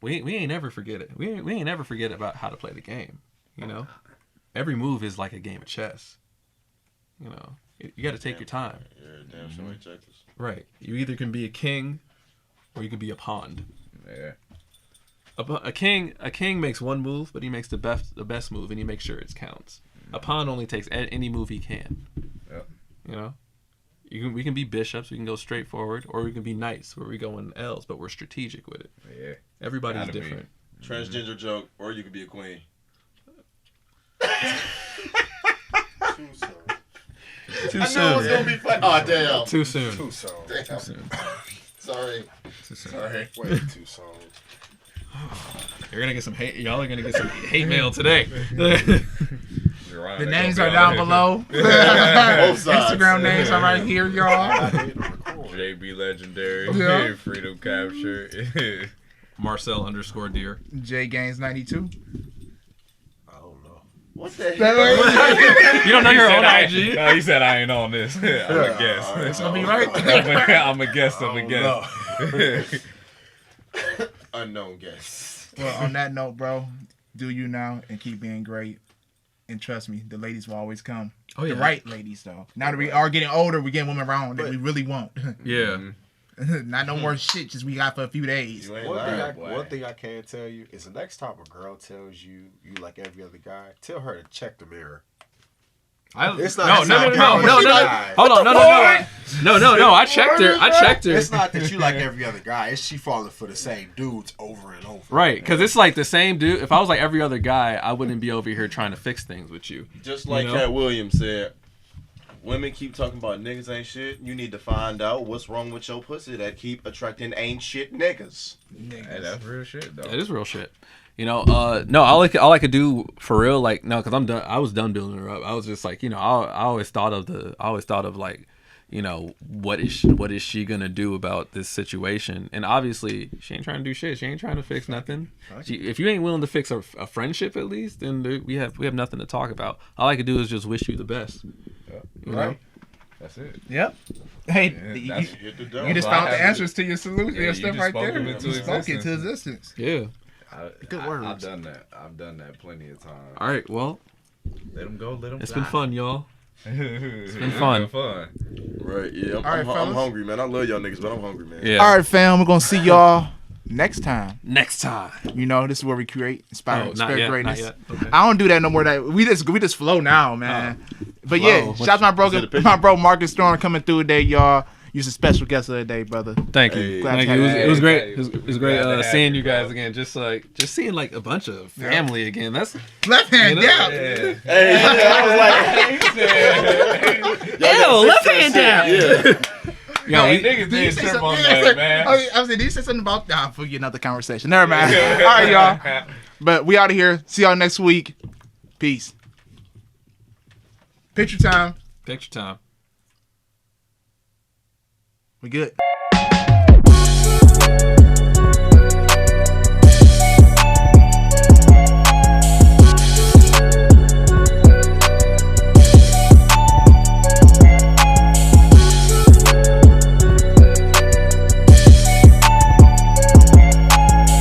we ain't never forget it. We ain't never forget about how to play the game. You know, every move is like a game of chess. You know, you got to take your time. Yeah, damn sure checkers. Right. You either can be a king, or you can be a pawn. Yeah. A king makes one move, but he makes the best move, and he makes sure it counts. A pawn only takes any move he can. Yep. You know, we can be bishops, we can go straight forward, or we can be knights, where we go in L's, but we're strategic with it. Yeah. Everybody's Gotta be. different. Transgender joke, or you could be a queen. Too I know it's gonna soon. be fun. Oh damn. Too soon. Too soon. Damn. Sorry. Too soon. Sorry. Way too soon. You're gonna get some hate. Y'all are gonna get some hate mail today. The names are down below. Both sides. Instagram names are right here, y'all. JB Legendary. Yeah. Freedom Capture. Marcel _deer. J Gaines 92. I don't know. What the hell? You don't know your own I, IG? no, he said I ain't on this. I'm a guess. It's gonna be right. I'm a guess. I'm a guess. Unknown guest. Well, on that note, bro, do you now and keep being great. And trust me, the ladies will always come. Oh, yeah. The right ladies, though. Now that we are getting older, we're getting women around that we really want. Yeah. Not no more shit just we got for a few days. You ain't One lying. thing I can tell you is the next time a girl tells you you like every other guy, tell her to check the mirror. It's not- No. Hold Hold on, no. I checked her. It's not that you like every other guy. It's she falling for the same dudes over and over. Right, because it's like the same dude. If I was like every other guy, I wouldn't be over here trying to fix things with you. Just like You know? Cat Williams said, women keep talking about niggas ain't shit. You need to find out what's wrong with your pussy that keep attracting ain't shit niggas. Hey, that's real shit, though. It is real shit. You know, no, all I could do for real, like, no, because I'm done. I was done building her up. I was just like, you know, I always thought of like, you know, what is she gonna do about this situation? And obviously, she ain't trying to do shit. She ain't trying to fix nothing. If you ain't willing to fix a friendship at least, then we have nothing to talk about. All I could do is just wish you the best. You know? That's it. Yep. Hey, Yeah, you, Hit the you door. just found the answers to your solution, Yeah, your you stuff just right spoke there. them into You spoke it to existence. existence. Yeah. Good words. I've done that. I've done that plenty of times. All right. Well, Let them go. Let them it's fly. been fun, y'all. It's been fun. Right, yeah. All right, I'm fellas. hungry, man. I love y'all niggas, but I'm hungry, man. Yeah. All right, fam. We're gonna see y'all next time. Next time. You know, this is where we create, inspire, Not inspire yet. greatness. Not yet. Okay. I don't do that no more. That we just flow now, man. But yeah, Flow. shout out to my bro Marcus Storm coming through today, y'all. You're a special guest of the day, brother. Thank you. Hey. Glad Thank to you. have It was you. great. It was great Glad to have seeing you, you guys bro. again. Just seeing like a bunch of family again. That's Left hand You know? down. Hey, yeah, I was like, left hand down. yeah. Yeah, Hey, we, niggas Did you did say trip something? on Yeah, that, man. I was saying, did you say something about that? For another conversation. Never mind. All right, y'all. But we out of here. See y'all next week. Peace. Picture time. picture time. We good.